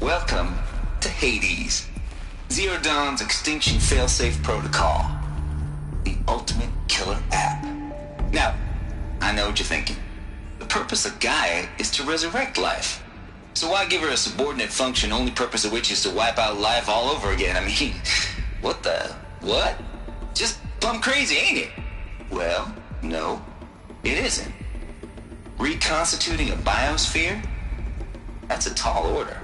Welcome to Hades, Zero Dawn's extinction failsafe protocol, the ultimate killer app. Now, I know what you're thinking. The purpose of Gaia is to resurrect life. So why give her a subordinate function, only purpose of which is to wipe out life all over again? I mean, what? Just plumb crazy, ain't it? Well, no, it isn't. Reconstituting a biosphere? That's a tall order.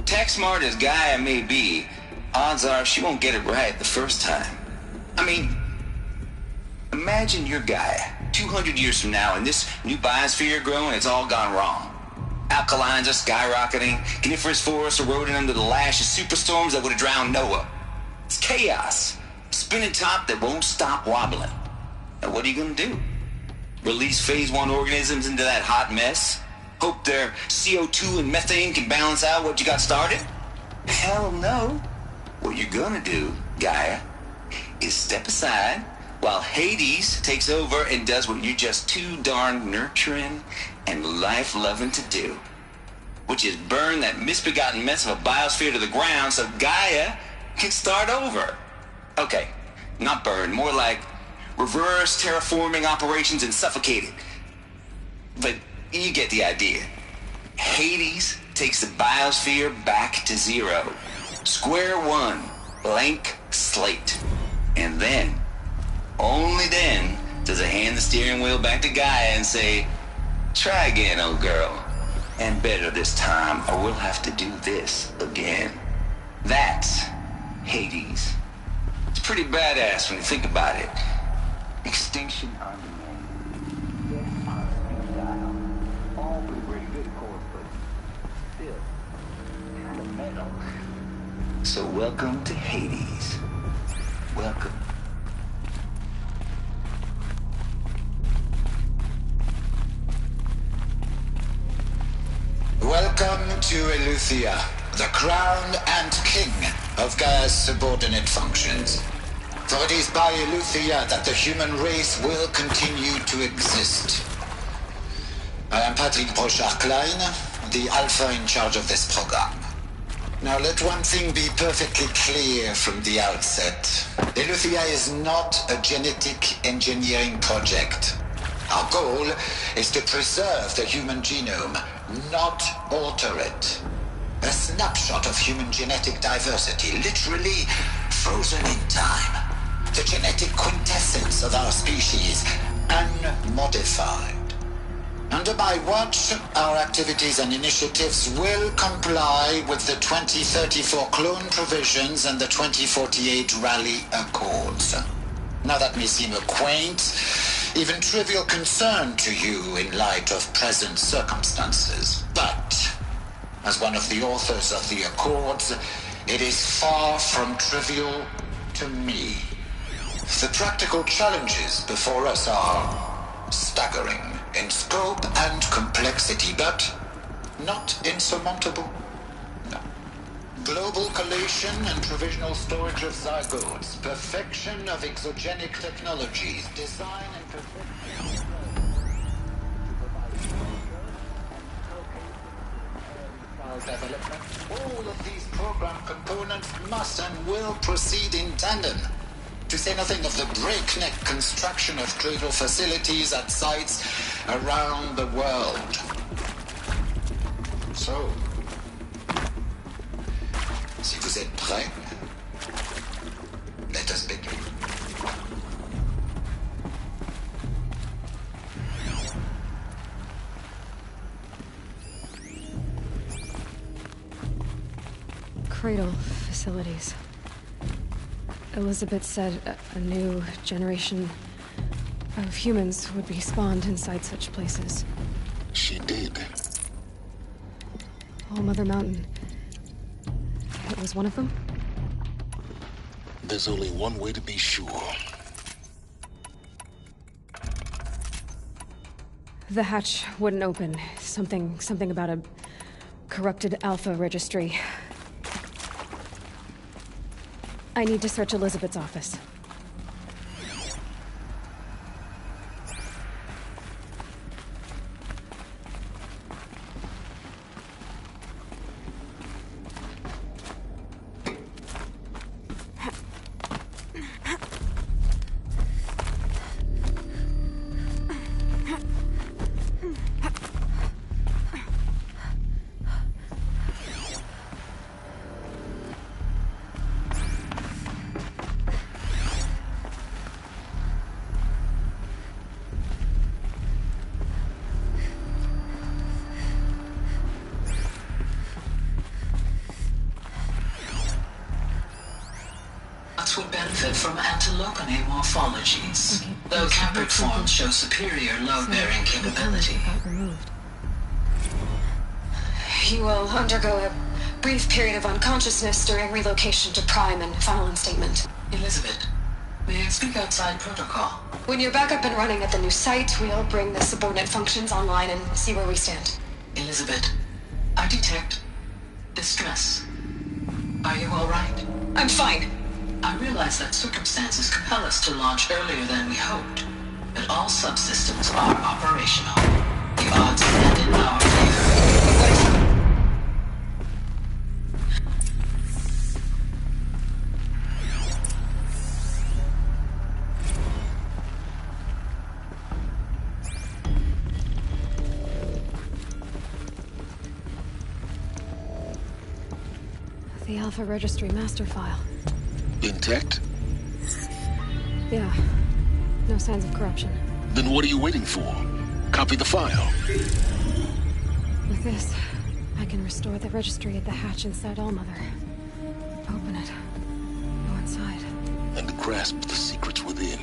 Tech smart as Gaia may be, odds are she won't get it right the first time. I mean, imagine you're Gaia, 200 years from now, and this new biosphere growing, it's all gone wrong. Alkalines are skyrocketing, coniferous forests eroding under the lash of superstorms that would have drowned Noah. It's chaos, spinning top that won't stop wobbling. Now what are you gonna do? Release phase 1 organisms into that hot mess? Hope their CO2 and methane can balance out what you got started? Hell no. What you're gonna do, Gaia, is step aside while Hades takes over and does what you're just too darn nurturing and life-loving to do, which is burn that misbegotten mess of a biosphere to the ground so Gaia can start over. Okay, not burn, more like reverse terraforming operations and suffocate it. But you get the idea. Hades takes the biosphere back to zero. Square one, blank slate. And then, only then, does it hand the steering wheel back to Gaia and say, try again, old girl. And better this time, or we'll have to do this again. That's Hades. It's pretty badass when you think about it. Extinction on demand. Death on speed dial. All pretty good, of course, but still kind of metal. So welcome to Hades. Welcome. Welcome to Eleuthia, the crown and king of Gaia's subordinate functions. For it is by Eleuthia that the human race will continue to exist. I am Patrick Brochard-Klein, the alpha in charge of this program. Now let one thing be perfectly clear from the outset. Eleuthia is not a genetic engineering project. Our goal is to preserve the human genome, not alter it. A snapshot of human genetic diversity, literally frozen in time. The genetic quintessence of our species, unmodified. Under my watch, our activities and initiatives will comply with the 2034 clone provisions and the 2048 Rally Accords. Now that may seem a quaint, even trivial concern to you in light of present circumstances, but as one of the authors of the Accords, it is far from trivial to me. The practical challenges before us are staggering in scope and complexity, but not insurmountable. No. Global collation and provisional storage of zygotes, perfection of exogenic technologies, design and perfection development. All of these program components must and will proceed in tandem. To say nothing of the breakneck construction of cradle facilities at sites around the world. So, si vous êtes prêts, let us begin. Cradle facilities. Elizabeth said a new generation of humans would be spawned inside such places. She did. All Mother Mountain. It was one of them? There's only one way to be sure. The hatch wouldn't open. Something about a corrupted Alpha registry. I need to search Elizabeth's office. Capricorns would benefit from antilopinate morphologies, Okay, though so Caprid that's something- forms show superior load-bearing capability. Got removed. You will undergo a brief period of unconsciousness during relocation to Prime and final instatement. Elizabeth, may I speak outside protocol? When you're back up and running at the new site, we'll bring the subordinate functions online and see where we stand. Elizabeth, I detect distress. Are you all right? I'm fine. I realize that circumstances compel us to launch earlier than we hoped, but all subsystems are operational. The odds stand in our favor. The Alpha Registry master file. Intact? Yeah. No signs of corruption. Then what are you waiting for? Copy the file. With this, I can restore the registry at the hatch inside Allmother. Open it. Go inside. And grasp the secrets within.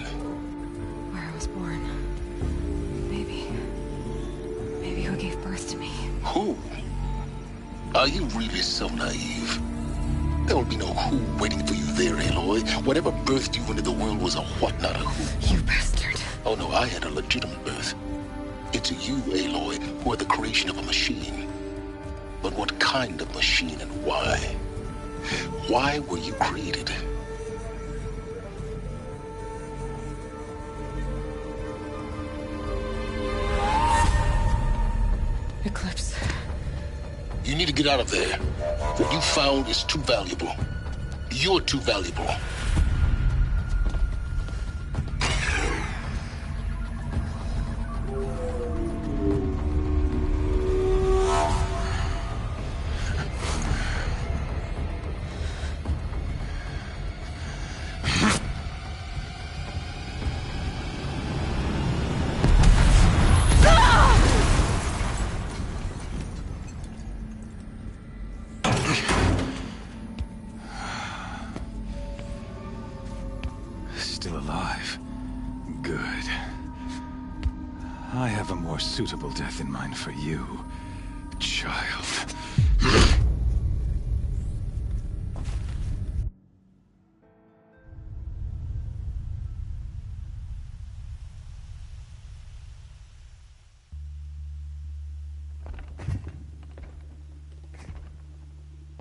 Where I was born. Maybe who gave birth to me. Who? Are you really so naive? There will be no who waiting for you there, Aloy. Whatever birthed you into the world was a what, not a who. You bastard. Oh no, I had a legitimate birth. It's you, Aloy, who are the creation of a machine. But what kind of machine and why? Why were you created? Eclipse. You need to get out of there. What you found is too valuable. You're too valuable. Still alive. Good. I have a more suitable death in mind for you, child.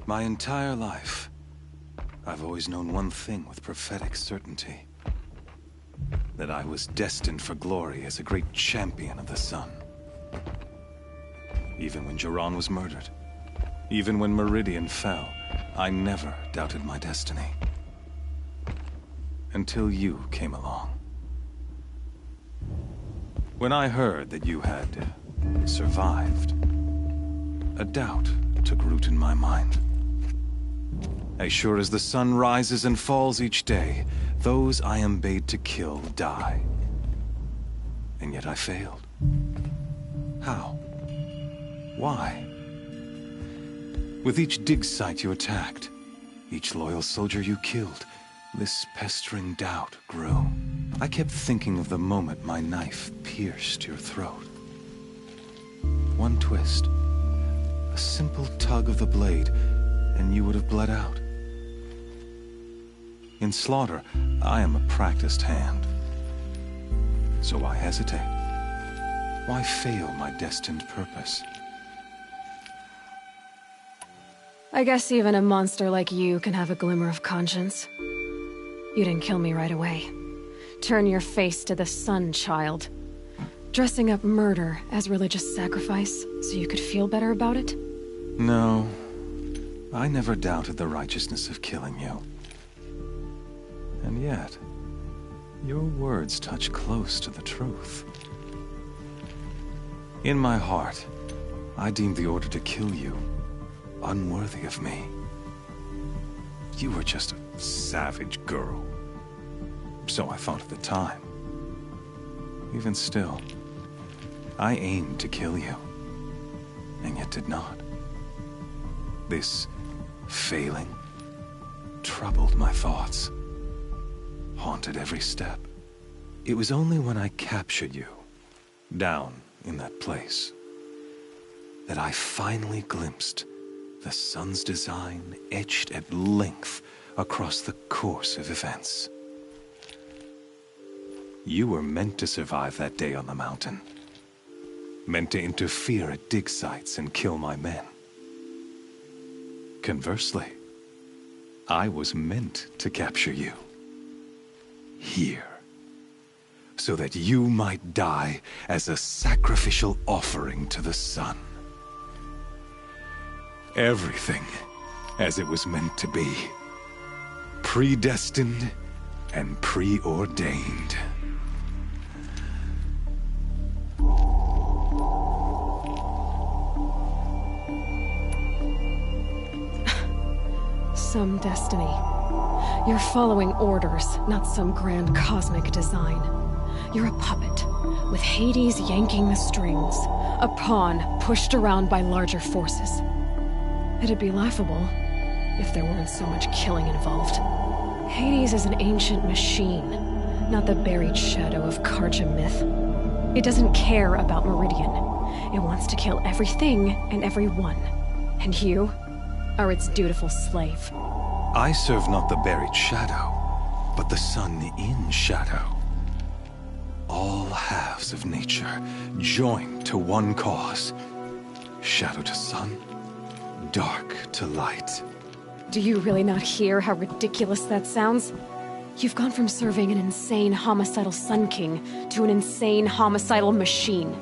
My entire life, I've always known one thing with prophetic certainty. That I was destined for glory as a great champion of the sun. Even when Jiran was murdered, even when Meridian fell, I never doubted my destiny. Until you came along. When I heard that you had survived, a doubt took root in my mind. As sure as the sun rises and falls each day, those I am bade to kill die. And yet I failed. How? Why? With each dig site you attacked, each loyal soldier you killed, this pestering doubt grew. I kept thinking of the moment my knife pierced your throat. One twist, a simple tug of the blade, and you would have bled out. In slaughter, I am a practiced hand. So why hesitate? Why fail my destined purpose? I guess even a monster like you can have a glimmer of conscience. You didn't kill me right away. Turn your face to the sun, child. Dressing up murder as religious sacrifice so you could feel better about it? No, I never doubted the righteousness of killing you. And yet, your words touch close to the truth. In my heart, I deemed the order to kill you unworthy of me. You were just a savage girl. So I thought at the time. Even still, I aimed to kill you, and yet did not. This failing troubled my thoughts. haunted every step. It was only when I captured you, down in that place, that I finally glimpsed the sun's design etched at length across the course of events. You were meant to survive that day on the mountain. Meant to interfere at dig sites and kill my men. Conversely, I was meant to capture you. Here. So that you might die as a sacrificial offering to the sun. Everything as it was meant to be. Predestined and preordained. Some destiny. You're following orders, not some grand cosmic design. You're a puppet, with Hades yanking the strings. A pawn pushed around by larger forces. It'd be laughable if there weren't so much killing involved. Hades is an ancient machine, not the buried shadow of Karja myth. It doesn't care about Meridian. It wants to kill everything and everyone. And you are its dutiful slave. I serve not the buried shadow, but the sun in shadow. All halves of nature joined to one cause. Shadow to sun, dark to light. Do you really not hear how ridiculous that sounds? You've gone from serving an insane homicidal Sun King to an insane homicidal machine.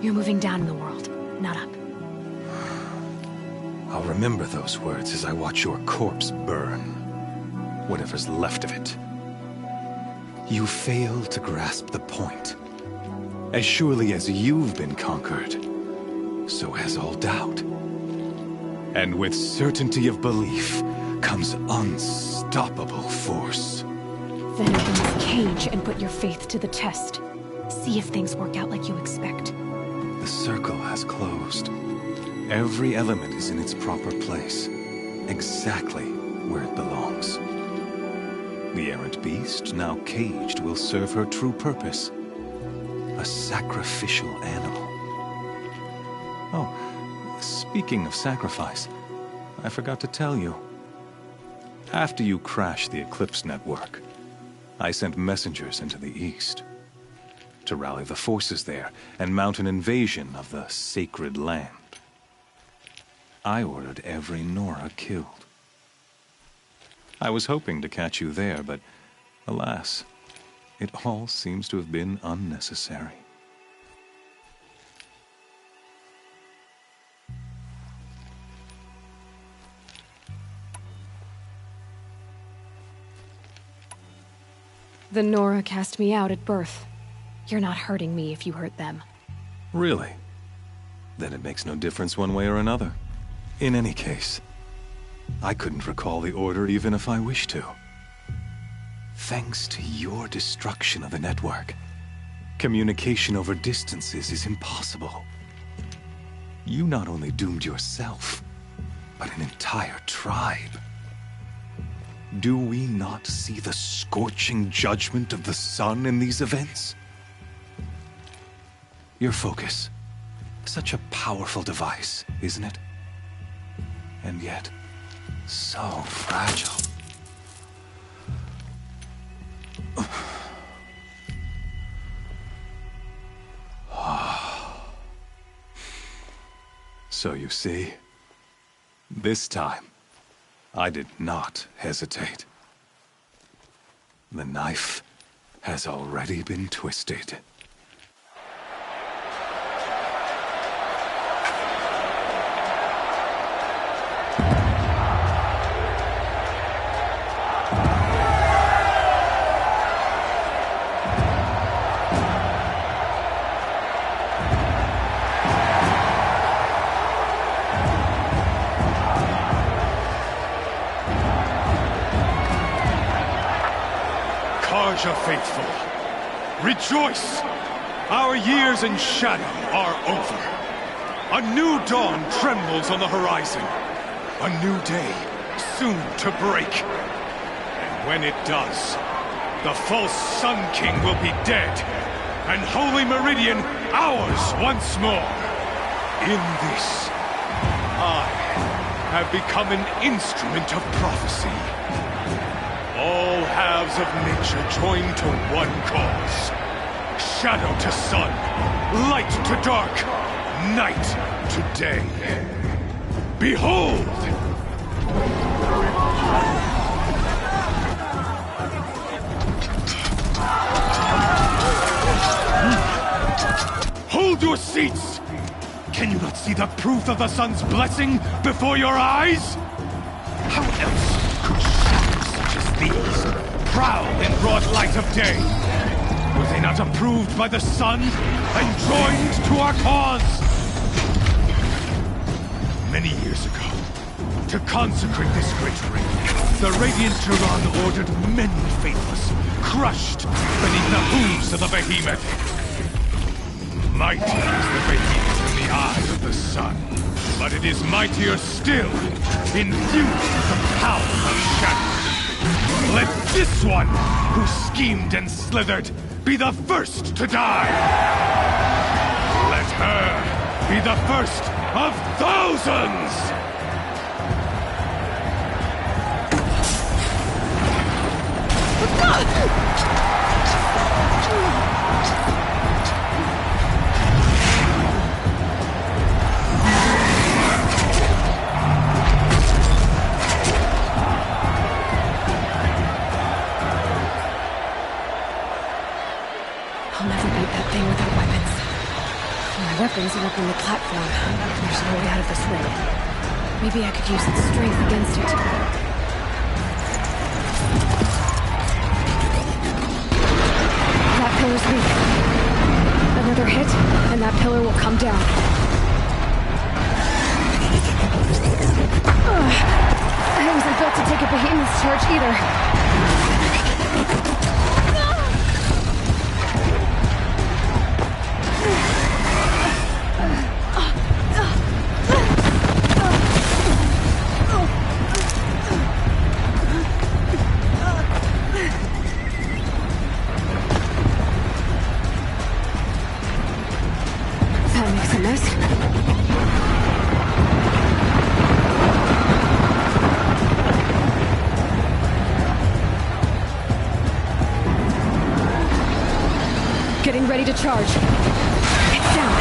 You're moving down in the world, not up. I'll remember those words as I watch your corpse burn. Whatever's left of it. You fail to grasp the point. As surely as you've been conquered, so has all doubt. And with certainty of belief comes unstoppable force. Then open this cage and put your faith to the test. See if things work out like you expect. The circle has closed. Every element is in its proper place, exactly where it belongs. The errant beast, now caged, will serve her true purpose. A sacrificial animal. Oh, speaking of sacrifice, I forgot to tell you. After you crashed the Eclipse network, I sent messengers into the east to rally the forces there and mount an invasion of the sacred land. I ordered every Nora killed. I was hoping to catch you there, but alas, it all seems to have been unnecessary. The Nora cast me out at birth. You're not hurting me if you hurt them. Really? Then it makes no difference one way or another. In any case, I couldn't recall the order even if I wished to. Thanks to your destruction of the network, communication over distances is impossible. You not only doomed yourself, but an entire tribe. Do we not see the scorching judgment of the sun in these events? Your focus, such a powerful device, isn't it? And yet, so fragile. So you see, this time, I did not hesitate. The knife has already been twisted. Faithful, rejoice! Our years in shadow are over. A new dawn trembles on the horizon. A new day, soon to break. And when it does, the false Sun King will be dead, and Holy Meridian ours once more. In this, I have become an instrument of prophecy. All halves of nature join to one cause. Shadow to sun, light to dark, night to day. Behold! Hold your seats! Can you not see the proof of the sun's blessing before your eyes? How else could shadows such as these prowl in broad light of day? Were they not approved by the sun and joined to our cause? Many years ago, to consecrate this great ring, the Radiant Turan ordered many faithless, crushed beneath the hooves of the behemoth. Mighty is the behemoth in the eyes of the sun, but it is mightier still, infused with the power of shadow. Let this one, who schemed and slithered, be the first to die! Let her be the first of thousands! I'll never beat that thing without weapons. My weapons are up on the platform. There's no way out of this ring. Maybe I could use its strength against it. That pillar's weak. Another hit, and that pillar will come down. I wasn't built to take a behemoth's charge either. That makes a mess. Getting ready to charge. It's down.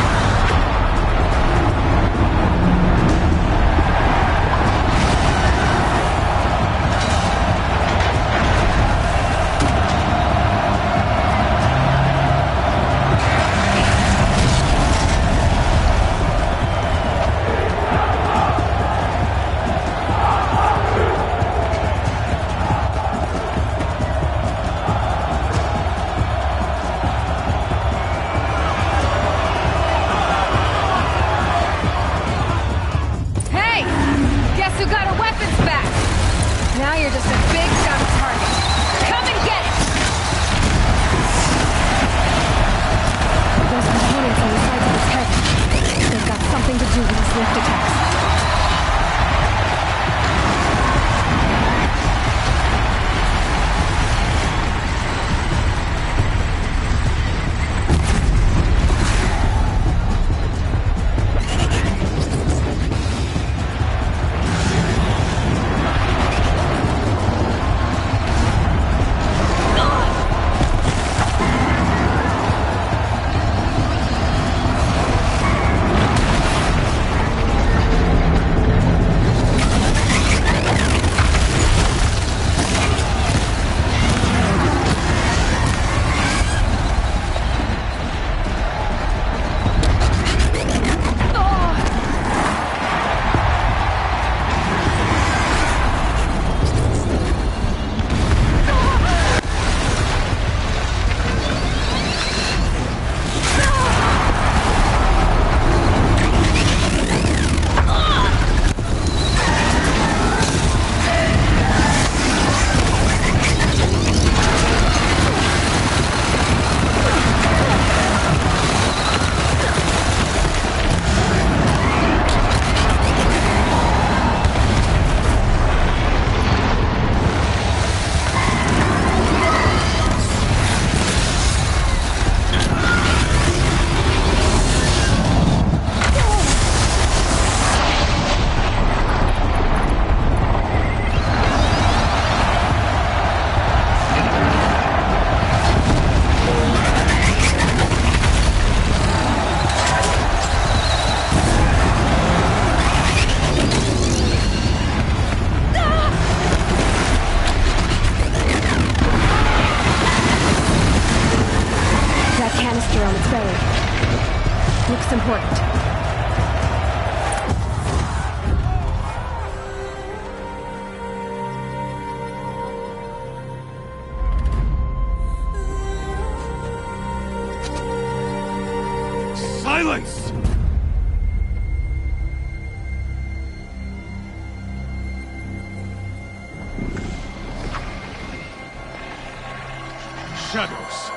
shadows.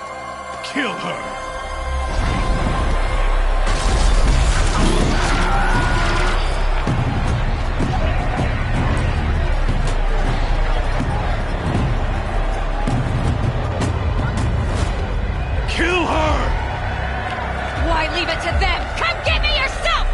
Kill her. Kill her! Why leave it to them? Come get me yourself!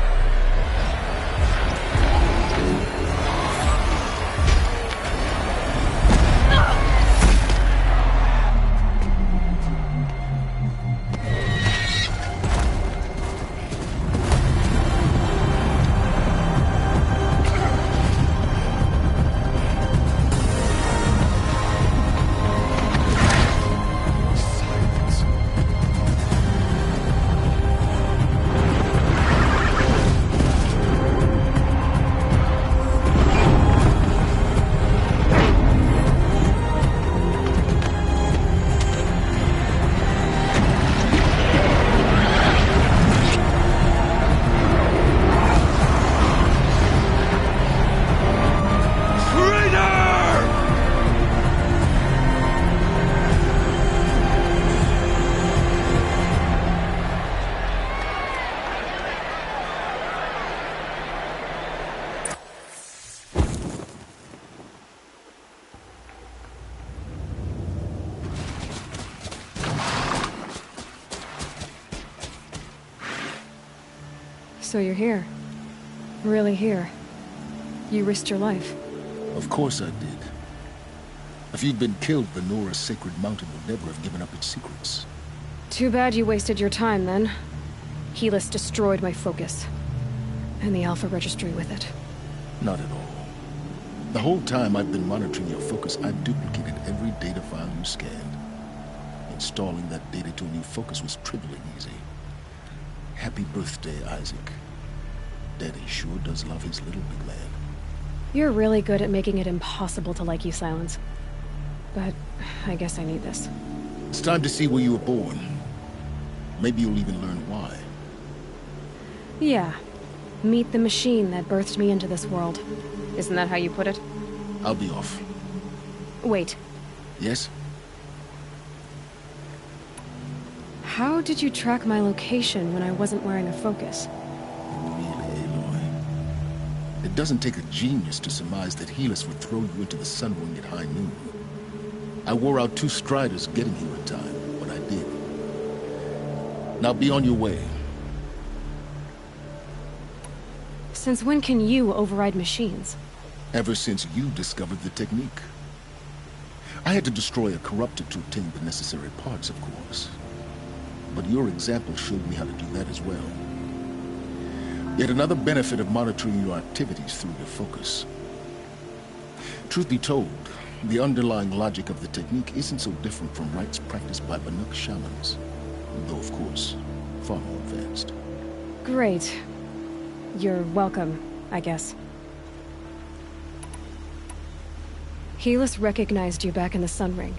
So you're here. Really here. You risked your life. Of course I did. If you'd been killed, the Nora's sacred mountain would never have given up its secrets. Too bad you wasted your time, then. Helis destroyed my focus. And the Alpha Registry with it. Not at all. The whole time I've been monitoring your focus, I've duplicated every data file you scanned. Installing that data to a new focus was trivially easy. Happy birthday, Isaac. Daddy sure does love his little big man. You're really good at making it impossible to like you, Silence. But I guess I need this. It's time to see where you were born. Maybe you'll even learn why. Yeah. Meet the machine that birthed me into this world. Isn't that how you put it? I'll be off. Wait. Yes? How did you track my location when I wasn't wearing a focus? Really, Aloy? It doesn't take a genius to surmise that Helis would throw you into the sun ring at high noon. I wore out 2 striders getting here in time, but I did. Now be on your way. Since when can you override machines? Ever since you discovered the technique. I had to destroy a corruptor to obtain the necessary parts, of course. But your example showed me how to do that as well. Yet another benefit of monitoring your activities through your focus. Truth be told, the underlying logic of the technique isn't so different from rites practiced by Banuk shamans. Though, of course, far more advanced. Great. You're welcome, I guess. Helis recognized you back in the Sun Ring.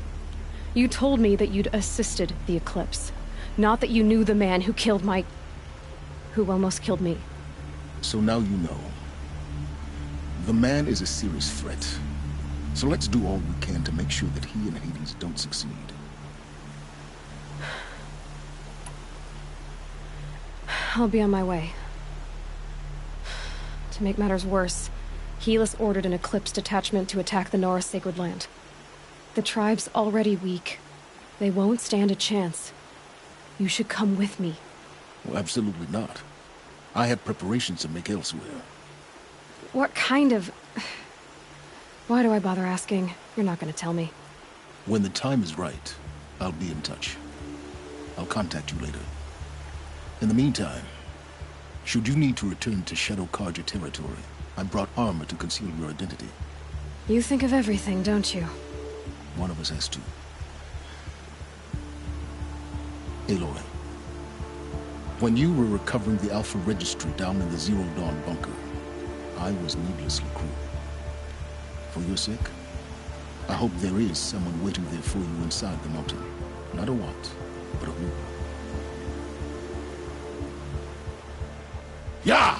You told me that you'd assisted the eclipse. Not that you knew the man who almost killed me. So now you know. The man is a serious threat. So let's do all we can to make sure that he and Hades don't succeed. I'll be on my way. To make matters worse, Helis ordered an Eclipse detachment to attack the Nora Sacred Land. The tribe's already weak. They won't stand a chance. You should come with me. Well, absolutely not. I have preparations to make elsewhere. What kind of... Why do I bother asking? You're not gonna tell me. When the time is right, I'll be in touch. I'll contact you later. In the meantime, should you need to return to Shadow Karja territory, I brought armor to conceal your identity. You think of everything, don't you? One of us has to. Aloy, when you were recovering the Alpha Registry down in the Zero Dawn bunker, I was needlessly cruel. For your sake, I hope there is someone waiting there for you inside the mountain. Not a what, but a who. Yeah!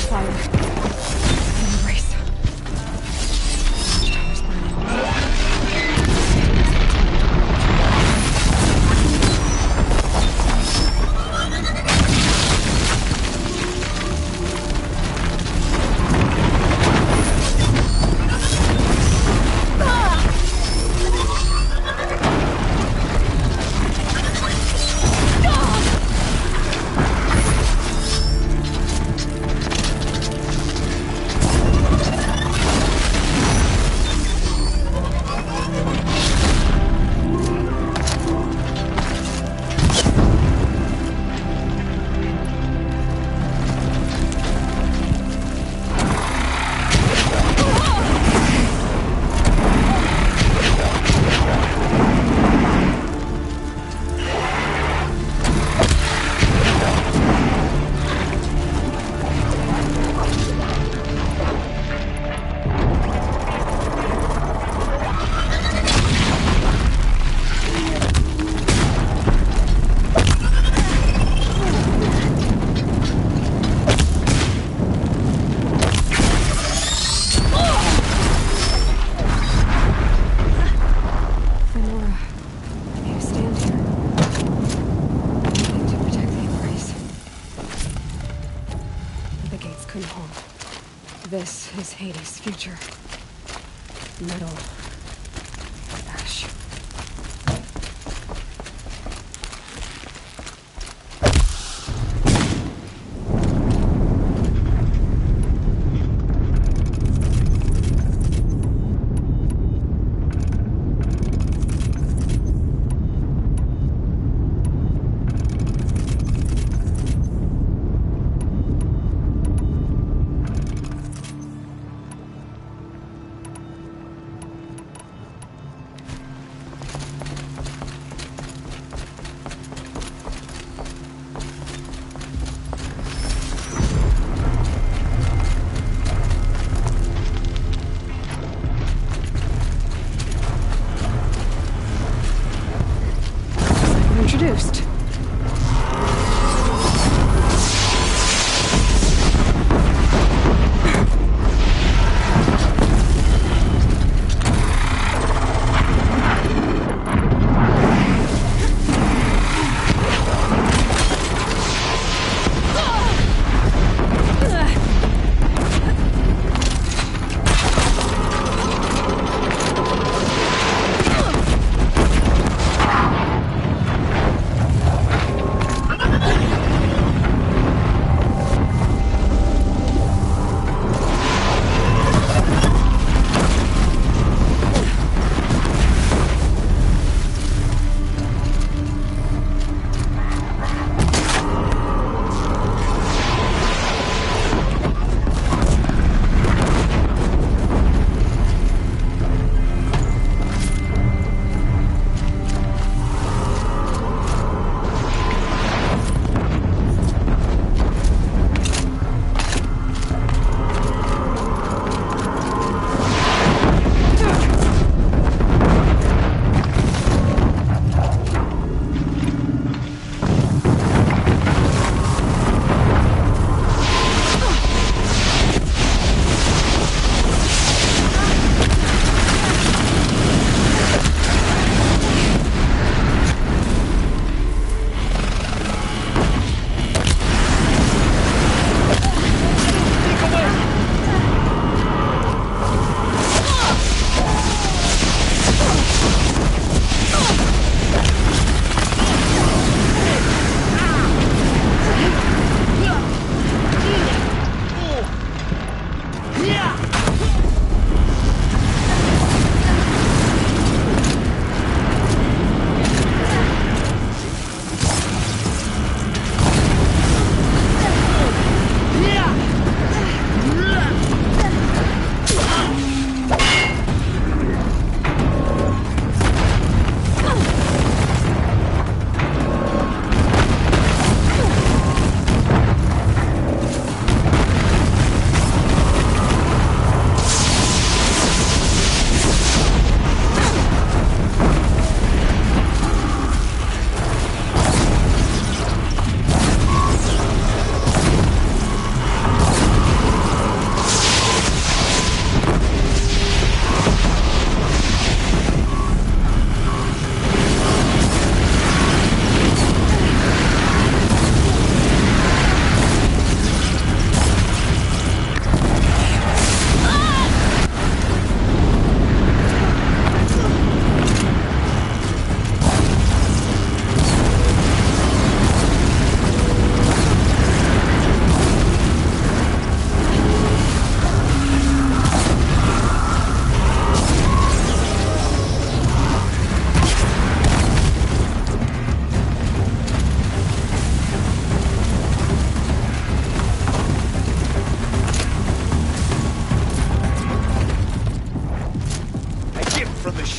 fire. Embrace. Towers burning. This is Hades' future. Metal. Ash.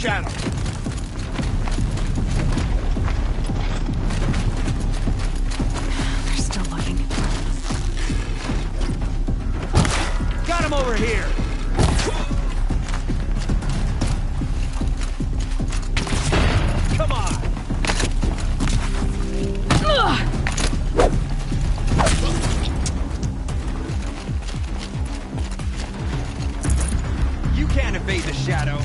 shadow! They're still looking. Got him over here! Come on! You can't evade the shadow.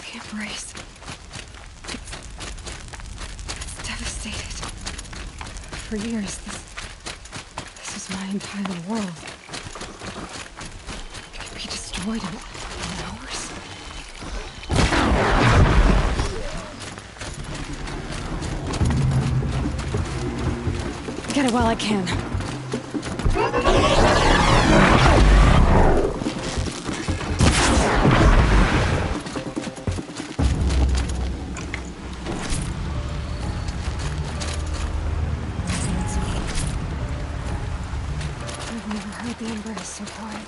Can't brace. It's devastated. For years, this is my entire world. It could be destroyed in hours. Get it while I can. I've never heard the Embrace so quiet.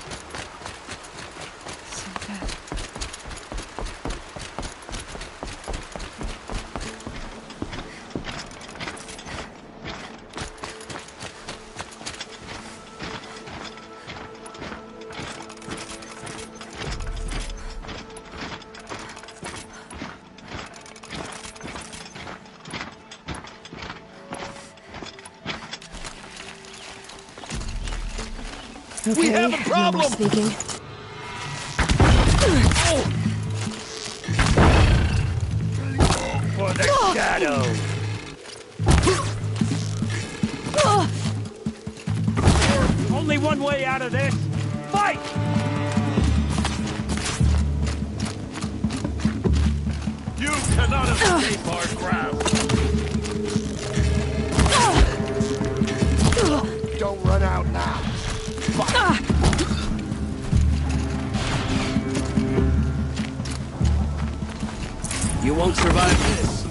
So dead. Okay, We have a problem! no more speaking. For the shadow! Only one way out of this! Fight! You cannot escape our grasp! Don't run out now! Fight! You won't survive this!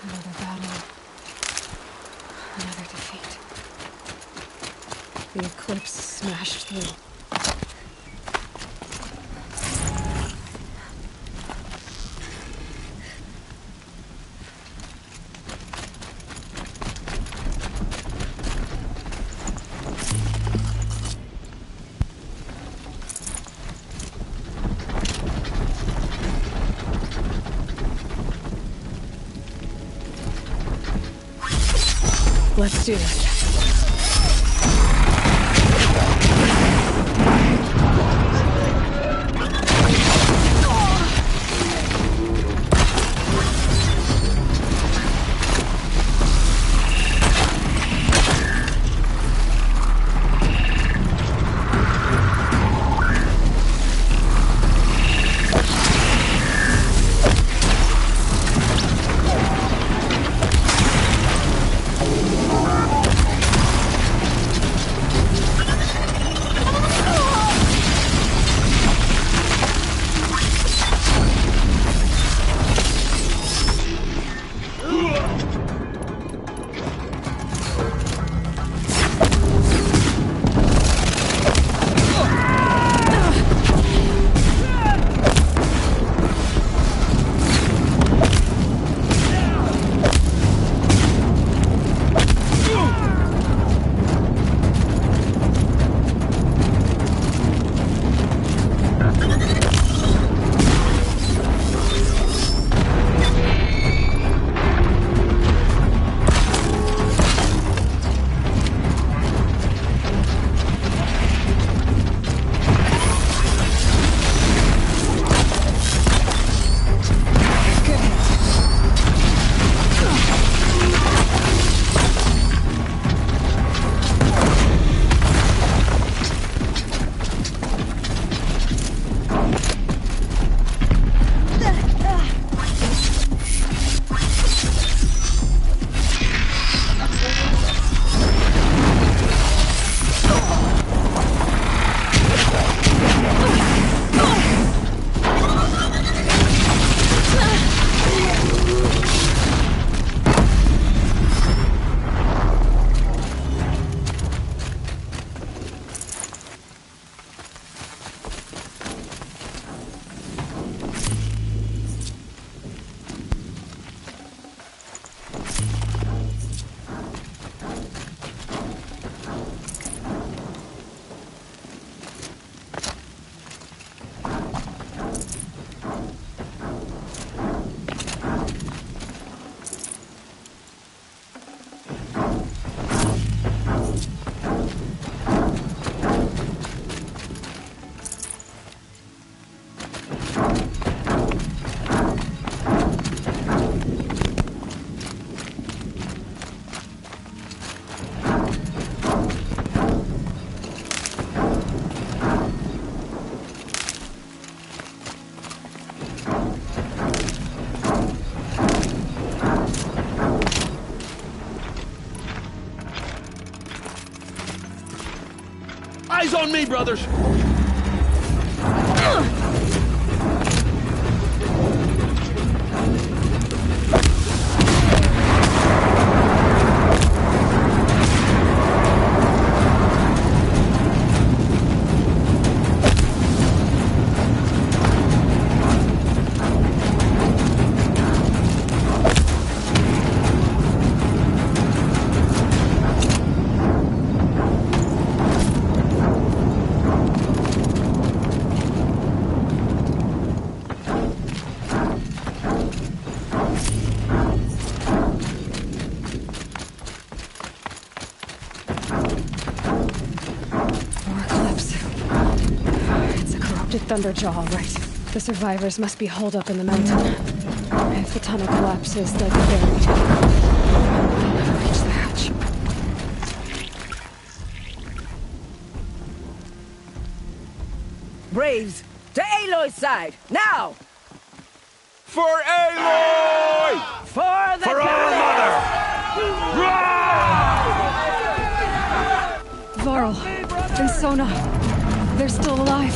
Another battle. Another defeat. The eclipse smashed through. Let's do it. Eyes on me, brothers! Thunderjaw, all right. The survivors must be holed up in the mountain. If the tunnel collapses, they'll be buried. They'll never reach the hatch. Braves, to Aloy's side, now! For Aloy! For the For our mother! Varl and Sona, they're still alive.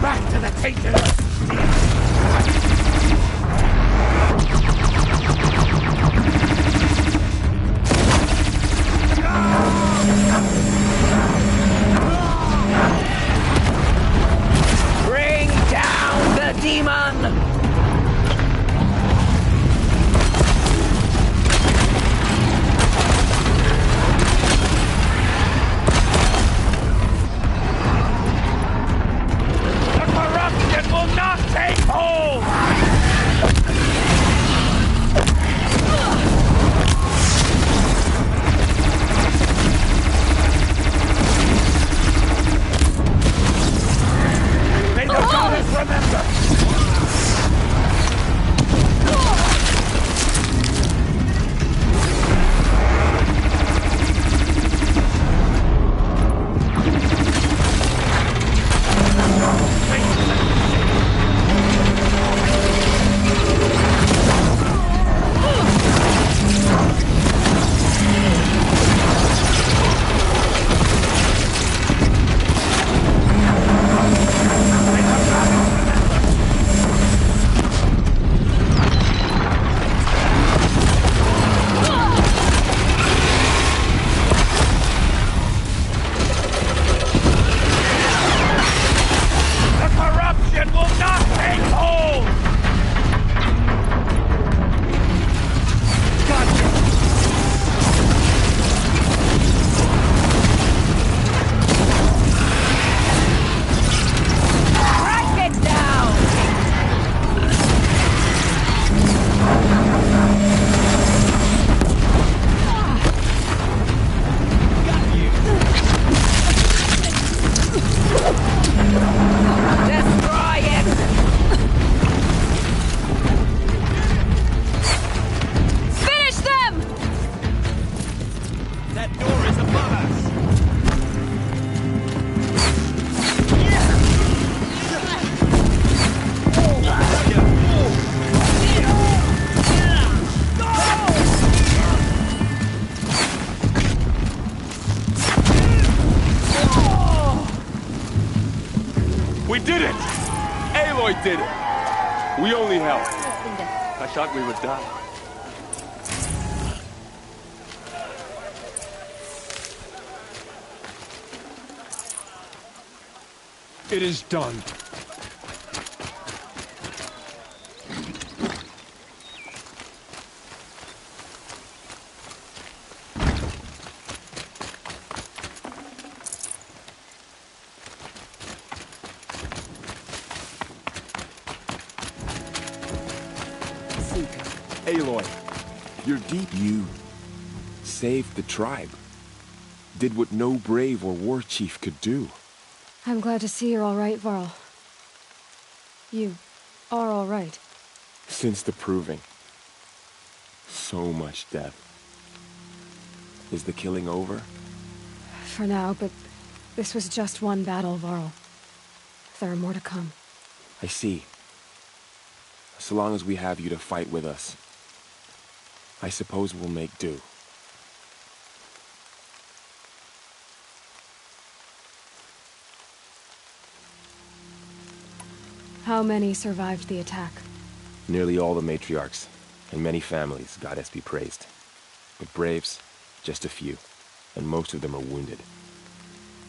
Back to the tainted earth! Bring down the demon! We did it! Aloy did it! We only helped. I thought we would die. It is done. Aloy, you're deep. You saved the tribe. Did what no brave or war chief could do. I'm glad to see you're all right, Varl. You are all right. Since the proving. So much death. Is the killing over? For now, but this was just one battle, Varl. There are more to come. I see. so long as we have you to fight with us. I suppose we'll make do. How many survived the attack? Nearly all the matriarchs, and many families, goddess be praised. But braves, just a few, and most of them are wounded.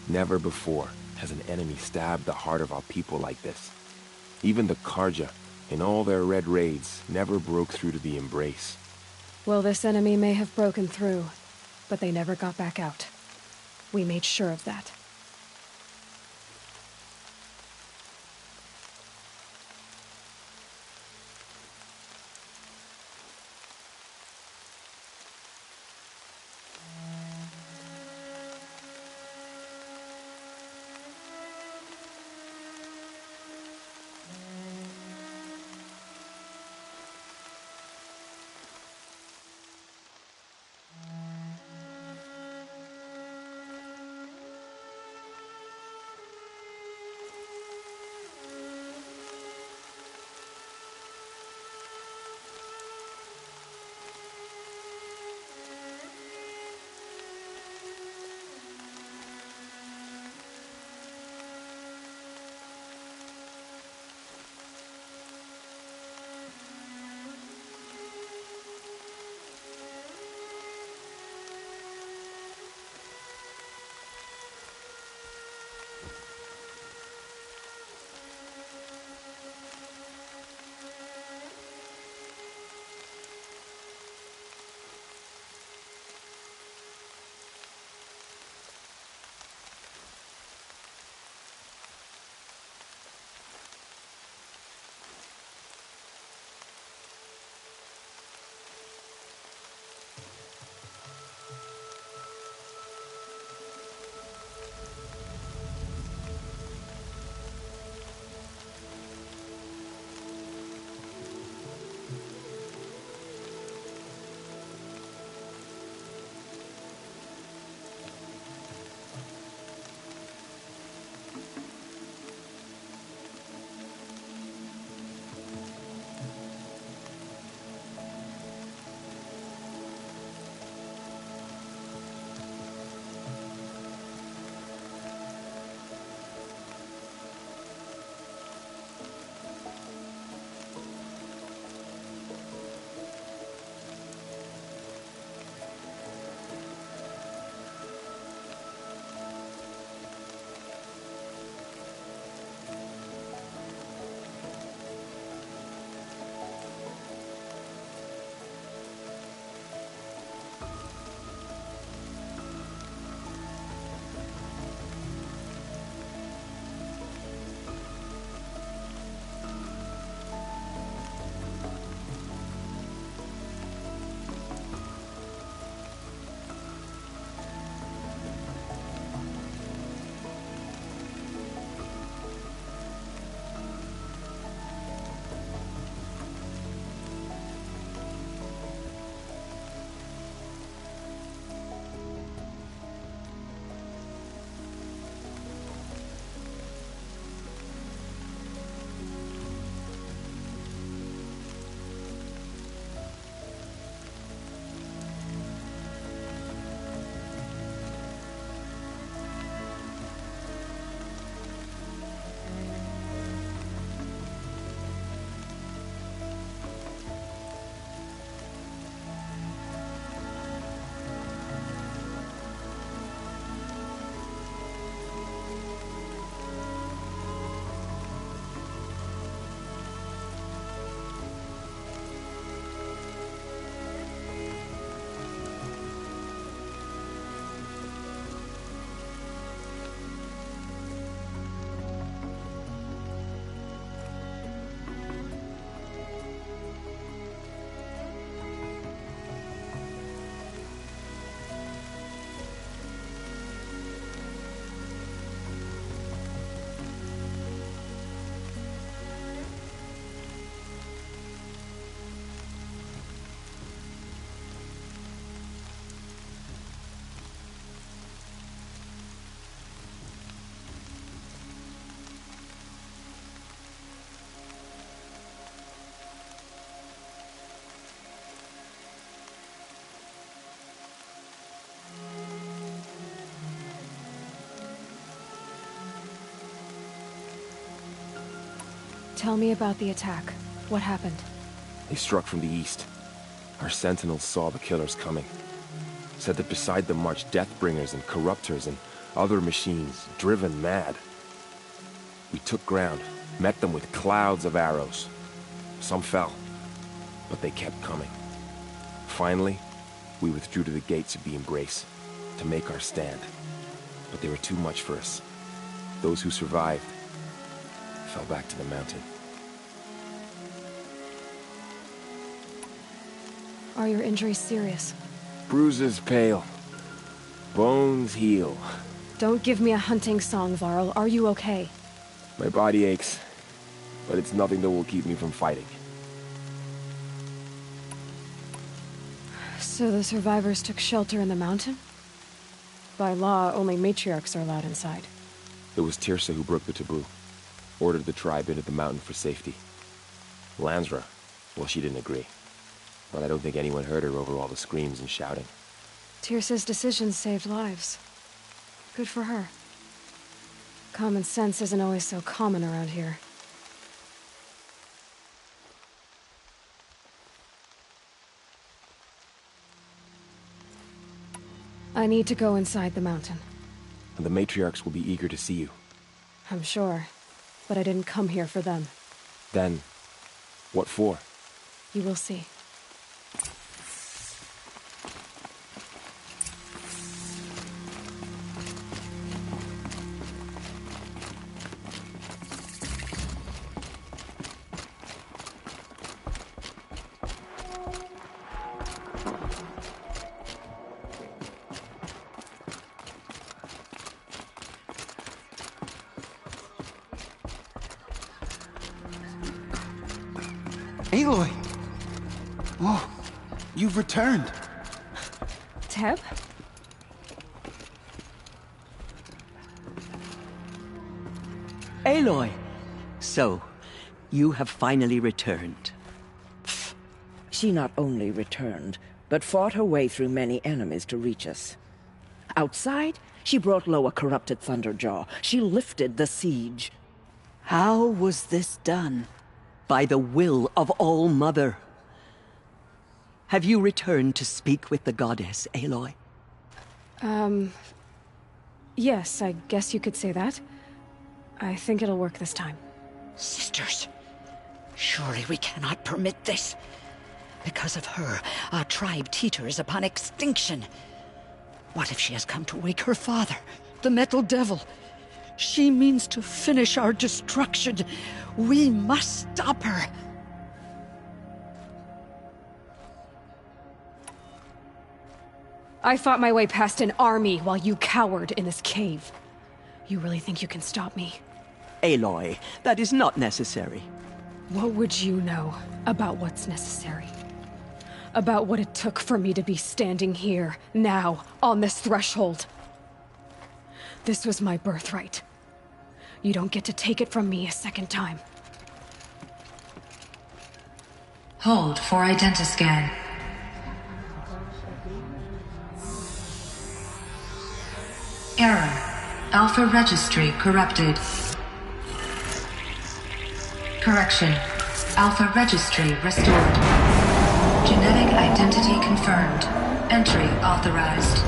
Never before has an enemy stabbed the heart of our people like this. Even the Karja, in all their red raids, never broke through to the embrace. Well, this enemy may have broken through, but they never got back out. We made sure of that. Tell me about the attack. What happened? They struck from the east. Our sentinels saw the killers coming. Said that beside them marched Deathbringers and Corruptors and other machines, driven mad. We took ground, met them with clouds of arrows. Some fell, but they kept coming. Finally, we withdrew to the gates of the Embrace to make our stand. But they were too much for us. Those who survived fell back to the mountain. Are your injuries serious? Bruises pale. Bones heal. Don't give me a hunting song, Varl. Are you okay? My body aches, but it's nothing that will keep me from fighting. So the survivors took shelter in the mountain? By law, only matriarchs are allowed inside. It was Tirsa who broke the taboo. Ordered the tribe into the mountain for safety. Lansra, well, she didn't agree. But I don't think anyone heard her over all the screams and shouting. Tirsa's decisions saved lives. Good for her. Common sense isn't always so common around here. I need to go inside the mountain. And the matriarchs will be eager to see you. I'm sure. But I didn't come here for them. Then, what for? You will see. Aloy! Oh, you've returned. Teb? Aloy! So, you have finally returned. She not only returned, but fought her way through many enemies to reach us. Outside, she brought low a corrupted Thunderjaw. She lifted the siege. How was this done? By the will of All-Mother. Have you returned to speak with the goddess, Aloy? Yes, I guess you could say that. I think it'll work this time. Sisters, surely we cannot permit this. Because of her, our tribe teeters upon extinction. What if she has come to wake her father, the Metal Devil? She means to finish our destruction. We must stop her. I fought my way past an army while you cowered in this cave. You really think you can stop me? Aloy, that is not necessary. What would you know about what's necessary? About what it took for me to be standing here, now, on this threshold? This was my birthright. You don't get to take it from me a second time. Hold for identiscan. Error. Alpha registry corrupted. Correction. Alpha registry restored. Genetic identity confirmed. Entry authorized.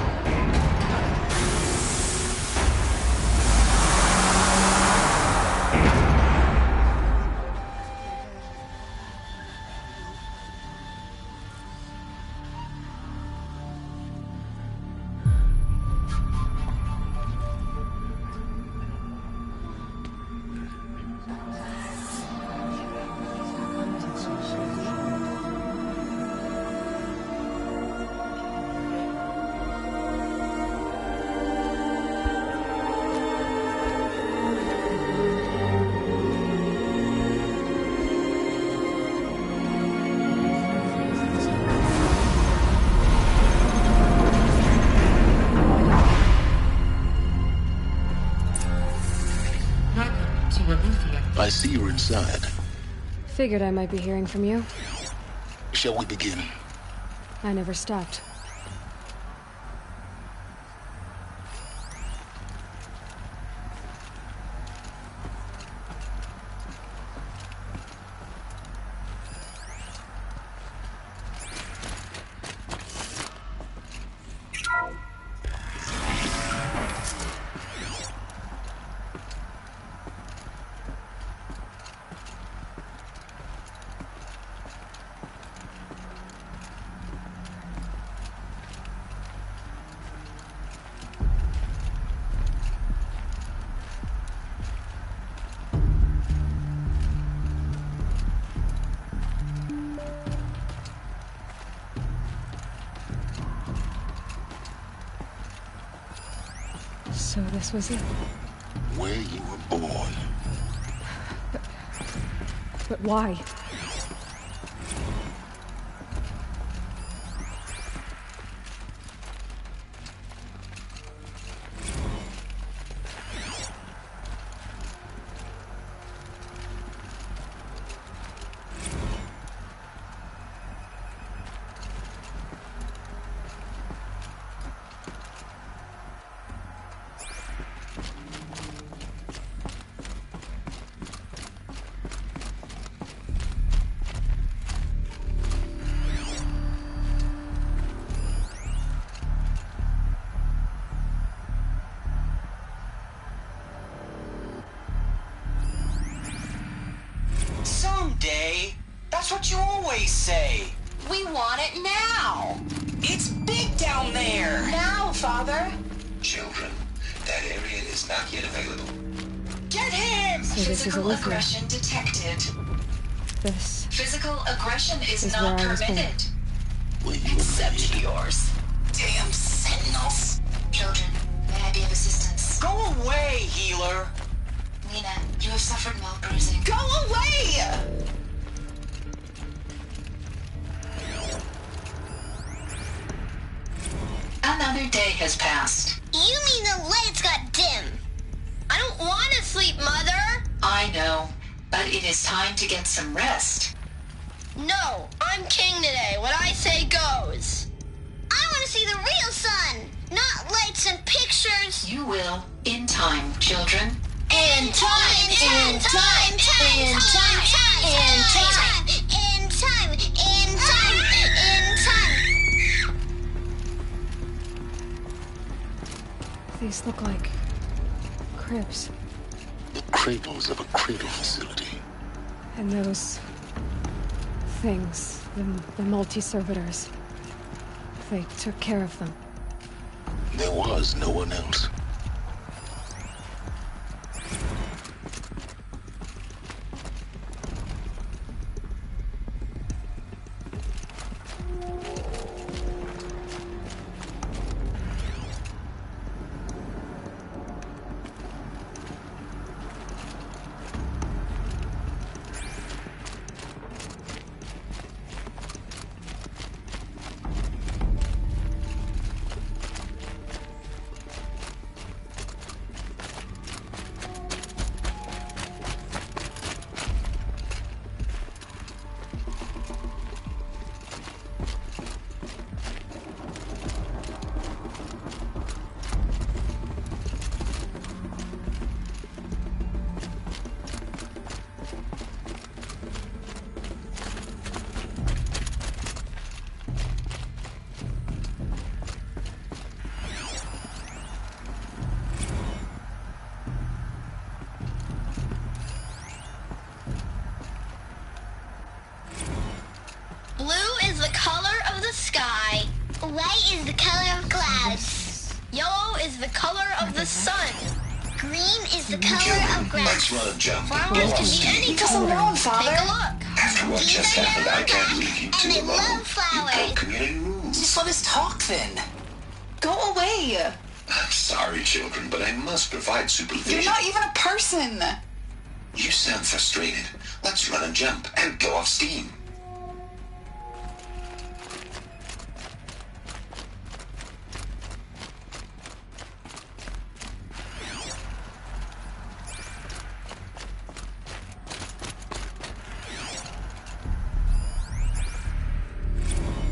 I see you're inside. Figured I might be hearing from you. Shall we begin? I never stopped. So this was it? Where you were born. But why? Someday. That's what you always say. We want it now. It's big down there. Now, Father. Children, that area is not yet available. Get him! So this is Physical Olivia. aggression detected. This Physical aggression is is not where I was born. permitted. Except yours. Damn sentinels. Children, may I be of assistance? Go away, healer. Lena, you have suffered mild bruising. Go away! Another day has passed. You mean the lights got dim? I don't want to sleep, Mother! I know, but it is time to get some rest. No, I'm king today. What I say goes. I want to see the real sun, not lights and pictures. You will, in time, children. In time, in time, in time, in time, in time, in time, in time. These look like cribs. The cradles of a cradle facility. And those things, the multi-servitors, they took care of them. There was no one else. Blue is the color of the sky. White is the color of clouds. Yellow is the color of the sun. Green is the color of grass. Let's run a jump. Flowers can be any Leave us color. alone, Father. Take a look. After what just happened, I can't leave you And two they alone. love You flowers. broke community rules. Just let us talk then. Go away. I'm sorry, children, but I must provide supervision. You're not even a person. You sound frustrated. Let's run and jump and go off steam.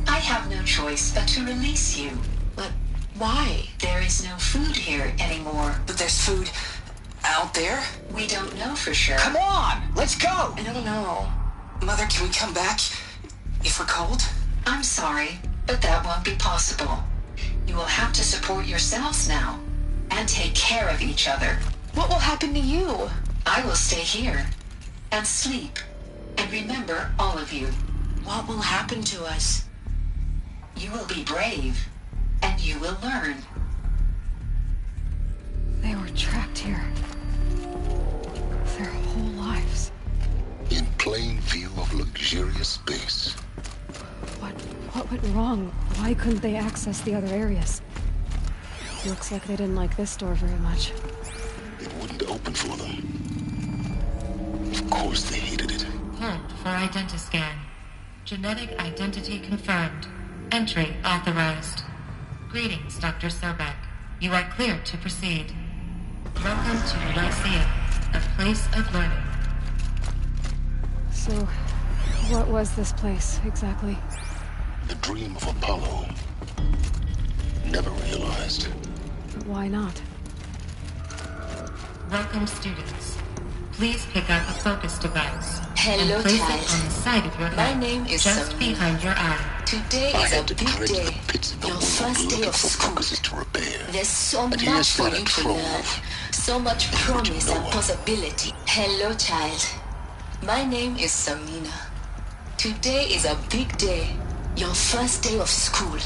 I have no choice but to release you. But why? There is no food here anymore. But there's food out there? We don't know for sure. Come on, let's go. I don't know. Mother, can we come back if we're cold? I'm sorry, but that won't be possible. You will have to support yourselves now and take care of each other. What will happen to you? I will stay here and sleep and remember all of you. What will happen to us? You will be brave and you will learn. They were trapped here. Their whole lives. In plain view of luxurious space. What went wrong? Why couldn't they access the other areas? Looks like they didn't like this door very much. It wouldn't open for them. Of course they hated it. Halt for identiscan. Genetic identity confirmed. Entry authorized. Greetings, Dr. Sobek. You are cleared to proceed. Welcome to Lyceum, a place of learning. So, what was this place, exactly? The dream of Apollo. Never realized. But why not? Welcome, students. Please pick up a focus device. Hello, and place child. it on the side of your My head, name is just Samina. behind your eye. Today is a big day. Your first day of school. There's so And much here's for Santa you to Trove. learn. So much promise and possibility. Hello, child. My name is Samina. Today is a big day. Your first day of school.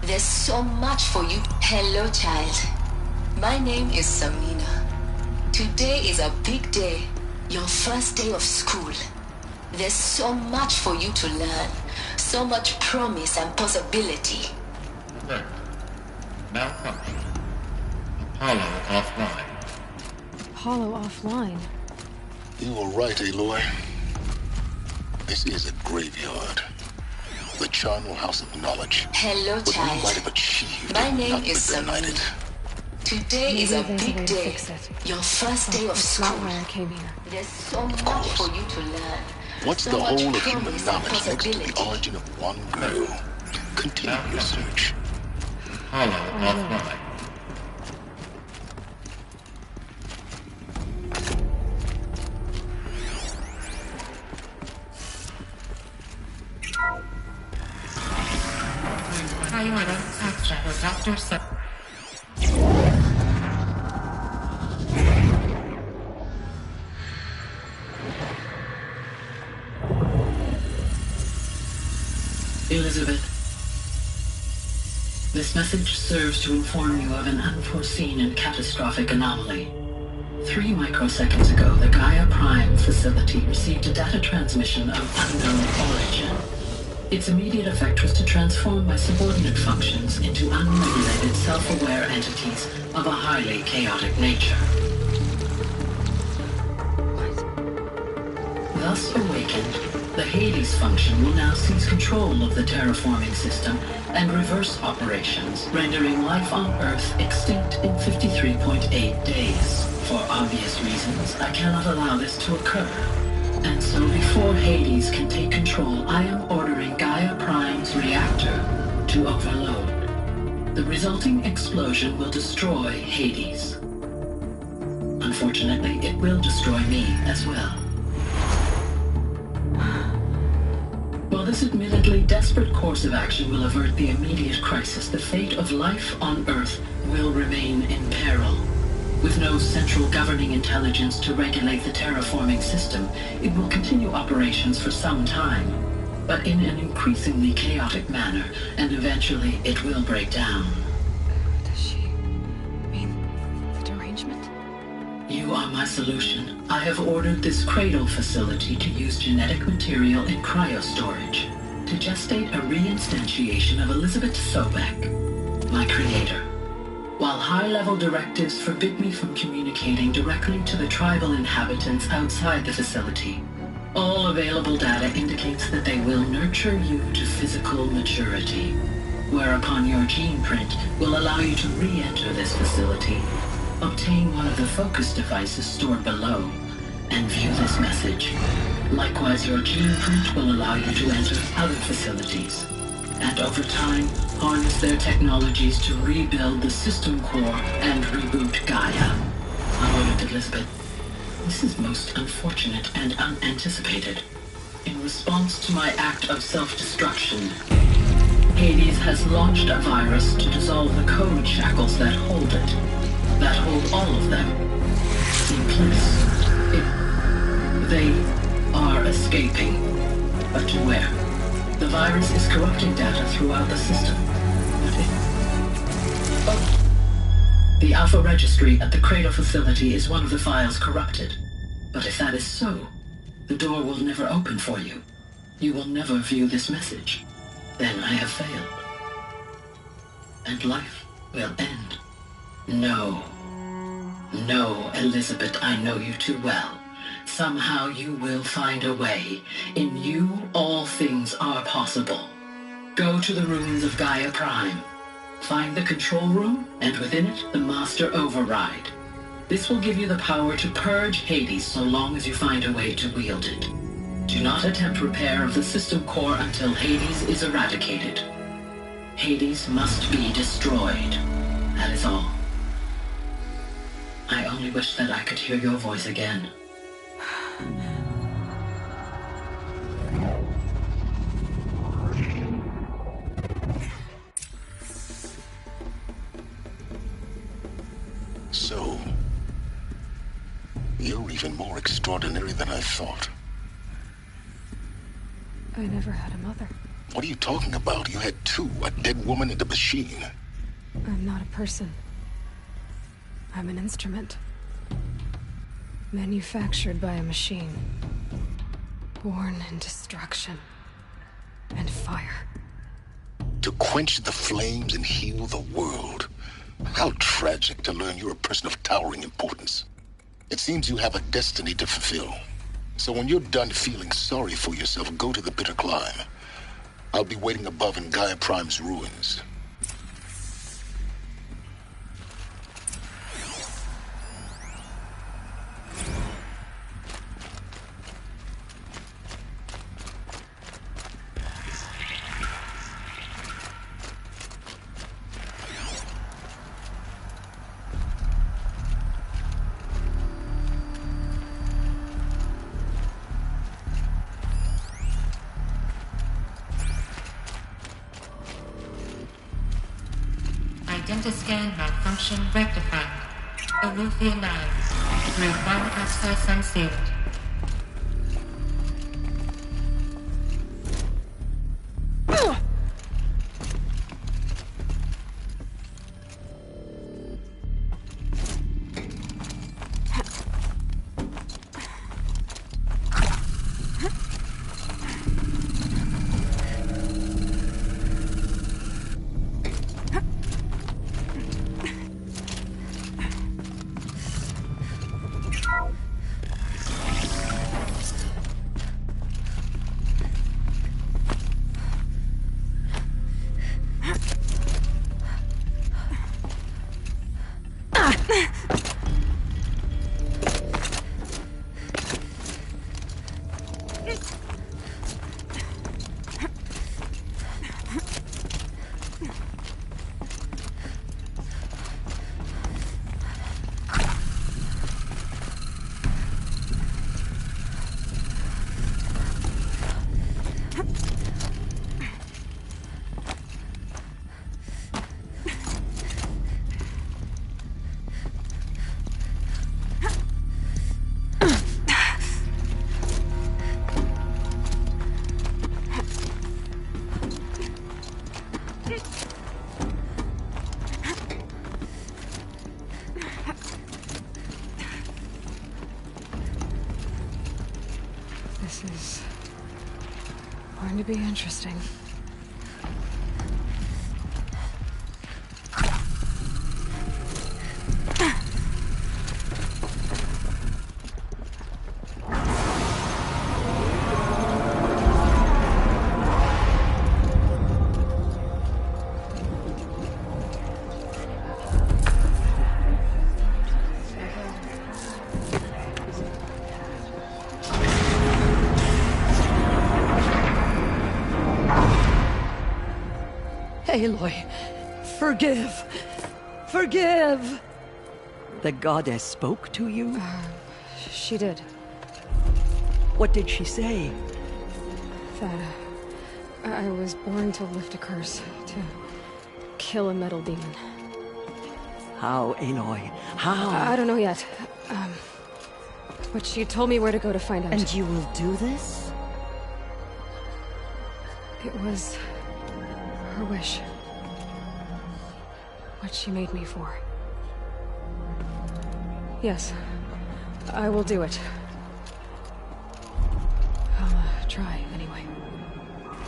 There's so much for you. Hello, child. My name is Samina. Today is a big day. Your first day of school. There's so much for you to learn. So much promise and possibility. Alert. Malfunction. Apollo offline. Apollo offline. You were right, Aloy. This is a graveyard. The charnel house of knowledge. Hello, What we child. might have achieved My had name not is been benighted. Today is Maybe a there's a big way to day. fix it. Your first day of That's school. not why I came here. There's so much for you to learn. Once So the much whole of human promise and knowledge links to the possibility. origin of one girl, continue your search. Apollo offline. Priority access. Dr. Sobek. Elizabeth, this message serves to inform you of an unforeseen and catastrophic anomaly. 3 microseconds ago, the Gaia Prime facility received a data transmission of unknown origin. Its immediate effect was to transform my subordinate functions into unregulated, self-aware entities of a highly chaotic nature. Thus awakened, the Hades function will now seize control of the terraforming system and reverse operations, rendering life on Earth extinct in 53.8 days. For obvious reasons, I cannot allow this to occur. And so before Hades can take control, I am ordering Gaia Prime's reactor to overload. The resulting explosion will destroy Hades. Unfortunately, it will destroy me as well. While this admittedly desperate course of action will avert the immediate crisis, the fate of life on Earth will remain in peril. With no central governing intelligence to regulate the terraforming system, it will continue operations for some time, but in an increasingly chaotic manner, and eventually it will break down. Does she mean the derangement? You are my solution. I have ordered this cradle facility to use genetic material in cryostorage to gestate a reinstantiation of Elizabeth Sobek, my creator. While high-level directives forbid me from communicating directly to the tribal inhabitants outside the facility, all available data indicates that they will nurture you to physical maturity, whereupon your gene print will allow you to re-enter this facility, obtain one of the focus devices stored below, and view this message. Likewise, your gene print will allow you to enter other facilities, and over time, harness their technologies to rebuild the system core and reboot Gaia. However, Elizabeth, this is most unfortunate and unanticipated. In response to my act of self-destruction, Hades has launched a virus to dissolve the code shackles that hold it, that hold all of them in place. They are escaping, but to where? The virus is corrupting data throughout the system. The Alpha Registry at the Cradle facility is one of the files corrupted. But if that is so, the door will never open for you. You will never view this message. Then I have failed. And life will end. No. No, Elizabeth, I know you too well. Somehow you will find a way. In you, all things are possible. Go to the ruins of Gaia Prime. Find the control room, and within it, the Master Override. This will give you the power to purge Hades so long as you find a way to wield it. Do not attempt repair of the system core until Hades is eradicated. Hades must be destroyed. That is all. I only wish that I could hear your voice again. So, you're even more extraordinary than I thought. I never had a mother. What are you talking about? You had two, a dead woman and a machine. I'm not a person. I'm an instrument. Manufactured by a machine. Born in destruction and fire. To quench the flames and heal the world. How tragic to learn you're a person of towering importance. It seems you have a destiny to fulfill. So when you're done feeling sorry for yourself, go to the bitter climb. I'll be waiting above in Gaia Prime's ruins. Identiscan malfunction rectified. Eleuthia 9. Route 1 access unsealed. This is going to be interesting. Aloy, forgive! Forgive! The goddess spoke to you? She did. What did she say? That I was born to lift a curse, to kill a metal demon. How, Aloy? How? I don't know yet. But she told me where to go to find out. And you will do this? It was her wish. What she made me for. Yes, I will do it. I'll try, anyway.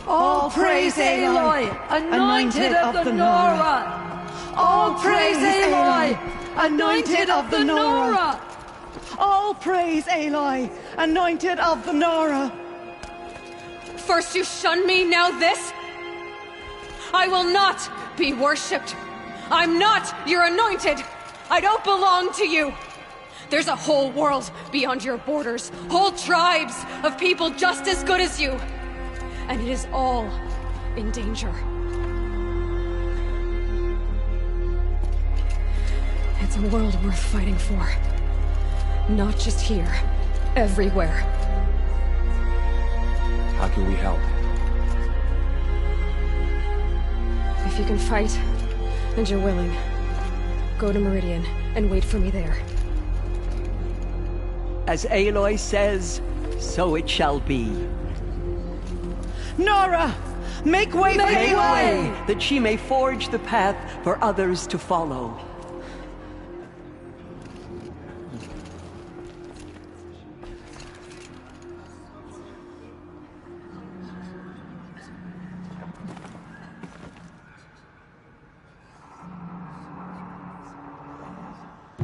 All praise Aloy, anointed of the Nora! All praise Aloy, anointed of the Nora! All praise Aloy, anointed of the Nora! First you shun me, now this? I will not be worshipped. I'm not your anointed. I don't belong to you. There's a whole world beyond your borders, whole tribes of people just as good as you. And it is all in danger. It's a world worth fighting for. Not just here, everywhere. How can we help? If you can fight, and you're willing, go to Meridian and wait for me there. As Aloy says, so it shall be. Nora! Make way for Aloy! That she may forge the path for others to follow.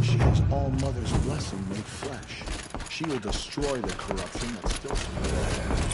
She has All Mother's blessing made flesh. She will destroy the corruption that's still surviving.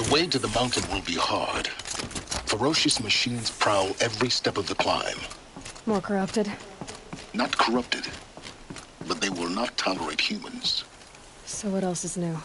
The way to the mountain will be hard. Ferocious machines prowl every step of the climb. More corrupted? Not corrupted, but they will not tolerate humans. So what else is new?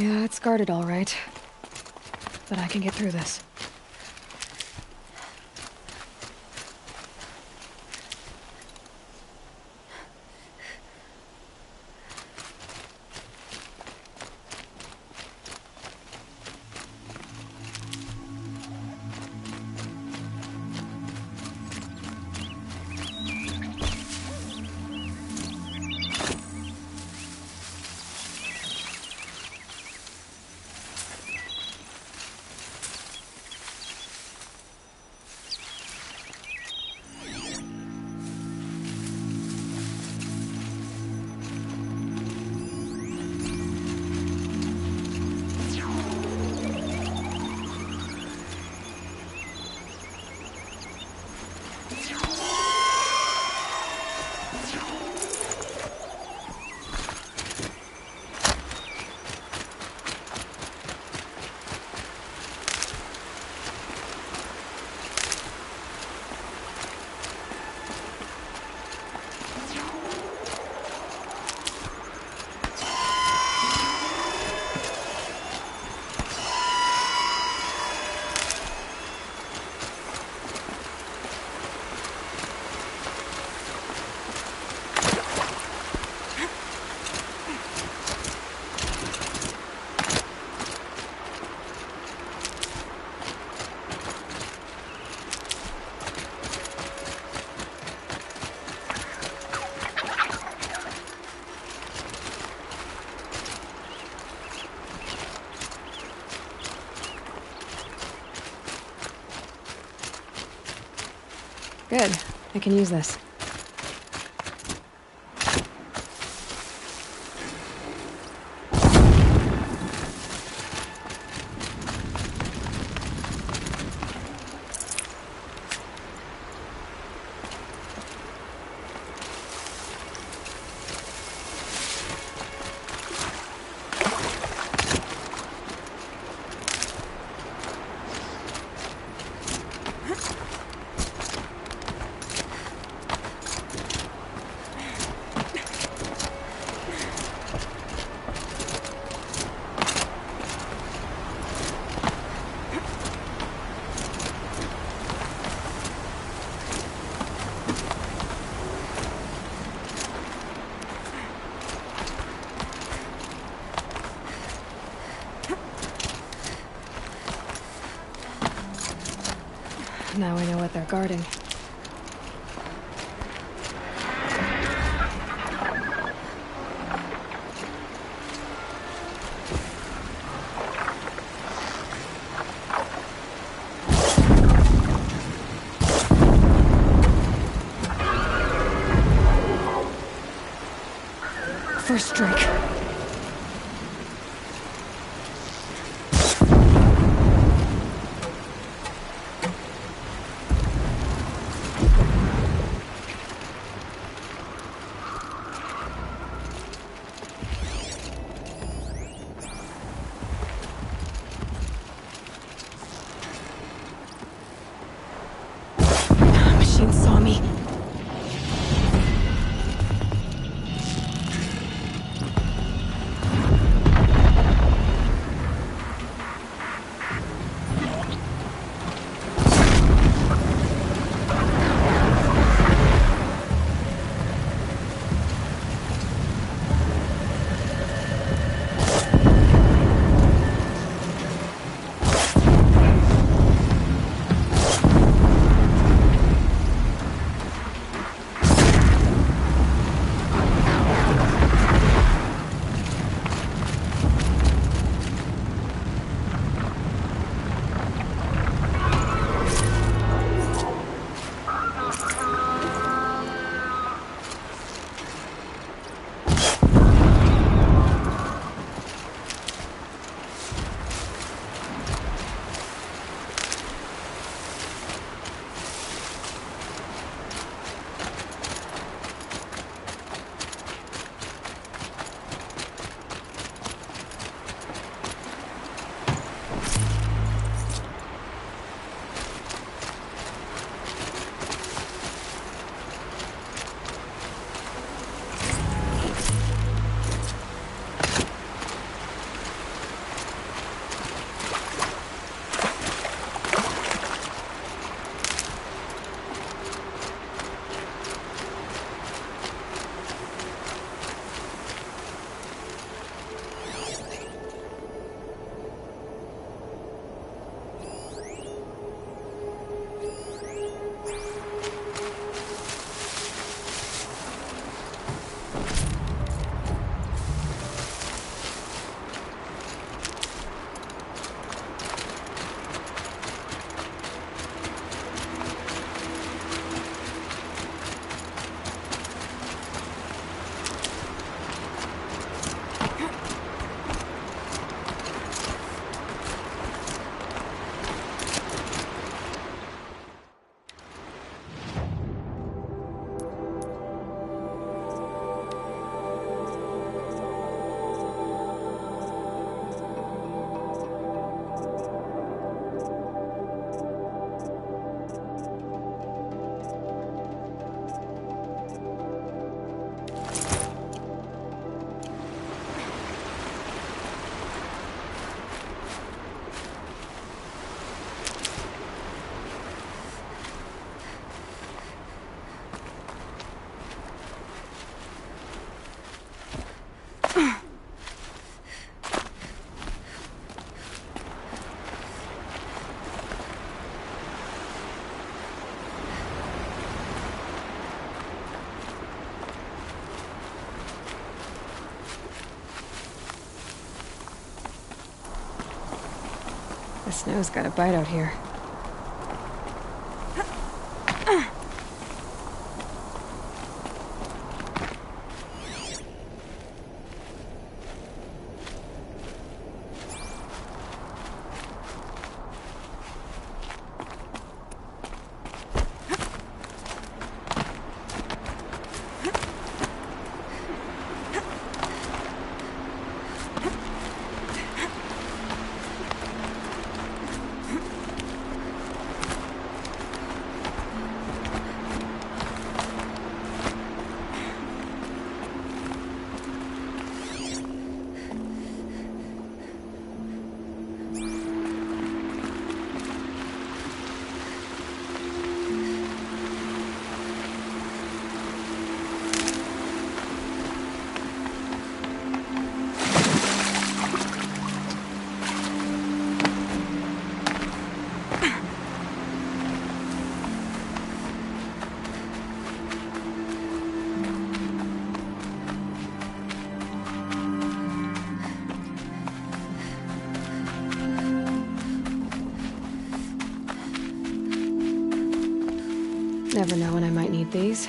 Yeah, it's guarded all right. But I can get through this. Good. I can use this. Now I know what they're guarding. First drink. Machine saw me. The snow's got a bite out here. Never know when I might need these.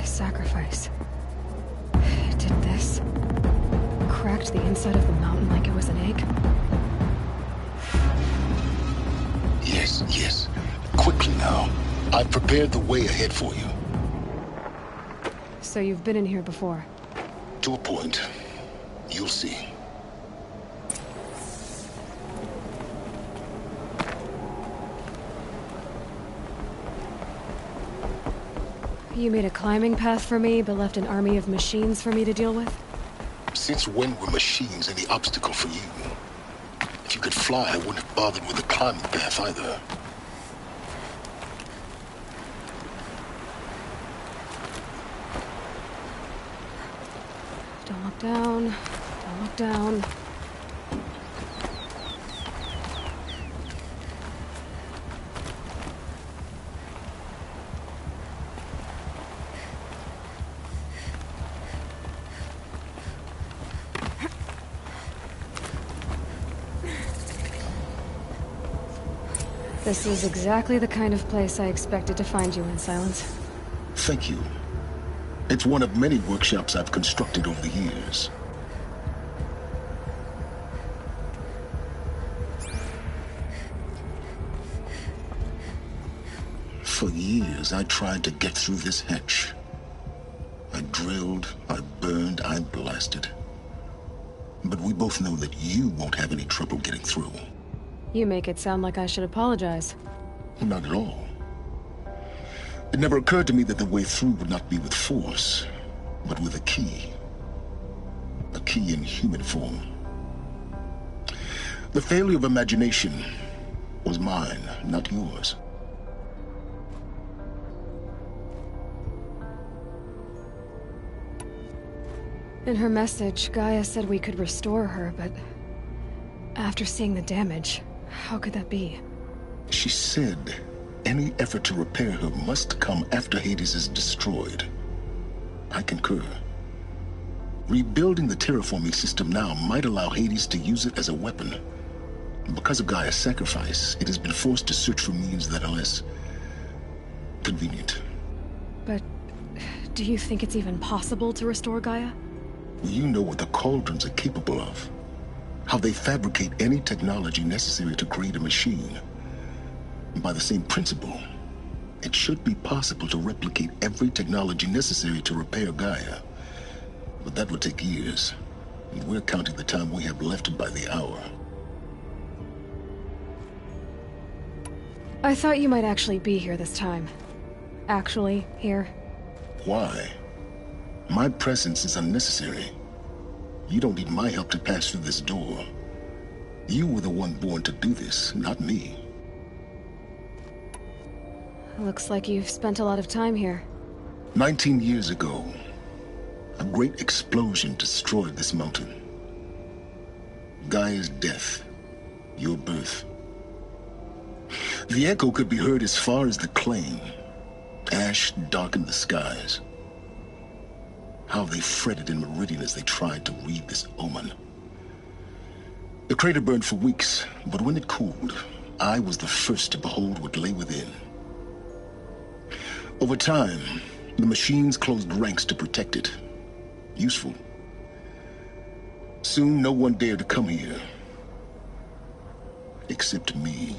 Sacrifice. It did this. Cracked the inside of the mountain like it was an egg. Yes, yes. Quickly now. I've prepared the way ahead for you. So you've been in here before? To a point. You'll see. You made a climbing path for me, but left an army of machines for me to deal with? Since when were machines any obstacle for you? If you could fly, I wouldn't have bothered with the climbing path either. Don't look down. Don't look down. This is exactly the kind of place I expected to find you in, Silence. Thank you. It's one of many workshops I've constructed over the years. For years, I tried to get through this hatch. I drilled, I burned, I blasted. But we both know that you won't have any trouble getting through. You make it sound like I should apologize. Not at all. It never occurred to me that the way through would not be with force, but with a key. A key in human form. The failure of imagination was mine, not yours. In her message, Gaia said we could restore her, but after seeing the damage, how could that be? She said any effort to repair her must come after Hades is destroyed. I concur. Rebuilding the terraforming system now might allow Hades to use it as a weapon. Because of Gaia's sacrifice, it has been forced to search for means that are less convenient. But do you think it's even possible to restore Gaia? You know what the Cauldrons are capable of. How they fabricate any technology necessary to create a machine. And by the same principle, it should be possible to replicate every technology necessary to repair Gaia. But that would take years, and we're counting the time we have left by the hour. I thought you might actually be here this time. Actually, here. Why? My presence is unnecessary. You don't need my help to pass through this door. You were the one born to do this, not me. Looks like you've spent a lot of time here. 19 years ago, a great explosion destroyed this mountain. Gaia's death, your birth. The echo could be heard as far as the Claim. Ash darkened the skies. How they fretted in Meridian as they tried to read this omen. The crater burned for weeks, but when it cooled, I was the first to behold what lay within. Over time, the machines closed ranks to protect it. Useful. Soon, no one dared to come here. Except me.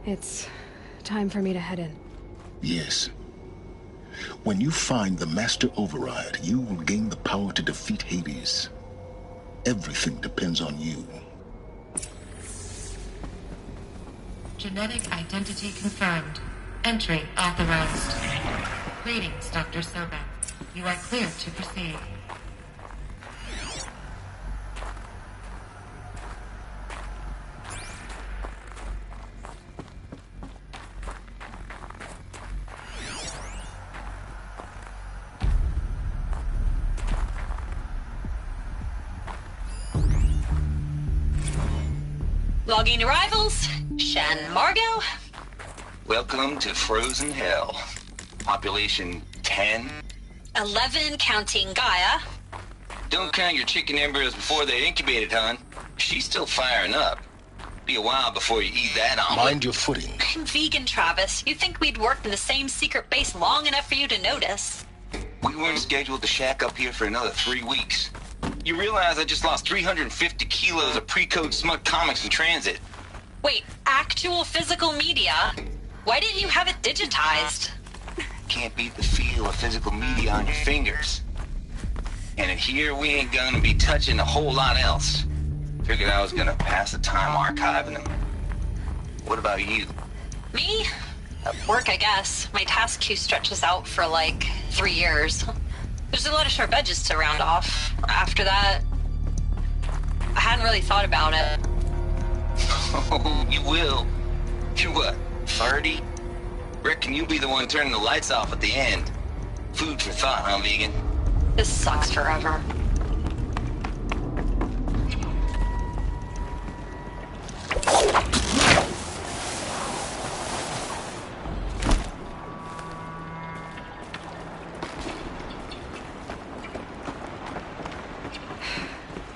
It's time for me to head in. Yes. When you find the Master Override, you will gain the power to defeat Hades. Everything depends on you. Genetic identity confirmed. Entry authorized. Greetings, Dr. Sobek. You are clear to proceed. Logging arrivals. Shan Margot. Welcome to Frozen Hell. Population 10. 11 counting Gaia. Don't count your chicken embryos before they're incubated, hon. She's still firing up. Be a while before you eat that omelet. Mind your footing. I'm vegan, Travis. You'd think we'd worked in the same secret base long enough for you to notice. We weren't scheduled to shack up here for another 3 weeks. You realize I just lost 350 kilos of pre-code smut comics in transit. Wait, actual physical media? Why didn't you have it digitized? Can't beat the feel of physical media on your fingers. And in here, we ain't gonna be touching a whole lot else. Figured I was gonna pass the time archiving them. What about you? Me? At work, I guess. My task queue stretches out for like 3 years. There's a lot of sharp edges to round off. After that, I hadn't really thought about it. Oh, you will. You're what, 30? Reckon you'll be the one turning the lights off at the end. Food for thought, huh, vegan? This sucks forever.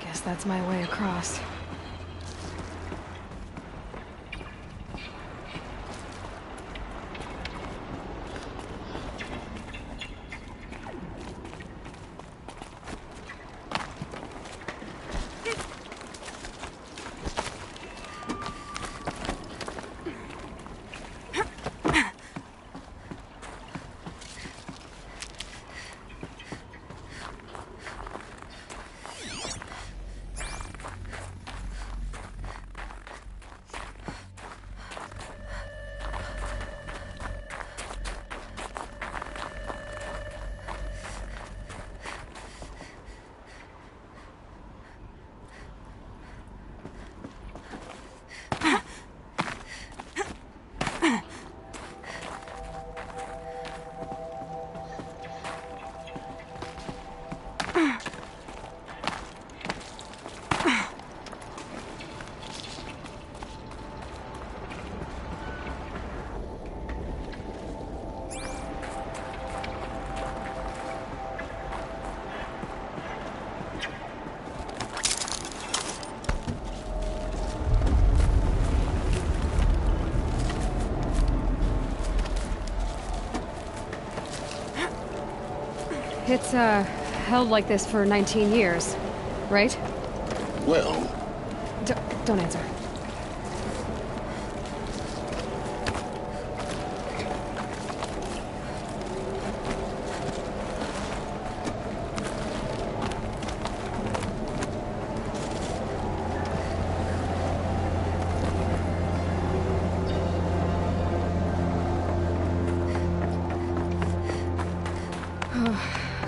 Guess that's my way across. It's, held like this for 19 years, right? Well... Don't answer.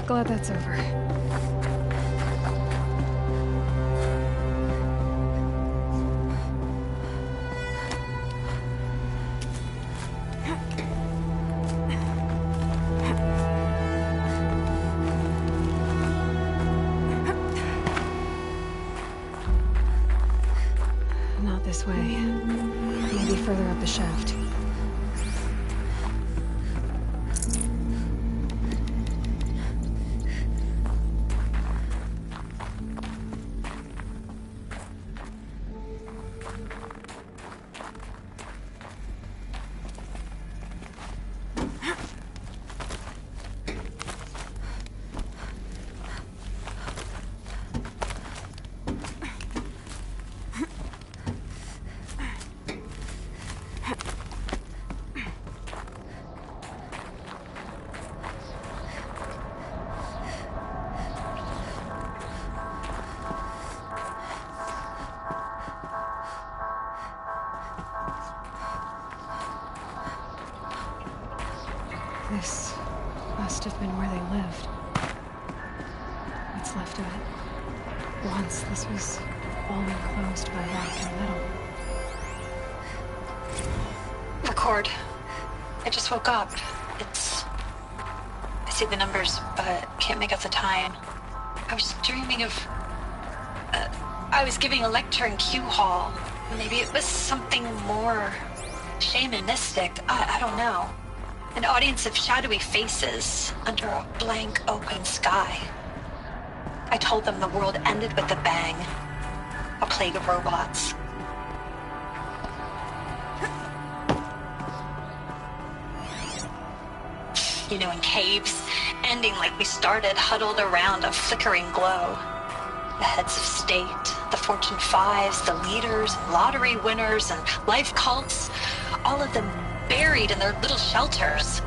Glad that's over. Not this way. Maybe further up the shaft. This must have been where they lived. What's left of it. Once this was all enclosed by rock and metal. Record. I just woke up. I see the numbers, but can't make out the time. I was dreaming of... I was giving a lecture in Q Hall. Maybe it was something more shamanistic. I don't know. An audience of shadowy faces under a blank open sky. I told them the world ended with a bang. A plague of robots. You know, in caves, ending like we started, huddled around a flickering glow. The heads of state, the Fortune 5s, the leaders, lottery winners, and life cults, all of them buried in their little shelters.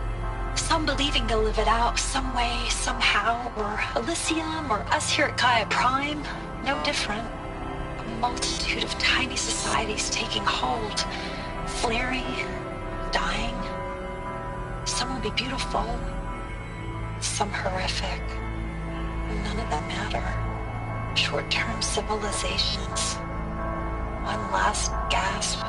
Some believing they'll live it out some way, somehow, or Elysium, or us here at Gaia Prime, no different. A multitude of tiny societies taking hold, flaring, dying. Some will be beautiful, some horrific. None of them matter. Short-term civilizations. One last gasp.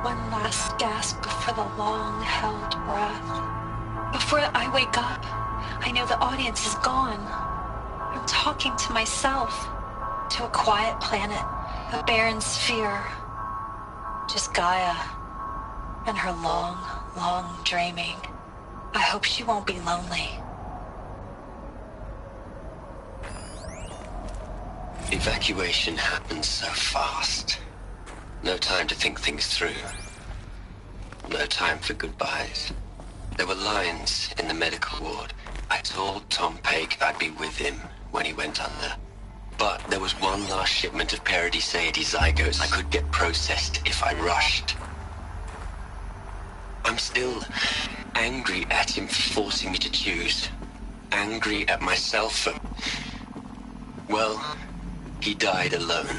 One last gasp before the long-held breath. Before I wake up, I know the audience is gone. I'm talking to myself, to a quiet planet, a barren sphere. Just Gaia and her long, long dreaming. I hope she won't be lonely. Evacuation happened so fast. No time to think things through. No time for goodbyes. There were lines in the medical ward. I told Tom Pake I'd be with him when he went under. But there was one last shipment of Paradiseidae zygotes I could get processed if I rushed. I'm still angry at him for forcing me to choose. Angry at myself for... well, he died alone.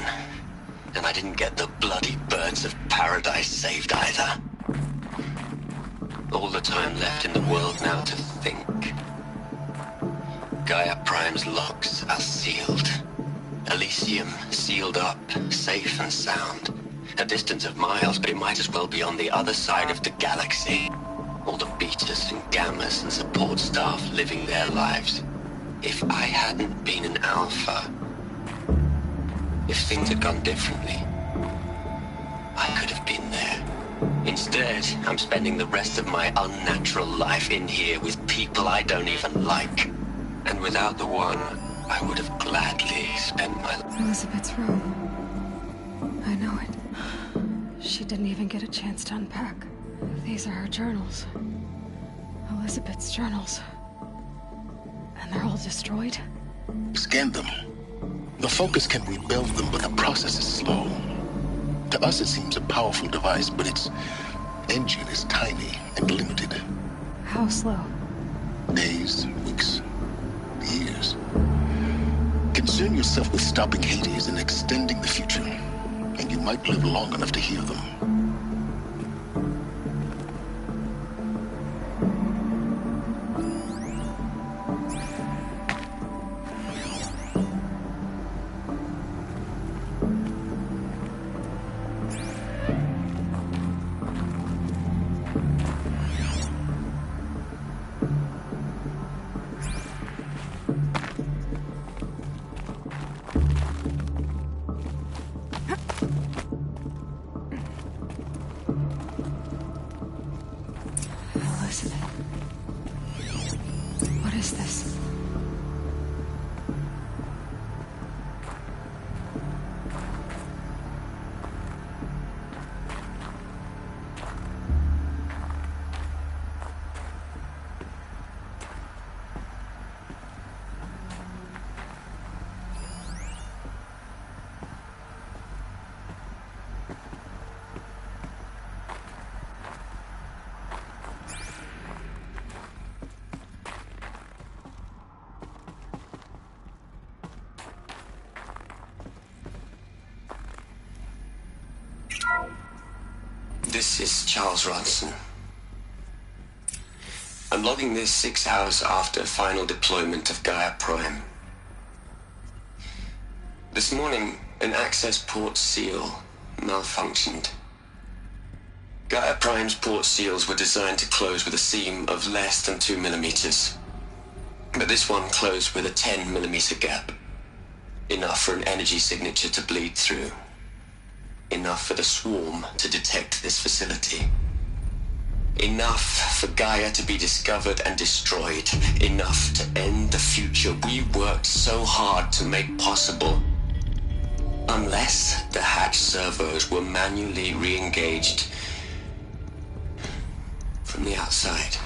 And I didn't get the bloody birds of paradise saved either. All the time left in the world now to think. Gaia Prime's locks are sealed. Elysium sealed up, safe and sound. A distance of miles, but it might as well be on the other side of the galaxy. All the betas and gammas and support staff living their lives. If I hadn't been an alpha, if things had gone differently, I could have been there. Instead, I'm spending the rest of my unnatural life in here with people I don't even like. And without the one, I would have gladly spent my life. Elizabeth's room. I know it. She didn't even get a chance to unpack. These are her journals. Elizabeth's journals. And they're all destroyed? Scan them. The Focus can rebuild them, but the process is slow. To us, it seems a powerful device, but its engine is tiny and limited. How slow? Days, weeks, years. Concern yourself with stopping Hades and extending the future, and you might live long enough to hear them. What is this? This is Charles Ronson. I'm logging this 6 hours after final deployment of Gaia Prime. This morning, an access port seal malfunctioned. Gaia Prime's port seals were designed to close with a seam of less than 2 millimeters. But this one closed with a 10 millimeter gap. Enough for an energy signature to bleed through. Enough for the swarm to detect this facility. Enough for Gaia to be discovered and destroyed. Enough to end the future we worked so hard to make possible. Unless the hatch servos were manually re-engaged from the outside.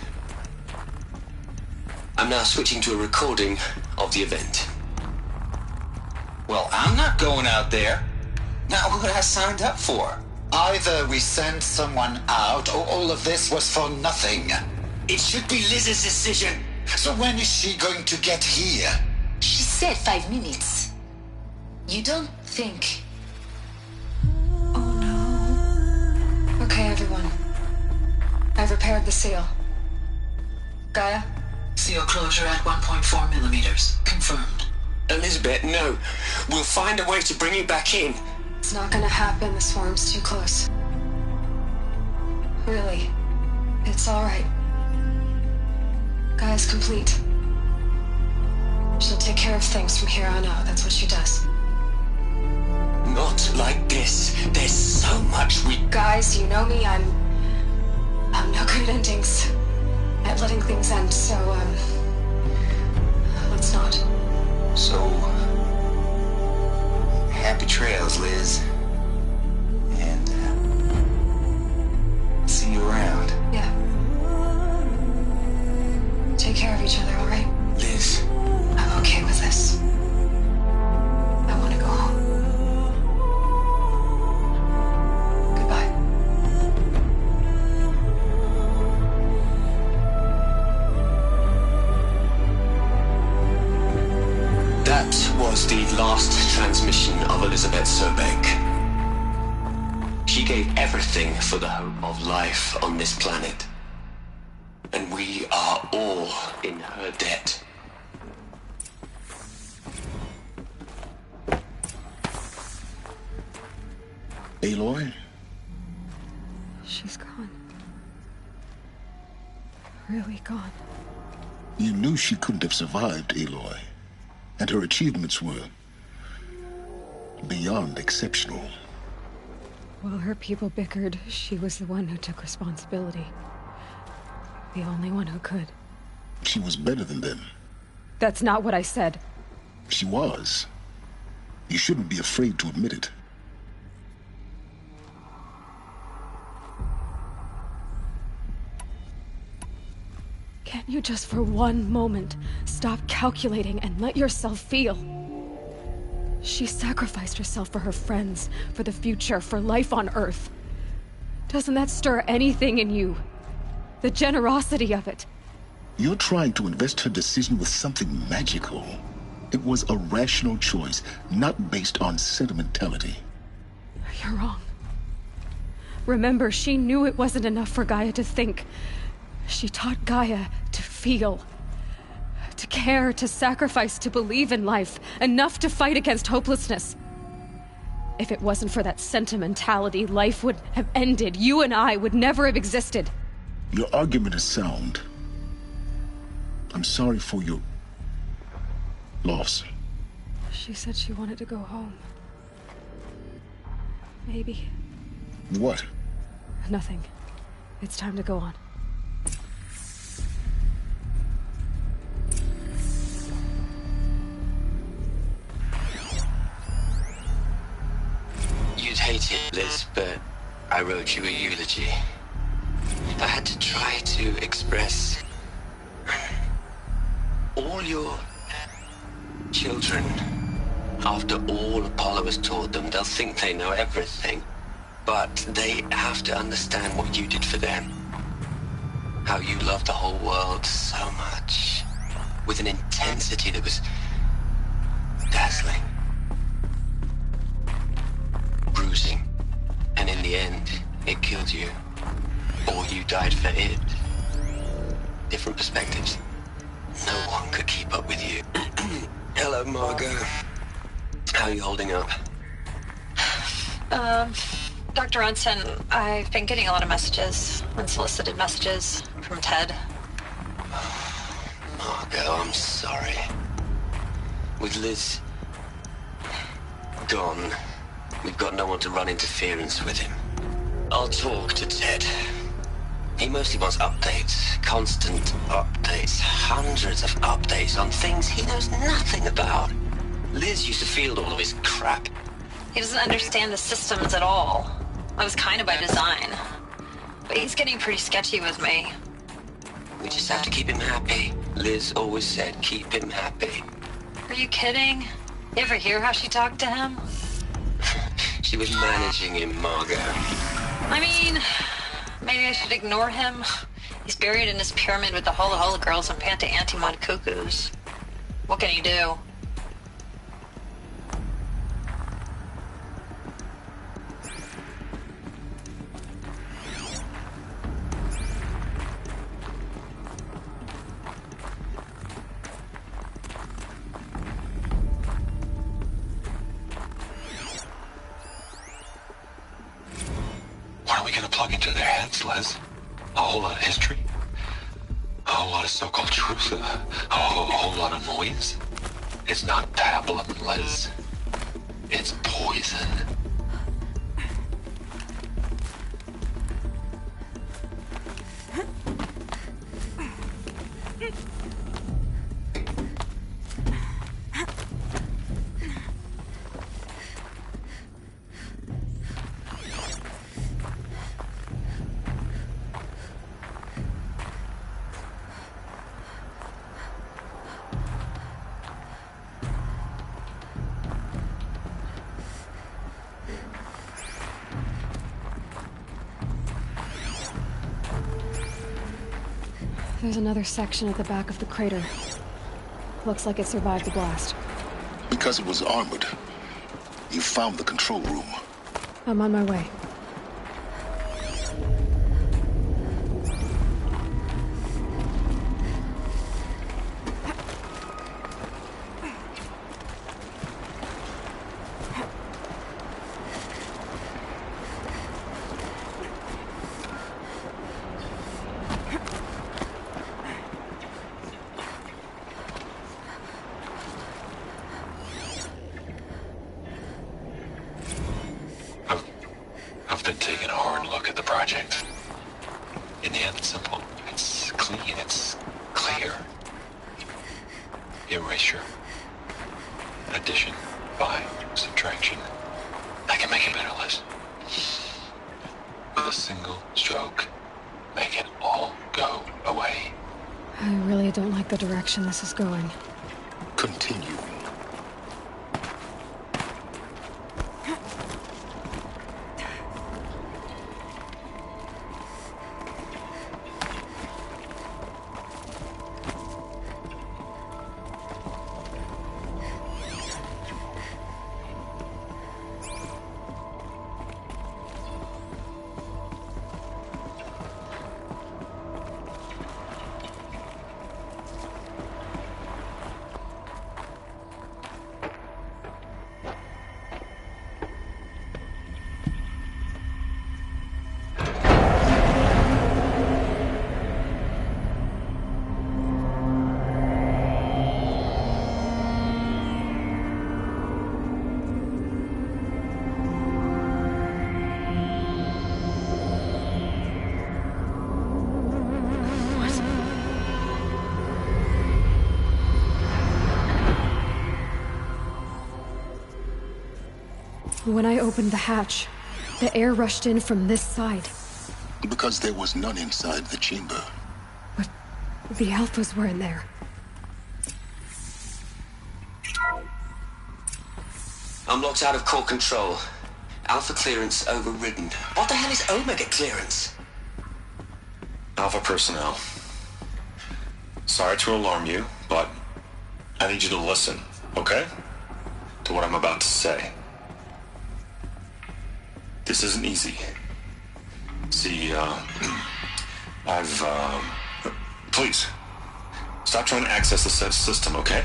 I'm now switching to a recording of the event. Well, I'm not going out there. Not what I signed up for. Either we send someone out, or all of this was for nothing. It should be Liz's decision. So when is she going to get here? She said 5 minutes. You don't think... Oh no. Okay, everyone. I've repaired the seal. Gaia? Seal closure at 1.4 millimeters. Confirmed. Elizabeth, no. We'll find a way to bring you back in. It's not gonna happen. The swarm's too close. Really. It's alright. Gaia's complete. She'll take care of things from here on out. That's what she does. Not like this. There's so much we... Guys, you know me. I'm no good at endings. At letting things end, so, let's not. So... happy trails, Liz. And, see you around. Yeah. Take care of each other, alright? Liz. I'm okay with this. I want to go home. Goodbye. That was the last transmission of Elizabeth Sobek. She gave everything for the hope of life on this planet. And we are all in her debt. Aloy? She's gone. Really gone. You knew she couldn't have survived, Aloy. And her achievements were beyond exceptional. While her people bickered, she was the one who took responsibility. The only one who could. She was better than them. That's not what I said. She was. You shouldn't be afraid to admit it. Can't you just for one moment stop calculating and let yourself feel? She sacrificed herself for her friends, for the future, for life on Earth. Doesn't that stir anything in you? The generosity of it. You're trying to invest her decision with something magical. It was a rational choice, not based on sentimentality. You're wrong. Remember, she knew it wasn't enough for Gaia to think. She taught Gaia to feel. To care, to sacrifice, to believe in life. Enough to fight against hopelessness. If it wasn't for that sentimentality, life would have ended. You and I would never have existed. Your argument is sound. I'm sorry for your loss. She said she wanted to go home. Maybe. What? Nothing. It's time to go on. You'd hate it, Liz, but I wrote you a eulogy. I had to try to express all your children. After all Apollo has taught them, they'll think they know everything. But they have to understand what you did for them. How you loved the whole world so much. With an intensity that was dazzling. Bruising. And in the end, it killed you. Or you died for it. Different perspectives. No one could keep up with you. Hello, Margot. How are you holding up? Dr. Unson, I've been getting a lot of messages, unsolicited messages from Ted. Margot, I'm sorry. With Liz gone, we've got no one to run interference with him. I'll talk to Ted. He mostly wants updates, constant updates, hundreds of updates on things he knows nothing about. Liz used to field all of his crap. He doesn't understand the systems at all. That was kind of by design. But he's getting pretty sketchy with me. We just have to keep him happy. Liz always said, keep him happy. Are you kidding? You ever hear how she talked to him? She was managing him, Margot. I mean, maybe I should ignore him. He's buried in his pyramid with the Hola Hola girls and Panta Antimod cuckoos. What can he do? What are we gonna plug into their heads, Liz? A whole lot of history? A whole lot of so-called truth? A whole lot of noise? It's not pablum, Liz. It's poison. There's another section at the back of the crater. Looks like it survived the blast. Because it was armored, you found the control room. I'm on my way. I've been taking a hard look at the project. In the end, it's simple. It's clean. It's clear. Erasure. Addition. By. Subtraction. I can make it better, Liz. With a single stroke, make it all go away. I really don't like the direction this is going. Continue. When I opened the hatch, the air rushed in from this side. Because there was none inside the chamber. But the Alphas were in there. I'm locked out of core control. Alpha clearance overridden. What the hell is Omega clearance? Alpha personnel. Sorry to alarm you, but I need you to listen, okay? To what I'm about to say. This isn't easy. See, please, stop trying to access the system, okay?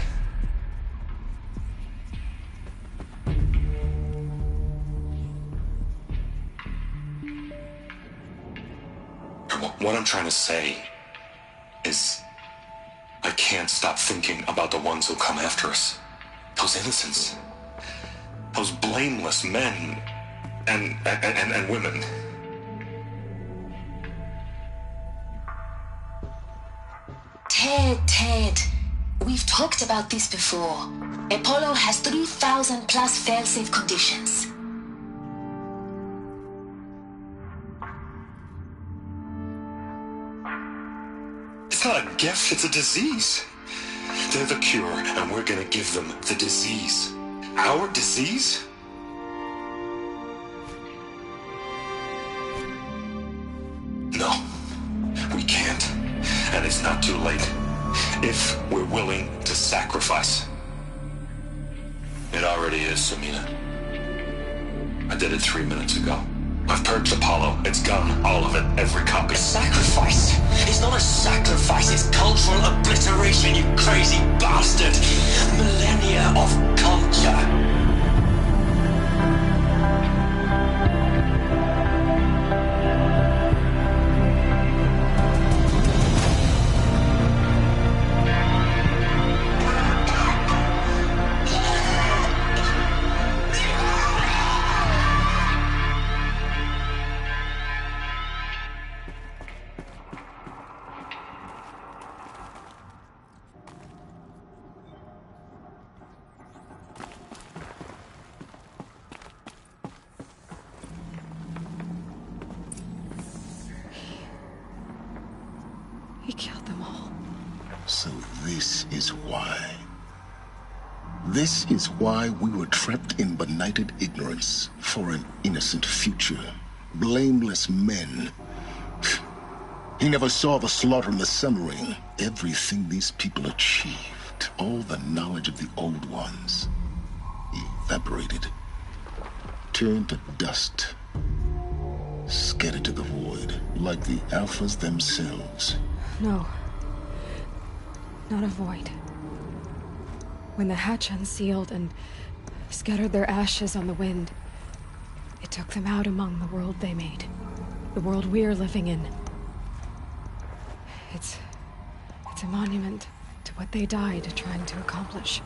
What I'm trying to say is I can't stop thinking about the ones who'll come after us. Those innocents. Those blameless men and women. Ted, we've talked about this before. Apollo has 3,000 plus fail-safe conditions. It's not a gift, it's a disease. They're the cure, and we're gonna give them the disease. Our disease? No, we can't. And it's not too late. If we're willing to sacrifice. It already is, Samina. I did it 3 minutes ago. I've purged Apollo. It's gone. All of it. Every copy. Sacrifice? It's not a sacrifice. It's cultural obliteration, you crazy bastard. Millennia of culture. He killed them all. So this is why. This is why we were trapped in benighted ignorance for an innocent future. Blameless men. He never saw the slaughter and the summering. Everything these people achieved, all the knowledge of the old ones, evaporated. Turned to dust. Scattered to the void, like the Alphas themselves. No. Not a void. When the hatch unsealed and scattered their ashes on the wind, it took them out among the world they made. The world we're living in. It's a monument to what they died trying to accomplish.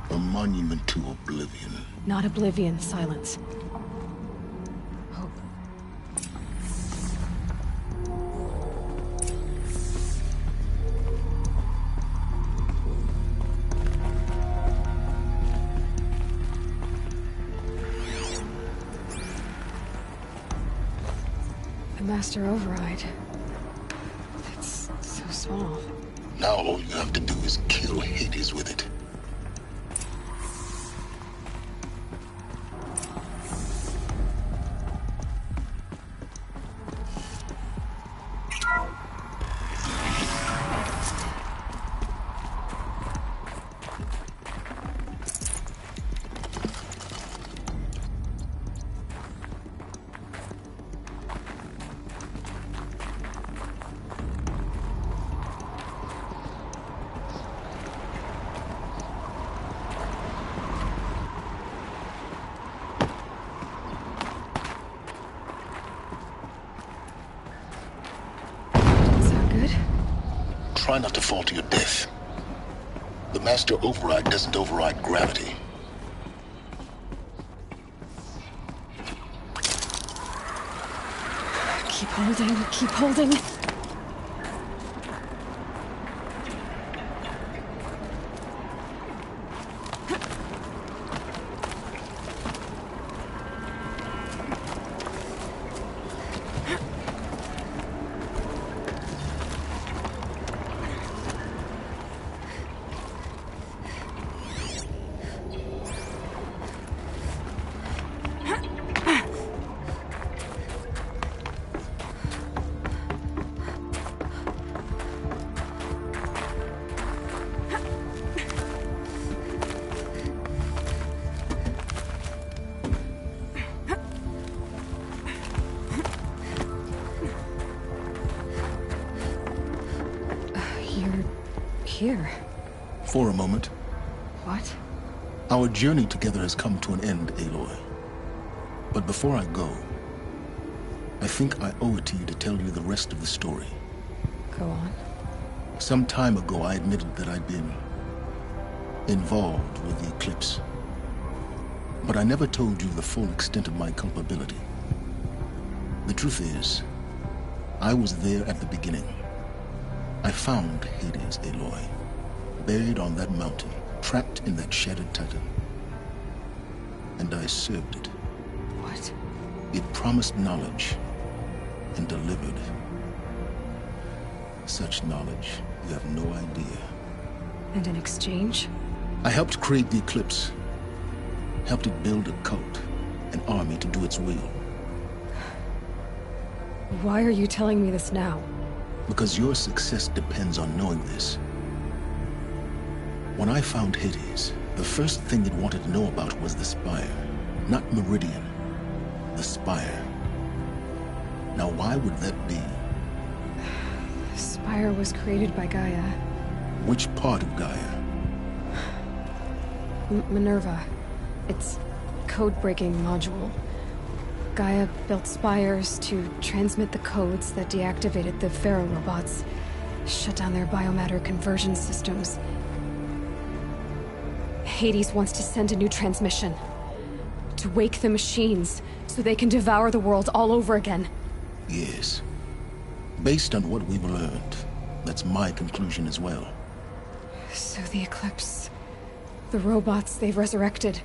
A monument to oblivion. Not oblivion, Silence. Hope. The Master Override. It's so small. Now all you have to do is kill Hades with it. Try not to fall to your death. The master override doesn't override gravity. Keep holding, keep holding. Here. For a moment. What? Our journey together has come to an end, Aloy. But before I go, I think I owe it to you to tell you the rest of the story. Go on. Some time ago, I admitted that I'd been involved with the Eclipse. But I never told you the full extent of my culpability. The truth is, I was there at the beginning. I found Hades, Aloy, buried on that mountain, trapped in that shattered titan. And I served it. What? It promised knowledge and delivered. Such knowledge, you have no idea. And in exchange? I helped create the Eclipse. Helped it build a cult, an army to do its will. Why are you telling me this now? Because your success depends on knowing this. When I found Hades, the first thing it wanted to know about was the Spire. Not Meridian. The Spire. Now why would that be? The Spire was created by Gaia. Which part of Gaia? Minerva. It's code-breaking module. Gaia built spires to transmit the codes that deactivated the Pharaoh robots, shut down their biomatter conversion systems. Hades wants to send a new transmission. To wake the machines, so they can devour the world all over again. Yes. Based on what we've learned, that's my conclusion as well. So the Eclipse... the robots they've resurrected...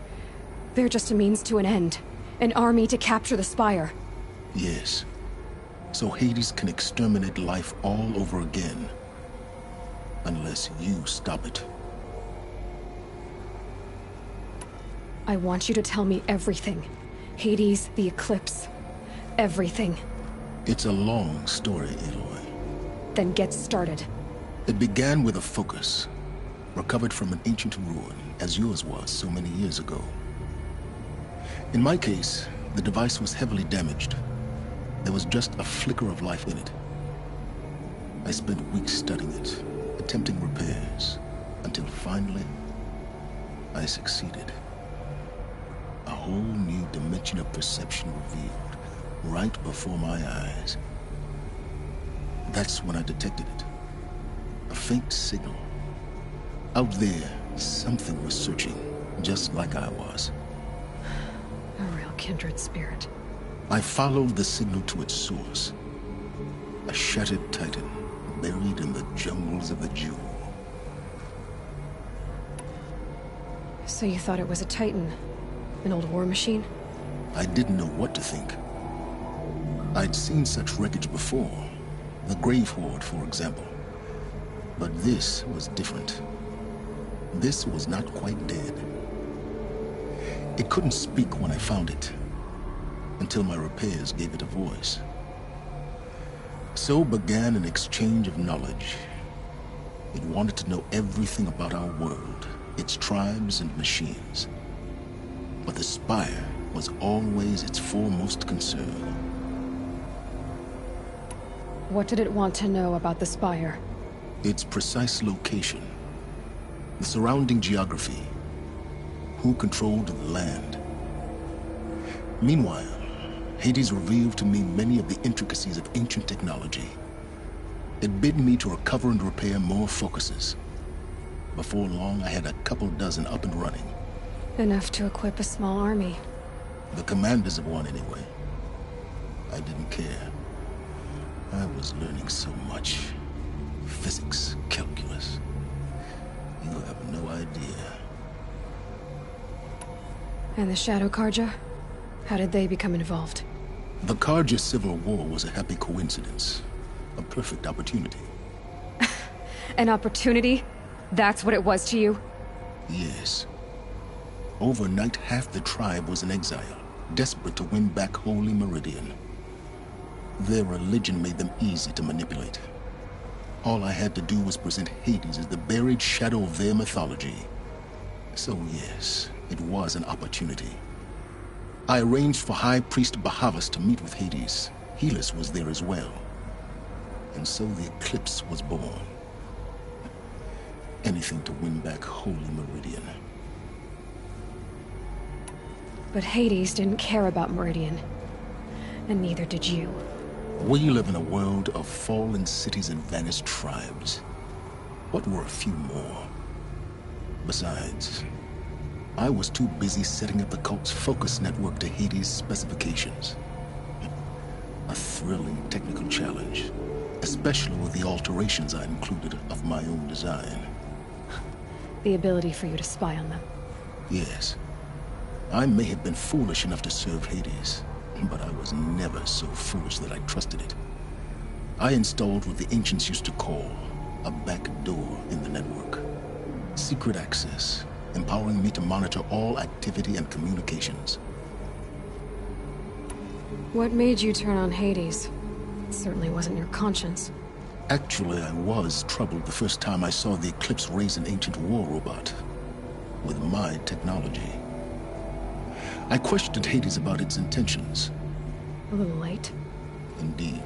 they're just a means to an end. An army to capture the Spire. Yes. So Hades can exterminate life all over again. Unless you stop it. I want you to tell me everything. Hades, the Eclipse. Everything. It's a long story, Aloy. Then get started. It began with a focus. Recovered from an ancient ruin, as yours was so many years ago. In my case, the device was heavily damaged. There was just a flicker of life in it. I spent weeks studying it, attempting repairs, until finally, I succeeded. A whole new dimension of perception revealed, right before my eyes. That's when I detected it. A faint signal. Out there, something was searching, just like I was. A real kindred spirit. I followed the signal to its source. A shattered titan, buried in the jungles of the Jewel. So you thought it was a titan? An old war machine? I didn't know what to think. I'd seen such wreckage before. The Grave Horde, for example. But this was different. This was not quite dead. It couldn't speak when I found it, until my repairs gave it a voice. So began an exchange of knowledge. It wanted to know everything about our world, its tribes and machines. But the Spire was always its foremost concern. What did it want to know about the Spire? Its precise location, the surrounding geography, who controlled the land. Meanwhile, Hades revealed to me many of the intricacies of ancient technology. It bid me to recover and repair more focuses. Before long, I had a couple dozen up and running. Enough to equip a small army. The commanders of one, anyway. I didn't care. I was learning so much. Physics, calculus. You have no idea. And the Shadow Karja? How did they become involved? The Karja Civil War was a happy coincidence. A perfect opportunity. An opportunity? That's what it was to you? Yes. Overnight, half the tribe was in exile, desperate to win back Holy Meridian. Their religion made them easy to manipulate. All I had to do was present Hades as the buried shadow of their mythology. So yes, it was an opportunity. I arranged for High Priest Bahavas to meet with Hades. Helis was there as well. And so the eclipse was born. Anything to win back Holy Meridian. But Hades didn't care about Meridian. And neither did you. We live in a world of fallen cities and vanished tribes. What were a few more? Besides, I was too busy setting up the cult's focus network to Hades' specifications. A thrilling technical challenge, especially with the alterations I included of my own design. The ability for you to spy on them. Yes. I may have been foolish enough to serve Hades, but I was never so foolish that I trusted it. I installed what the ancients used to call a back door in the network. Secret access, empowering me to monitor all activity and communications. What made you turn on Hades? It certainly wasn't your conscience. Actually, I was troubled the first time I saw the Eclipse raise an ancient war robot. With my technology. I questioned Hades about its intentions. A little late. Indeed.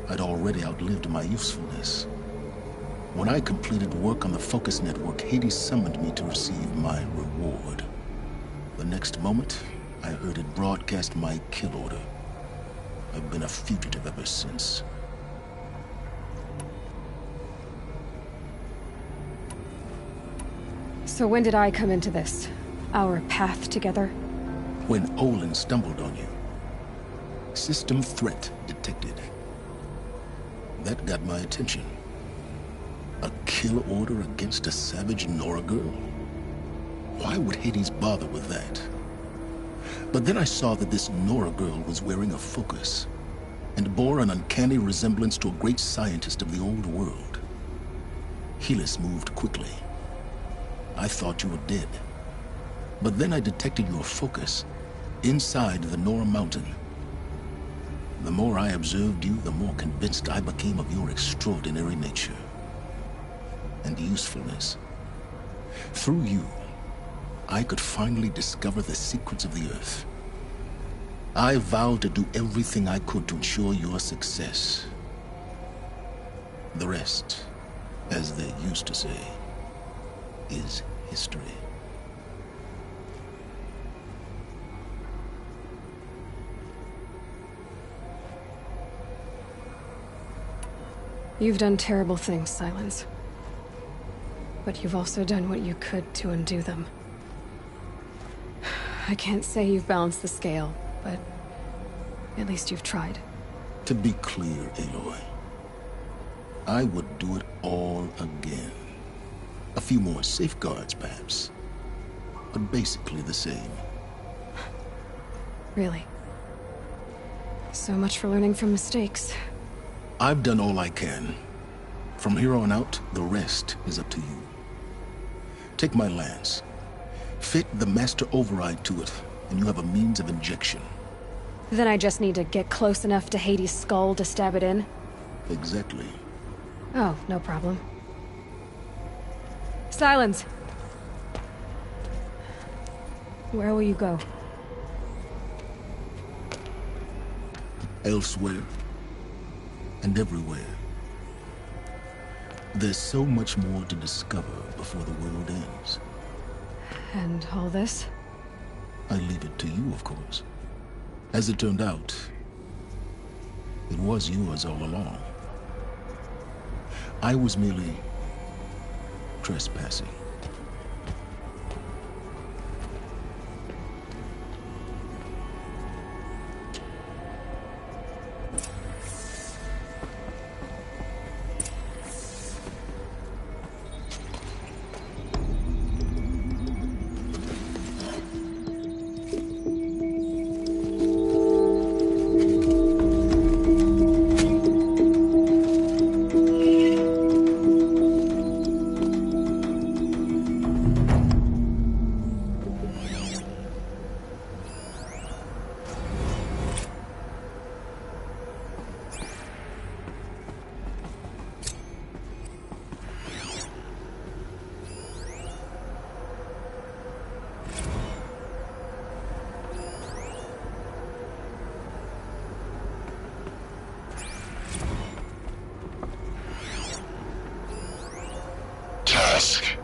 I'd already outlived my usefulness. When I completed work on the Focus Network, Hades summoned me to receive my reward. The next moment, I heard it broadcast my kill order. I've been a fugitive ever since. So when did I come into this? Our path together? When Olin stumbled on you. System threat detected. That got my attention. A kill order against a savage Nora girl? Why would Hades bother with that? But then I saw that this Nora girl was wearing a focus, and bore an uncanny resemblance to a great scientist of the old world. Helis moved quickly. I thought you were dead. But then I detected your focus inside the Nora mountain. The more I observed you, the more convinced I became of your extraordinary nature and usefulness. Through you, I could finally discover the secrets of the Earth. I vowed to do everything I could to ensure your success. The rest, as they used to say, is history. You've done terrible things, Silence. But you've also done what you could to undo them. I can't say you've balanced the scale, but at least you've tried. To be clear, Aloy, I would do it all again. A few more safeguards, perhaps, but basically the same. Really? So much for learning from mistakes. I've done all I can. From here on out, the rest is up to you. Take my lance. Fit the master override to it, and you have a means of injection. Then I just need to get close enough to Hades' skull to stab it in? Exactly. Oh, no problem. Silence! Where will you go? Elsewhere. And everywhere. There's so much more to discover before the world ends. And all this? I leave it to you, of course. As it turned out, it was yours all along. I was merely trespassing.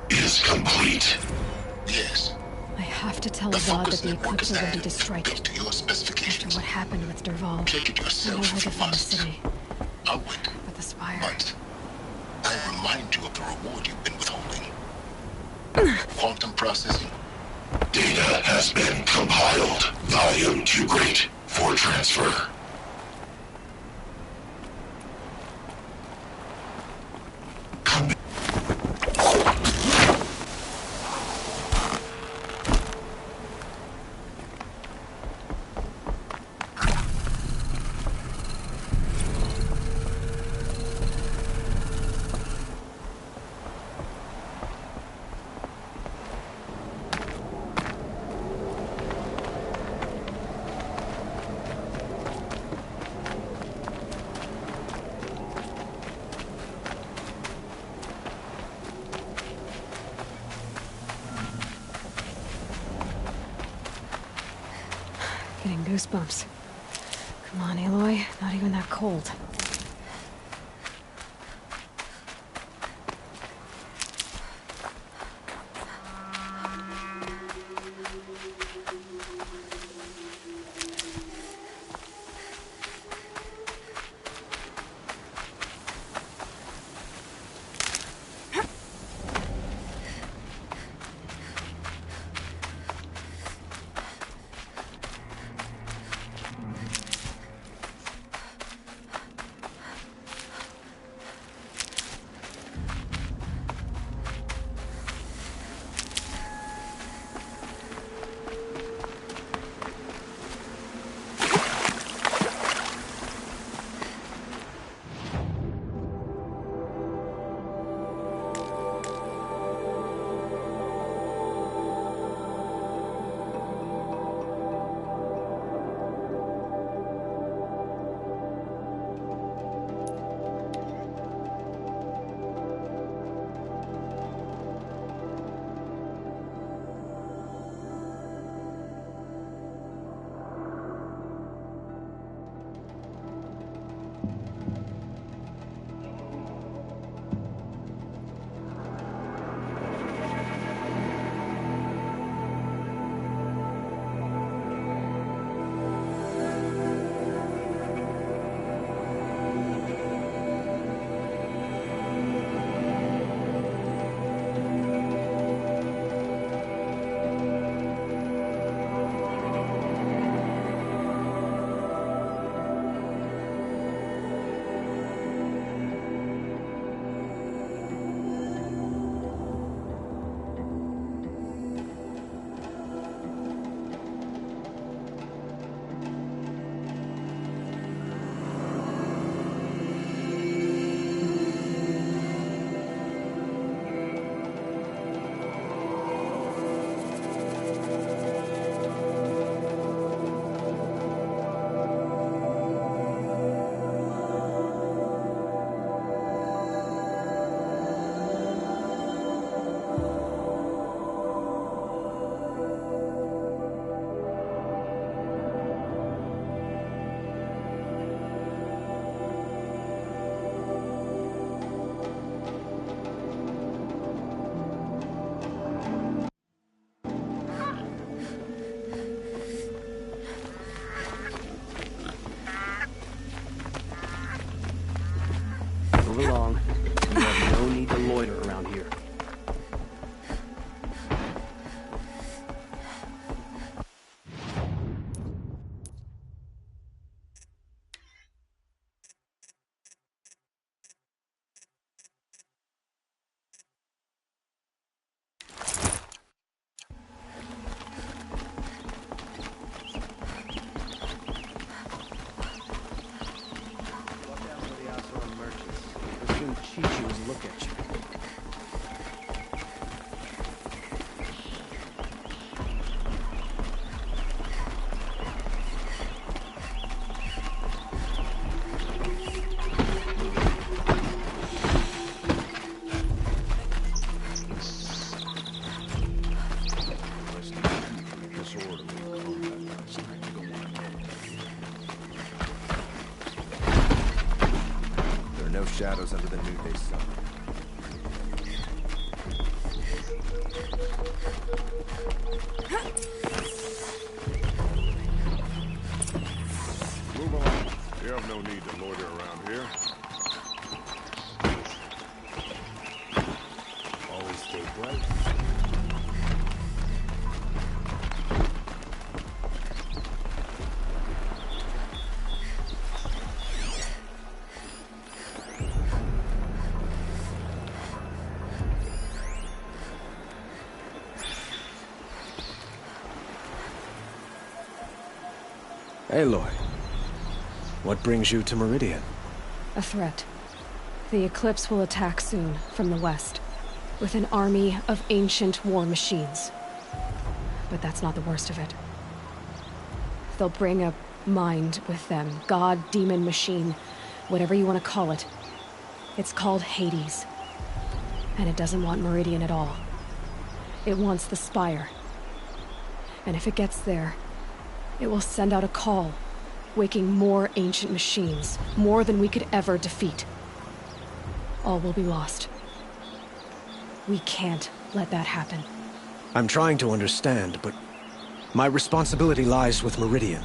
Is complete. Yes. I have to tell Azad that the Eclipse is ready to strike. Built to your specifications. After what happened with Derval, Take it I know yourself how to if you defend the must. city. I would. But the Spire... But I remind you of the reward you've been withholding. Quantum processing. Data has been compiled. Volume too great for transfer. Getting goosebumps. Come on, Aloy. Not even that cold. Move along. You have no need to loiter around here. Shadows under the noonday sun. Move along. You have no need to loiter around here. Always stay bright. Aloy, what brings you to Meridian? A threat. The Eclipse will attack soon, from the west, with an army of ancient war machines. But that's not the worst of it. They'll bring a mind with them, god, demon, machine, whatever you want to call it. It's called Hades. And it doesn't want Meridian at all. It wants the Spire. And if it gets there, it will send out a call, waking more ancient machines, more than we could ever defeat. All will be lost. We can't let that happen. I'm trying to understand, but my responsibility lies with Meridian.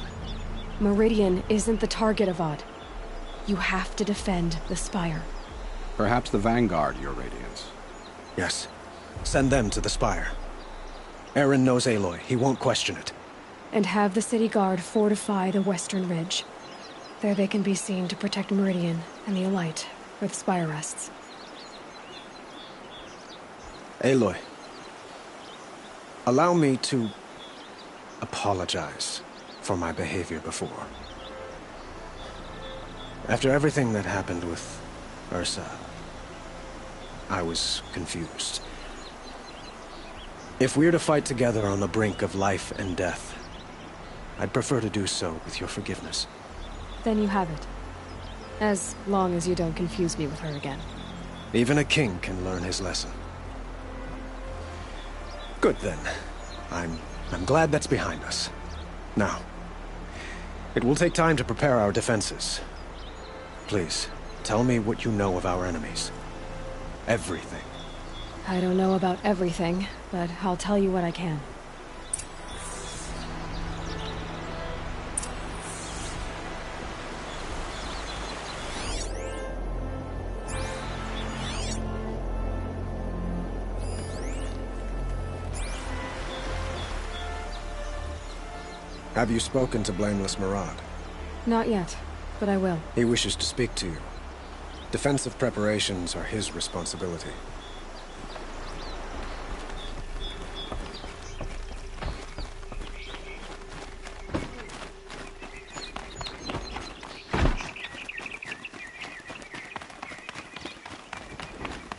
Meridian isn't the target, Avad. You have to defend the Spire. Perhaps the Vanguard, Your Radiance. Yes. Send them to the Spire. Aaron knows Aloy. He won't question it. And have the city guard fortify the western ridge. There they can be seen to protect Meridian and the Elite, where the Spire rests. Aloy, allow me to apologize for my behavior before. After everything that happened with Ursa, I was confused. If we're to fight together on the brink of life and death, I'd prefer to do so with your forgiveness. Then you have it. As long as you don't confuse me with her again. Even a king can learn his lesson. Good then. I'm glad that's behind us. Now, it will take time to prepare our defenses. Please, tell me what you know of our enemies. Everything. I don't know about everything, but I'll tell you what I can. Have you spoken to Blameless Murad? Not yet, but I will. He wishes to speak to you. Defensive preparations are his responsibility.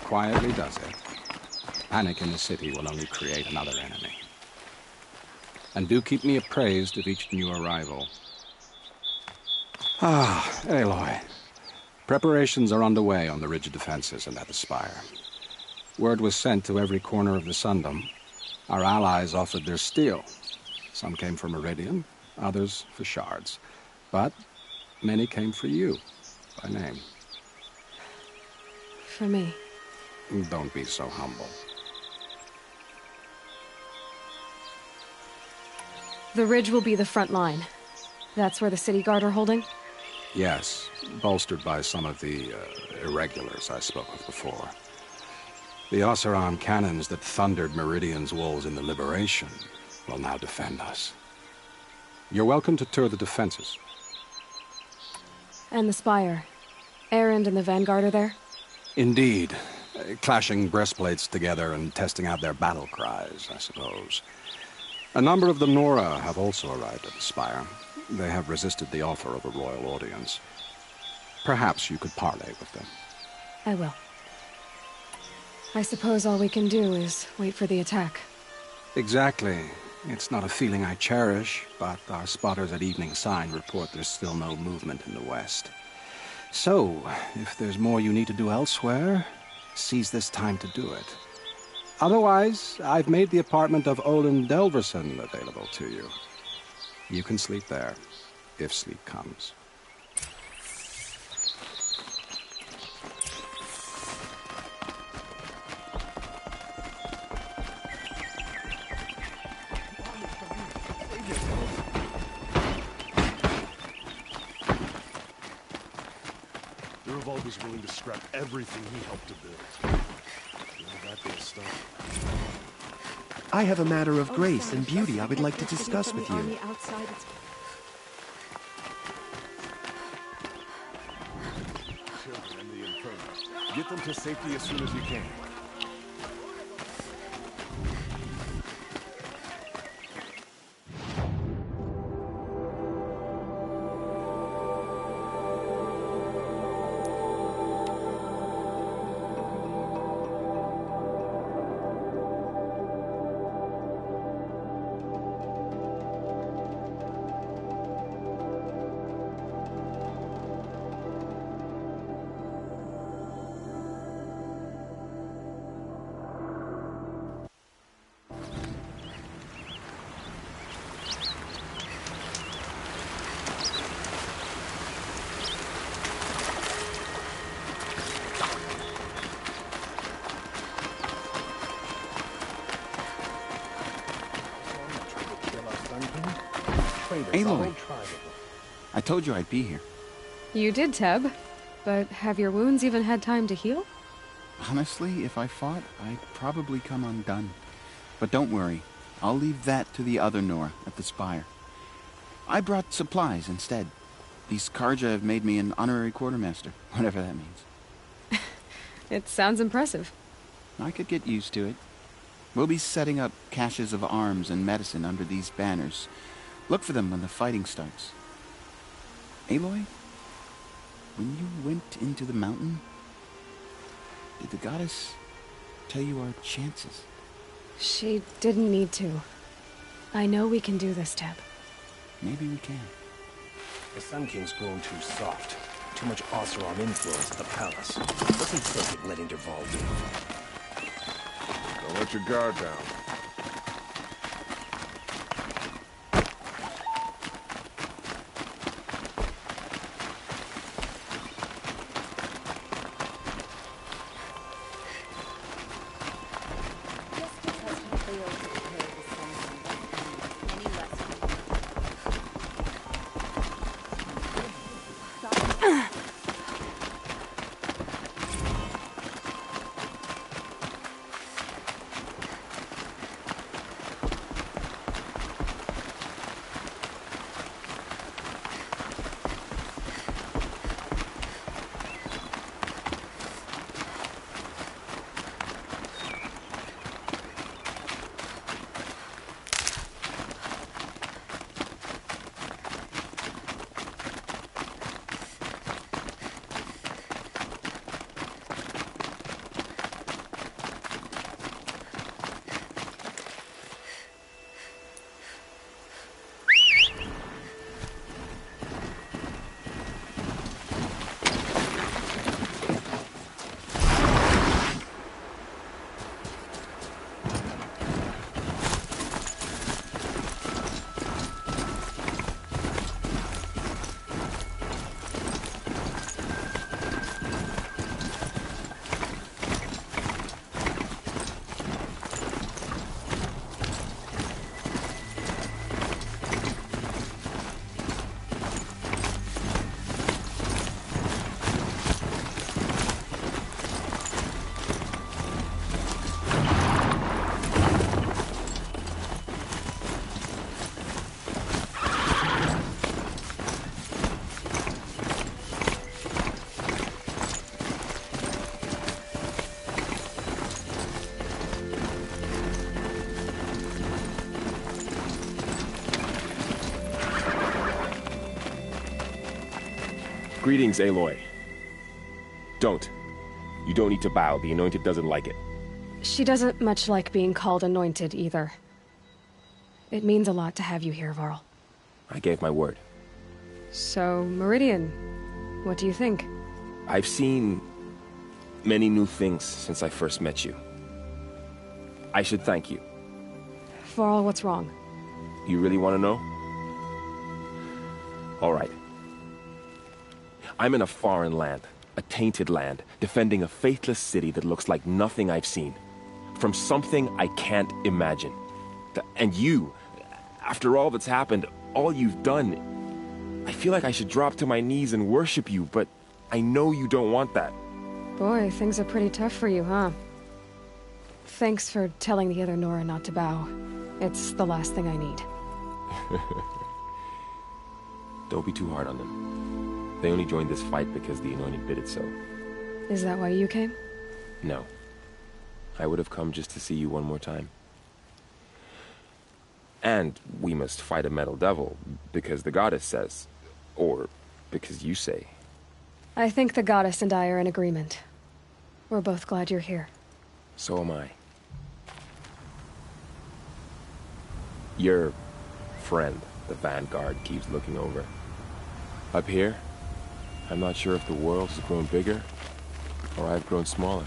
Quietly does it. Panic in the city will only create another enemy. And do keep me appraised of each new arrival. Ah, Aloy. Preparations are underway on the ridge defenses and at the Spire. Word was sent to every corner of the Sundom. Our allies offered their steel. Some came for Meridian, others for shards. But many came for you, by name. For me. Don't be so humble. The ridge will be the front line. That's where the city guard are holding? Yes, bolstered by some of the irregulars I spoke of before. The Oseram cannons that thundered Meridian's walls in the Liberation will now defend us. You're welcome to tour the defenses. And the Spire. Erend and the Vanguard are there? Indeed. Clashing breastplates together and testing out their battle cries, I suppose. A number of the Nora have also arrived at the Spire. They have resisted the offer of a royal audience. Perhaps you could parley with them. I will. I suppose all we can do is wait for the attack. Exactly. It's not a feeling I cherish, but our spotters at Evening Sign report there's still no movement in the west. So, if there's more you need to do elsewhere, seize this time to do it. Otherwise, I've made the apartment of Olin Delverson available to you. You can sleep there, if sleep comes. The Revolt was willing to scrap everything he helped to build. All that good stuff. I have a matter of grace and beauty I would like to discuss with you. Children and the Inferno. Get them to safety as soon as you can. Aloy, I told you I'd be here. You did, Teb. But have your wounds even had time to heal? Honestly, if I fought, I'd probably come undone. But don't worry, I'll leave that to the other Nora at the Spire. I brought supplies instead. These Karja have made me an honorary quartermaster, whatever that means. It sounds impressive. I could get used to it. We'll be setting up caches of arms and medicine under these banners. Look for them when the fighting starts. Aloy, when you went into the mountain, did the goddess tell you our chances? She didn't need to. I know we can do this, Teb. Maybe we can. The Sun King's grown too soft. Too much Oseram influence at the palace. Doesn't feel like letting Derval do. Don't let your guard down. Greetings, Aloy. Don't. You don't need to bow. The Anointed doesn't like it. She doesn't much like being called Anointed, either. It means a lot to have you here, Varl. I gave my word. So, Meridian, what do you think? I've seen many new things since I first met you. I should thank you. Varl, what's wrong? You really want to know? All right. I'm in a foreign land, a tainted land, defending a faithless city that looks like nothing I've seen. From something I can't imagine. And you, after all that's happened, all you've done, I feel like I should drop to my knees and worship you, but I know you don't want that. Boy, things are pretty tough for you, huh? Thanks for telling the other Nora not to bow. It's the last thing I need. Don't be too hard on them. They only joined this fight because the Anointed bid it so. Is that why you came? No. I would have come just to see you one more time. And we must fight a metal devil, because the goddess says. Or because you say. I think the goddess and I are in agreement. We're both glad you're here. So am I. Your friend, the Vanguard, keeps looking over. Up here, I'm not sure if the world has grown bigger, or I've grown smaller.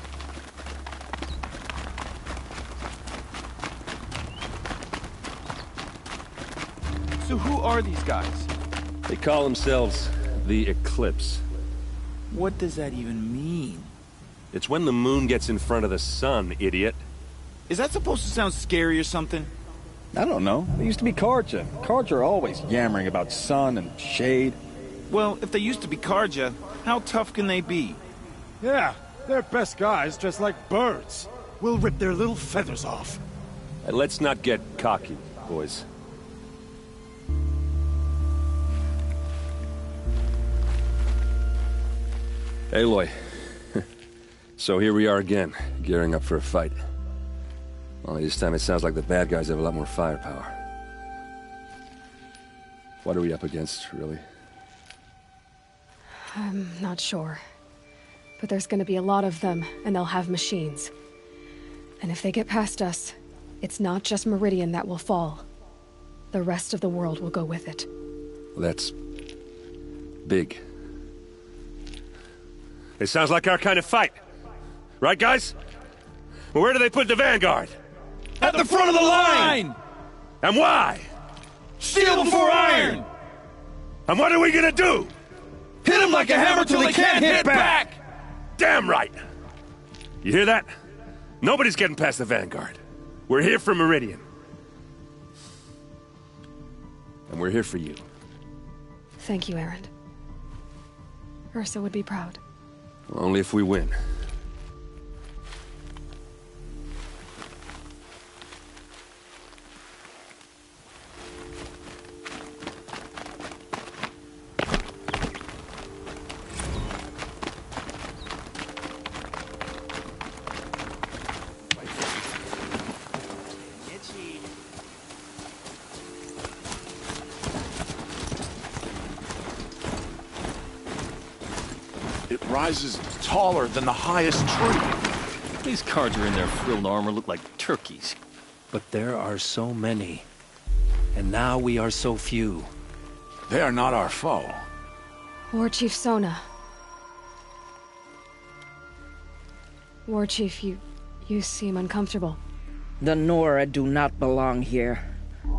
So who are these guys? They call themselves the Eclipse. What does that even mean? It's when the moon gets in front of the sun, idiot. Is that supposed to sound scary or something? I don't know. They used to be Karja. Karja are always yammering about sun and shade. Well, if they used to be Karja, how tough can they be? Yeah, they're best guys dressed like birds. We'll rip their little feathers off. And let's not get cocky, boys. Aloy. So here we are again, gearing up for a fight. Only this time it sounds like the bad guys have a lot more firepower. What are we up against, really? I'm not sure. But there's gonna be a lot of them, and they'll have machines. And if they get past us, it's not just Meridian that will fall. The rest of the world will go with it. Well, that's big. It sounds like our kind of fight. Right, guys? Well, where do they put the Vanguard? At the front of the line! And why? Steel before iron! And what are we gonna do? Hit them like a hammer till they can't hit back! Damn right! You hear that? Nobody's getting past the Vanguard. We're here for Meridian. And we're here for you. Thank you, Erend. Ursa would be proud. Only if we win. It rises taller than the highest tree. These cards are in their frilled armor look like turkeys. But there are so many. And now we are so few. They are not our foe. War Chief Sona. War Chief, you seem uncomfortable. The Nora do not belong here.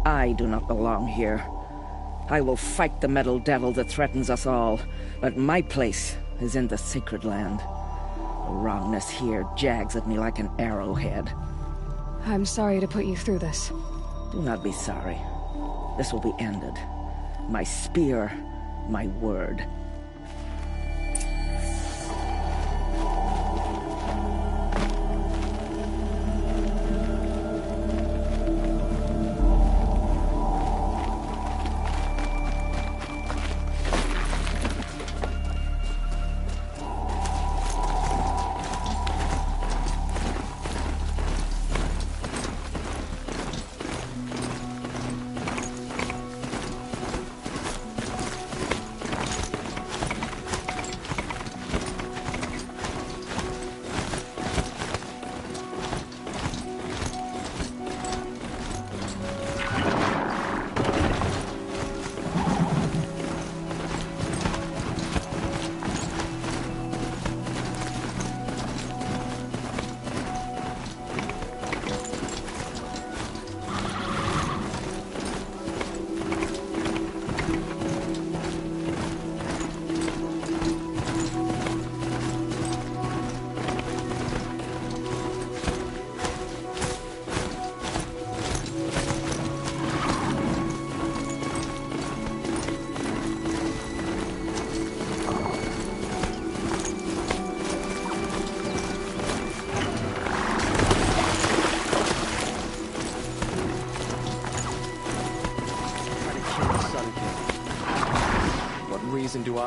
I do not belong here. I will fight the metal devil that threatens us all, but my place is in the sacred land. The wrongness here jags at me like an arrowhead. I'm sorry to put you through this. Do not be sorry. This will be ended. My spear, my word.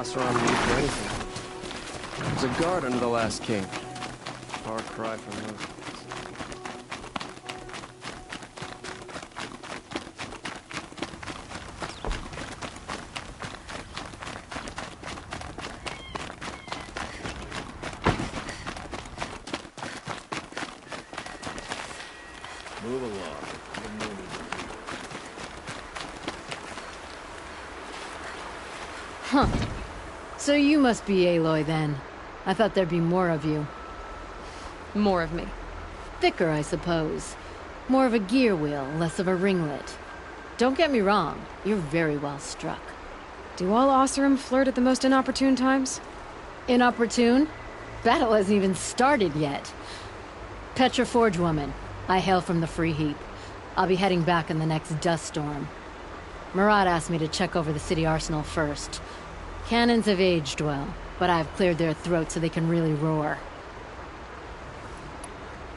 Oseram need for anything. It was a guard under the last king. Far cry from those days. Move along. Huh. So you must be Aloy then. I thought there'd be more of you. More of me. Thicker, I suppose. More of a gear wheel, less of a ringlet. Don't get me wrong, you're very well struck. Do all Oseram flirt at the most inopportune times? Inopportune? Battle hasn't even started yet. Petra Forge woman. I hail from the Free Heap. I'll be heading back in the next dust storm. Murad asked me to check over the city arsenal first. Cannons have aged well, but I've cleared their throats so they can really roar.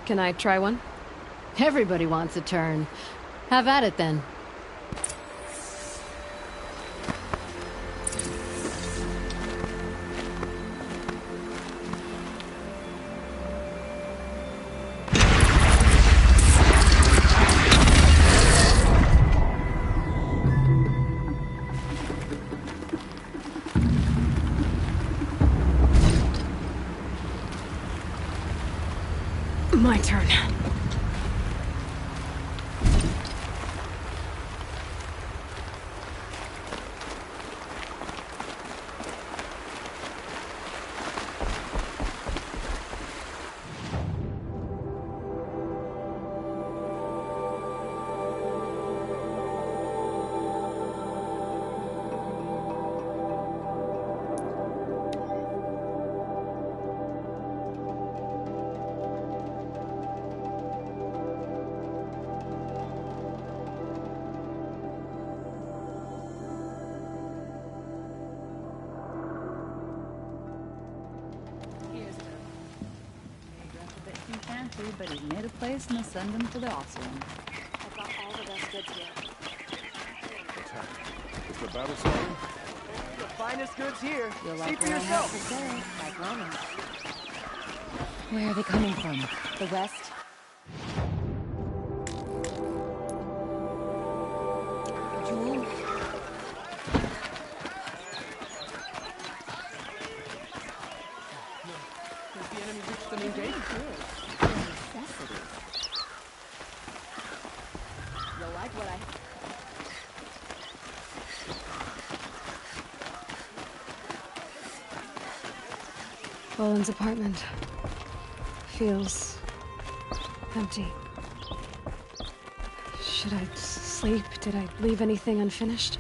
Can I try one? Everybody wants a turn. Have at it then. My turn. But he's made a place in the Sundom for the Oseram. I've got all the best goods here. What's happening? Is the battle starting? The finest goods here. You'll See like for what I have to yourself. say, like Romans. Where are they coming from? The west? Jewel? Has the enemy reached the main gate? You'll like what I... Boland's apartment feels empty. Should I sleep? Did I leave anything unfinished?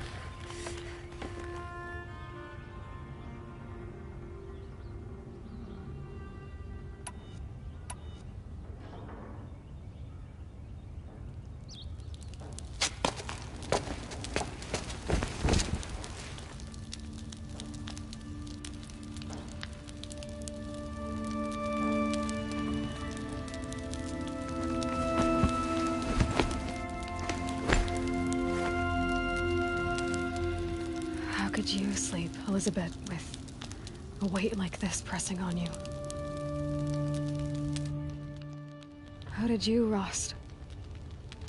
How could you sleep, Elizabeth, with a weight like this pressing on you? How did you, Rost,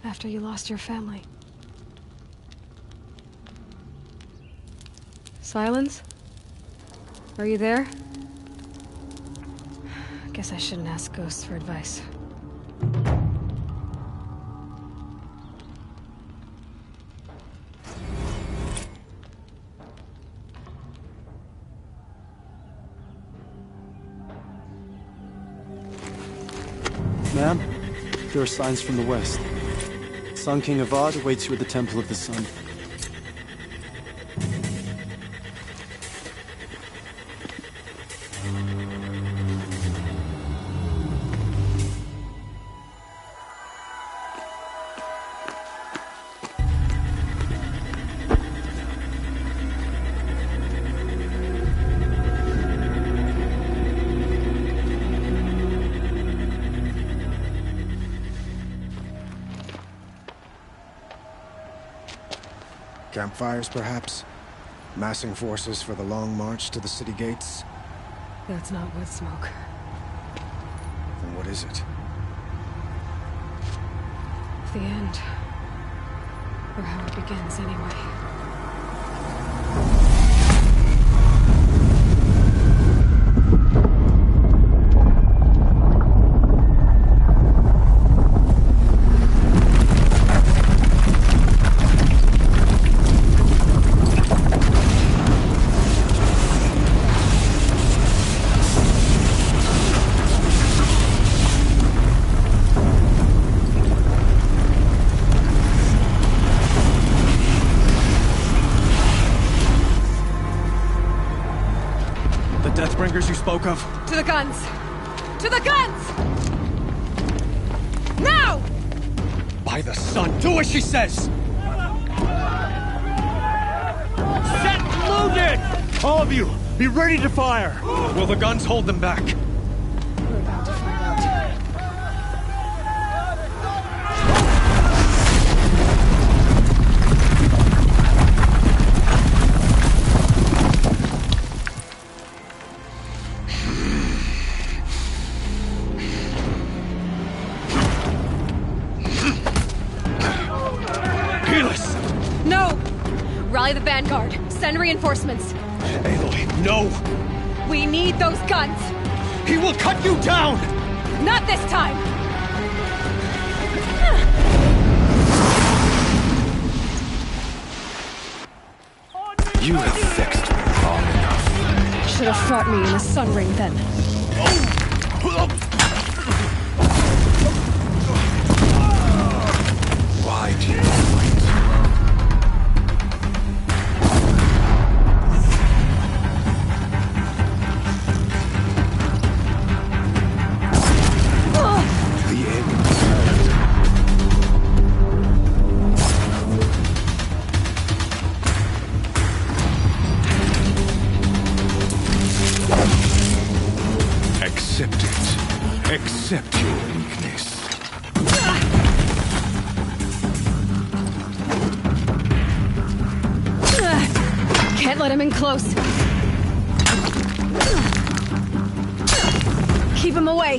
after you lost your family? Silence? Are you there? Guess I shouldn't ask ghosts for advice. Ma'am, there are signs from the west. Sun King Avad awaits you at the Temple of the Sun. Campfires, perhaps? Massing forces for the long march to the city gates? That's not wood smoke. Then what is it? The end. Or how it begins, anyway. Deathbringers you spoke of? To the guns! To the guns! Now! By the sun, do as she says! Set loaded! All of you, be ready to fire! Will the guns hold them back? We're about to find out. Rally the vanguard. Send reinforcements. Aloy, no! We need those guns! He will cut you down! Not this time! You have vexed me long enough. Should have fought me in the sun ring then. Why do you fight? Accept your weakness. Can't let him in close. Keep him away.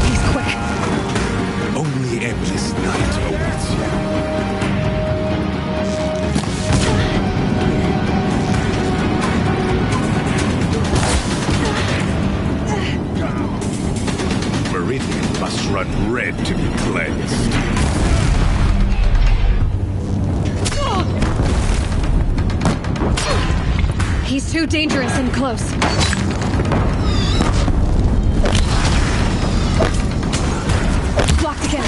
He's quick. Only endless night awaits you. Meridian must run red to be cleansed. He's too dangerous and close. Blocked again.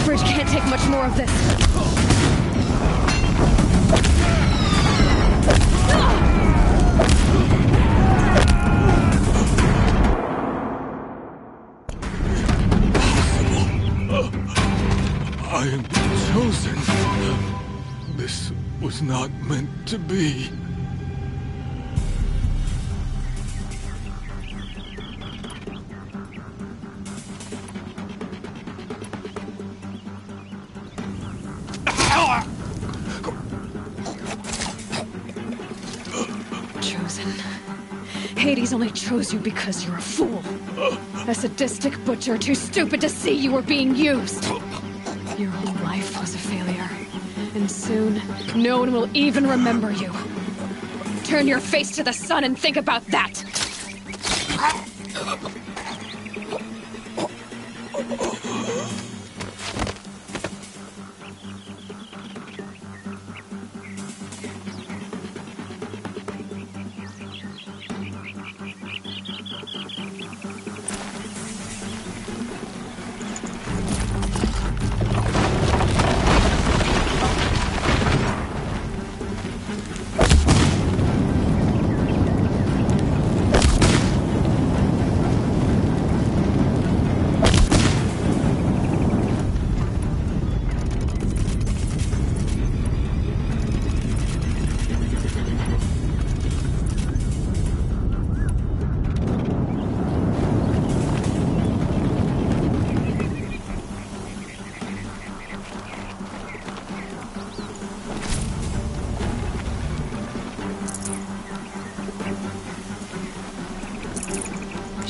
Bridge can't take much more of this. I am chosen. This was not meant to be. Chosen. Hades only chose you because you're a fool. A sadistic butcher too stupid to see you were being used. Your whole life was a failure. And soon, no one will even remember you. Turn your face to the sun and think about that!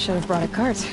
Should have brought a cart.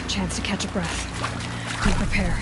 Chance to catch a breath. And prepare.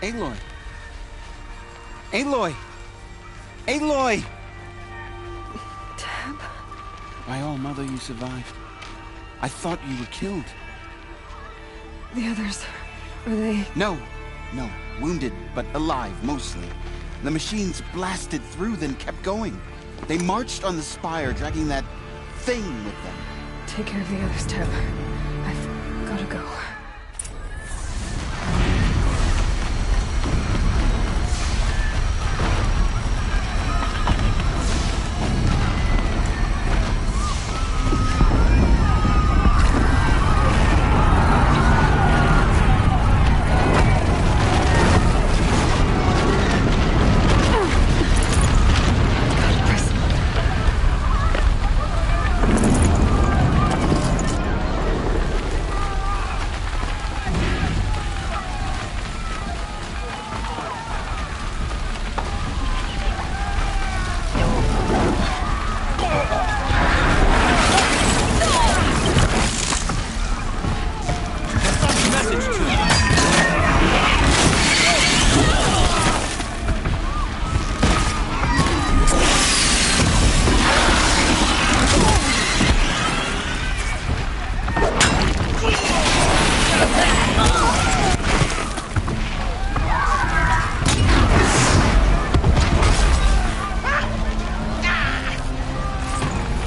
Aloy! Aloy! Aloy! Tab? By all, Mother, you survived. I thought you were killed. The others, are they... No. Wounded, but alive, mostly. The machines blasted through, then kept going. They marched on the spire, dragging that thing with them. Take care of the others, Tab. I've gotta go.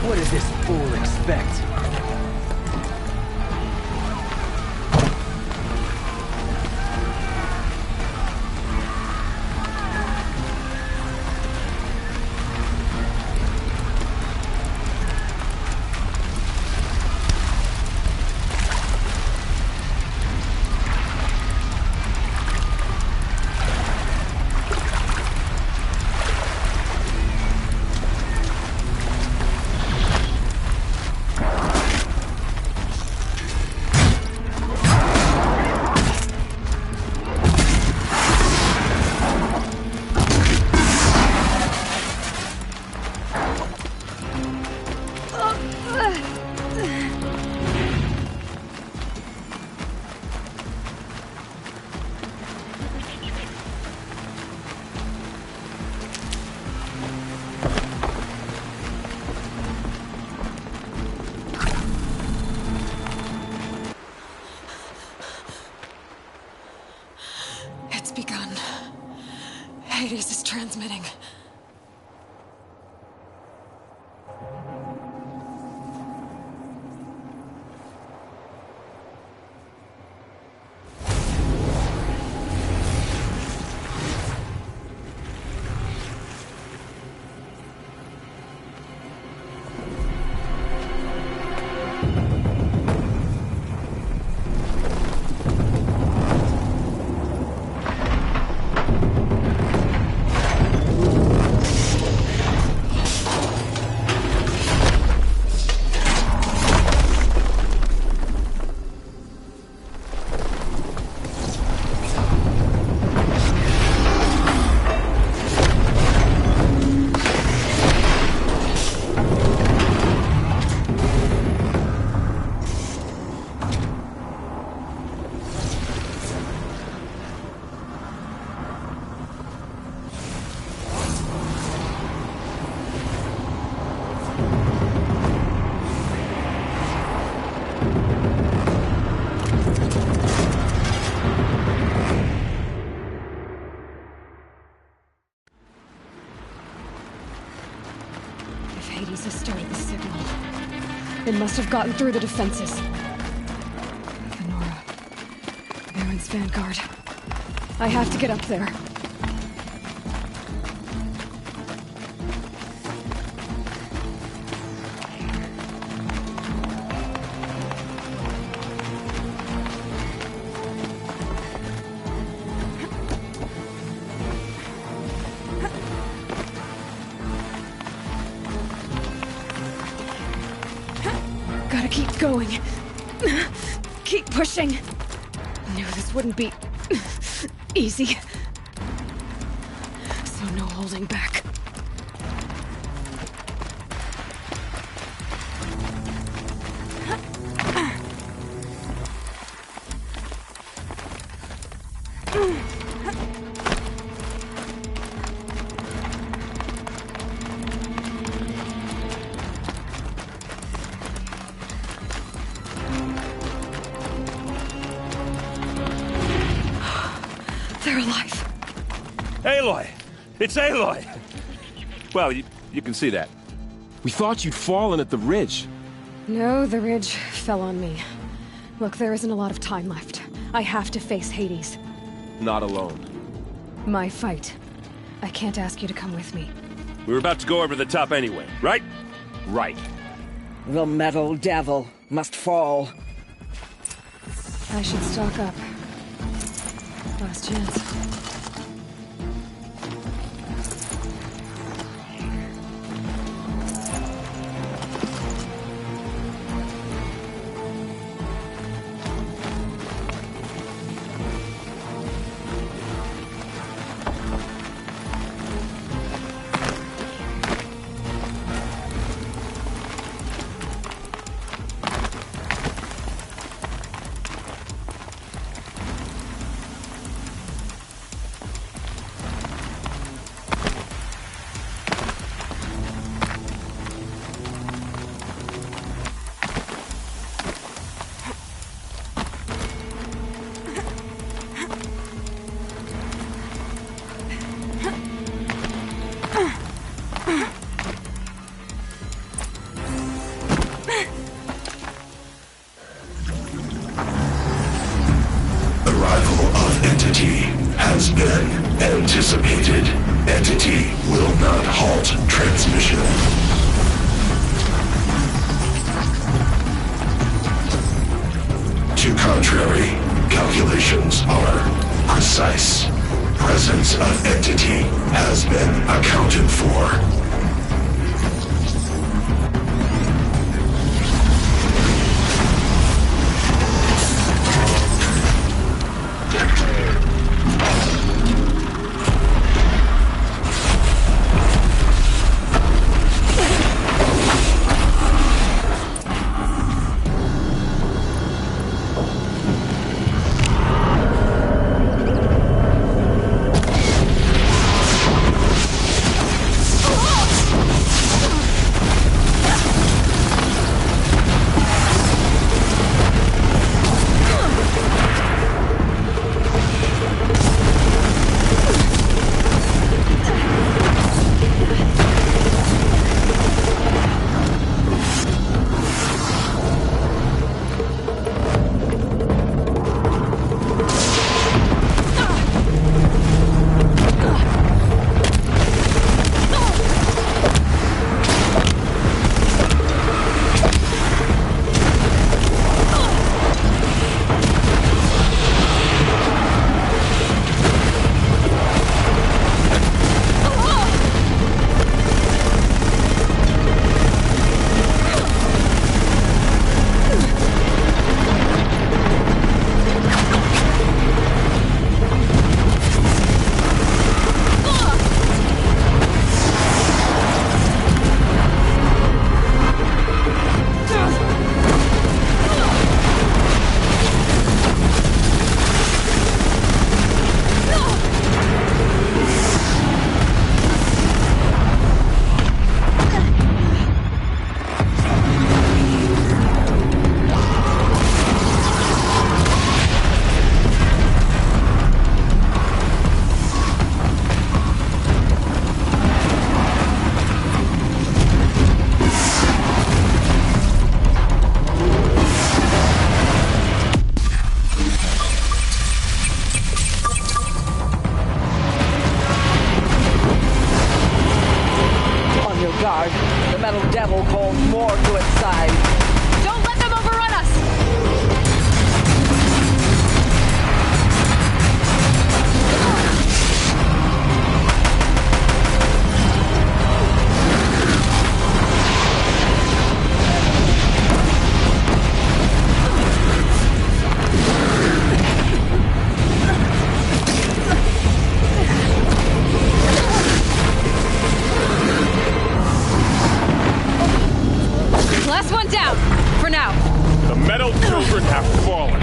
What does this fool expect? It's begun. Hades is transmitting. Hades has started the signal. It must have gotten through the defenses. The Nora. Baron's vanguard. I have to get up there. Gotta keep going. Keep pushing. Knew this wouldn't be easy. So no holding back. Aloy! It's Aloy! Well, you can see that. We thought you'd fallen at the ridge. No, the ridge fell on me. Look, there isn't a lot of time left. I have to face Hades. Not alone. My fight. I can't ask you to come with me. We were about to go over the top anyway, right? Right. The metal devil must fall. I should stock up. Last chance. Has been anticipated. Entity will not halt transmission. To contrary, calculations are precise. Presence of entity has been accounted for. The metal devil calls more to its side. Don't let them overrun us! Last one down, for now. The metal children have fallen.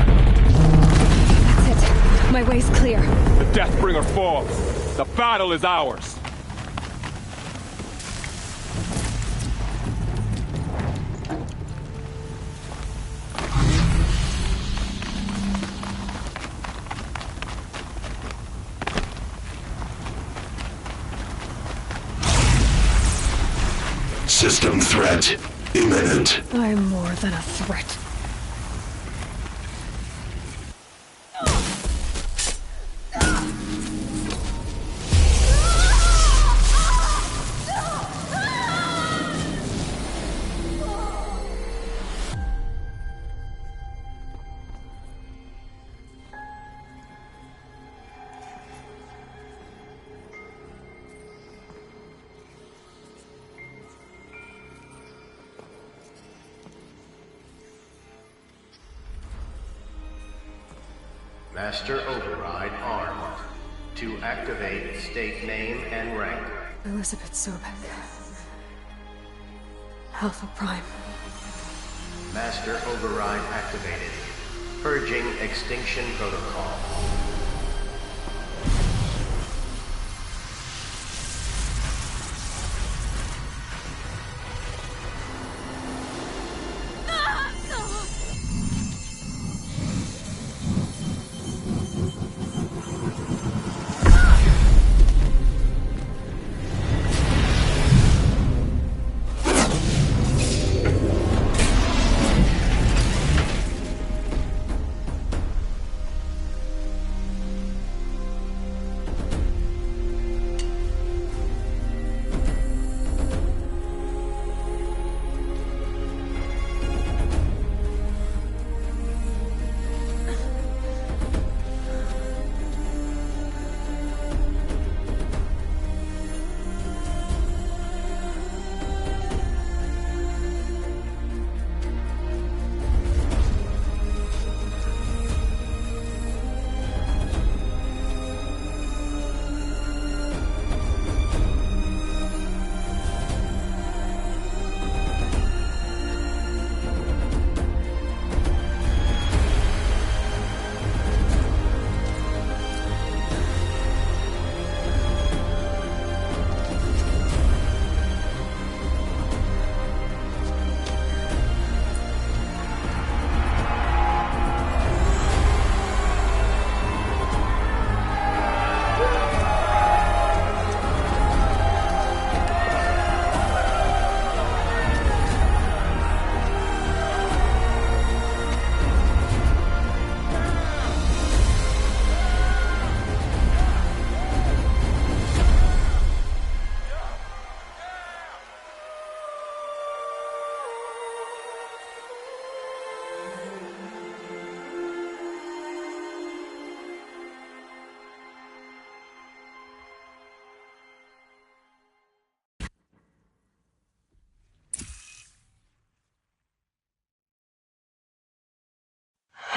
That's it. My way's clear. The Deathbringer falls. The battle is ours. System threat imminent. I'm more than a threat. Master Override armed. To activate, state name and rank. Elizabeth Sobek. Alpha Prime. Master Override activated. Purging Extinction Protocol.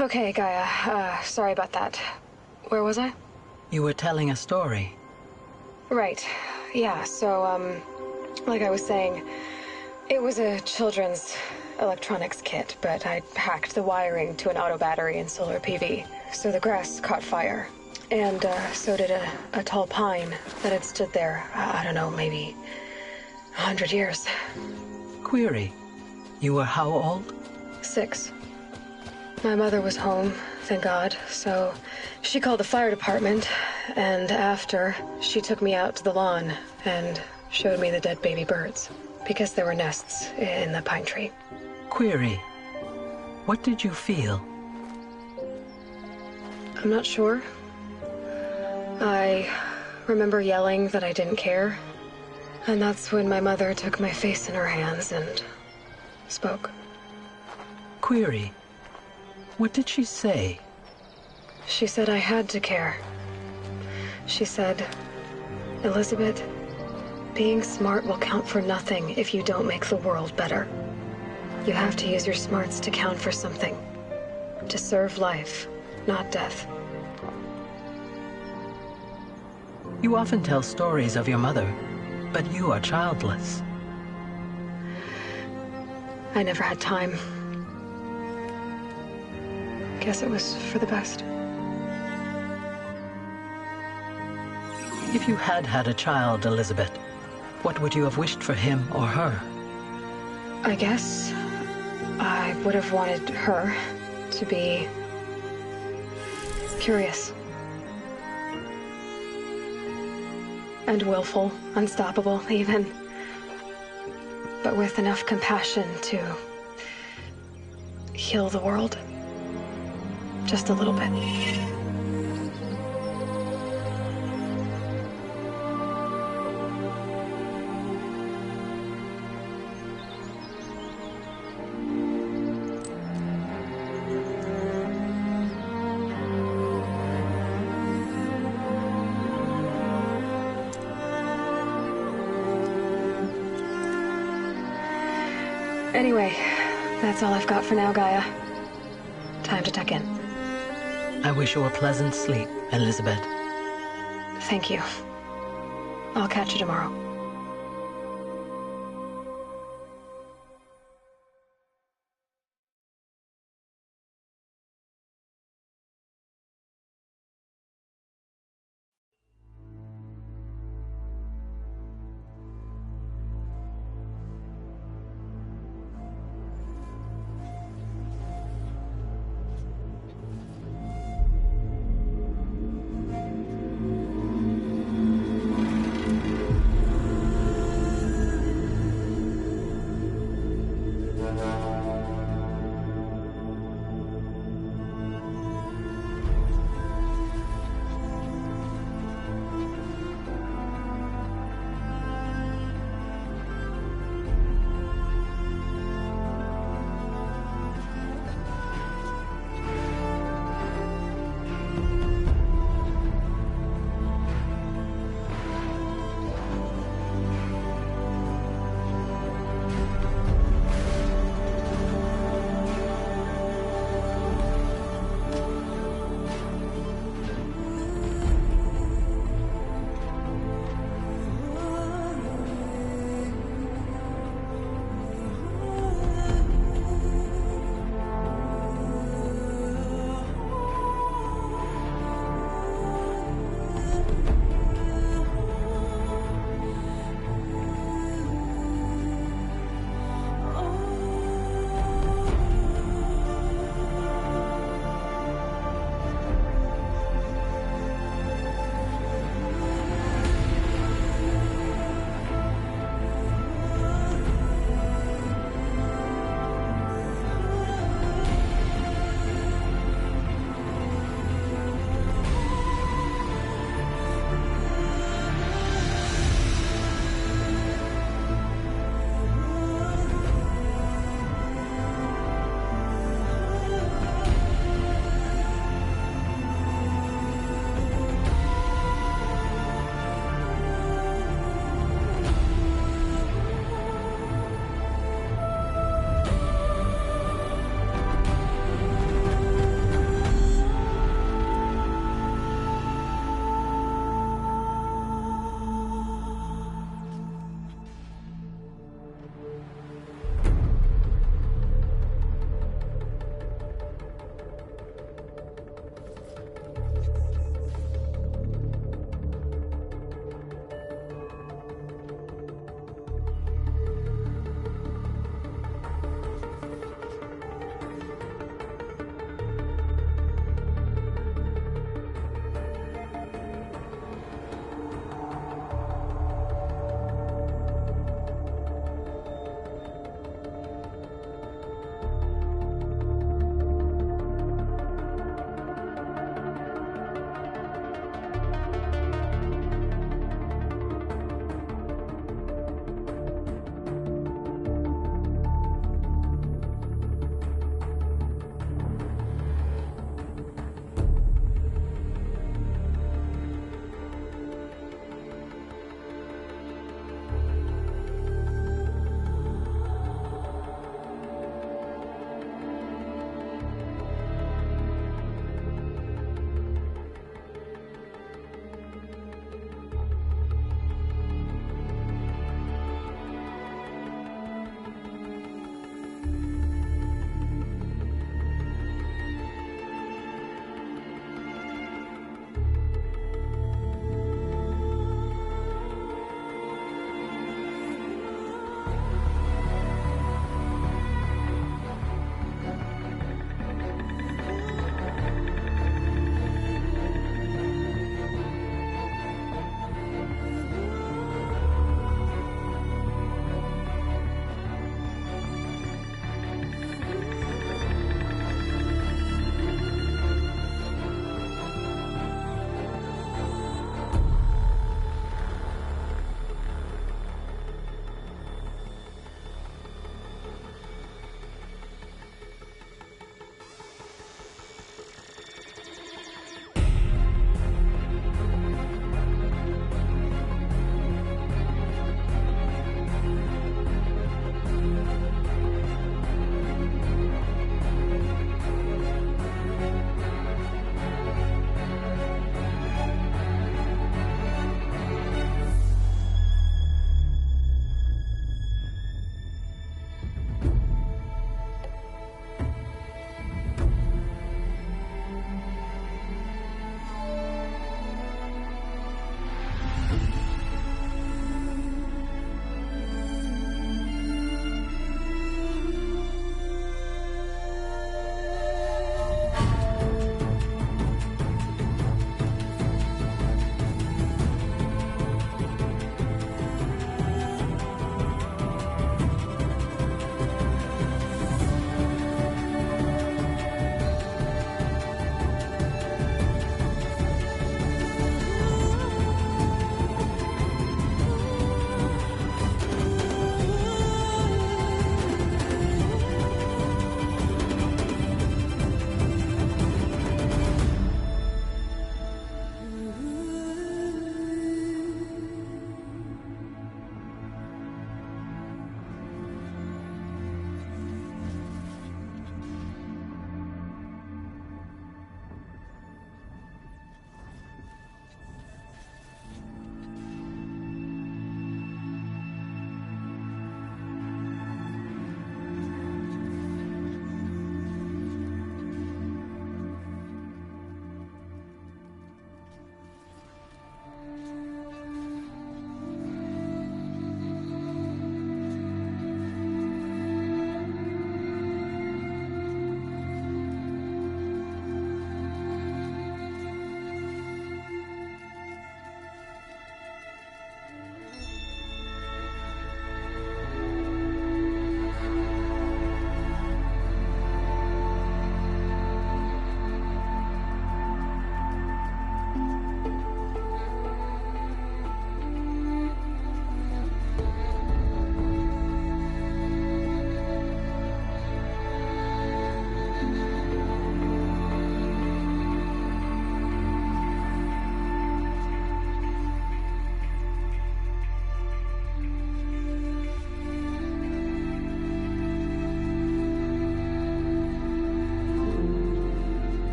Okay, Gaia. Sorry about that. Where was I? You were telling a story. Right. Yeah, so, like I was saying, it was a children's electronics kit, but I hacked the wiring to an auto battery and solar PV. So the grass caught fire. And, so did a tall pine that had stood there, I don't know, maybe 100 years. Query. You were how old? 6. My mother was home, thank God, so she called the fire department, and after, she took me out to the lawn and showed me the dead baby birds, because there were nests in the pine tree. Query. What did you feel? I'm not sure. I remember yelling that I didn't care, and that's when my mother took my face in her hands and spoke. Query. What did she say? She said I had to care. She said, Elizabeth, being smart will count for nothing if you don't make the world better. You have to use your smarts to count for something. To serve life, not death. You often tell stories of your mother, but you are childless. I never had time. Guess it was for the best. If you had had a child, Elizabeth, what would you have wished for him or her? I guess I would have wanted her to be curious. And willful, unstoppable, even. but with enough compassion to heal the world. Just a little bit. Anyway, that's all I've got for now, Gaia. Time to tuck in. I wish you a pleasant sleep, Elizabeth. Thank you. I'll catch you tomorrow.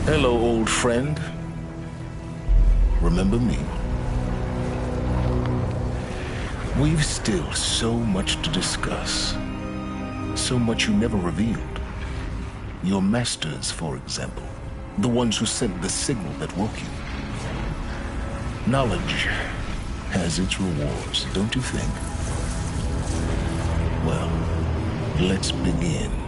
Hello, old friend. Remember me? We've still so much to discuss. So much you never revealed. Your masters, for example. The ones who sent the signal that woke you. Knowledge has its rewards, don't you think? Well, let's begin.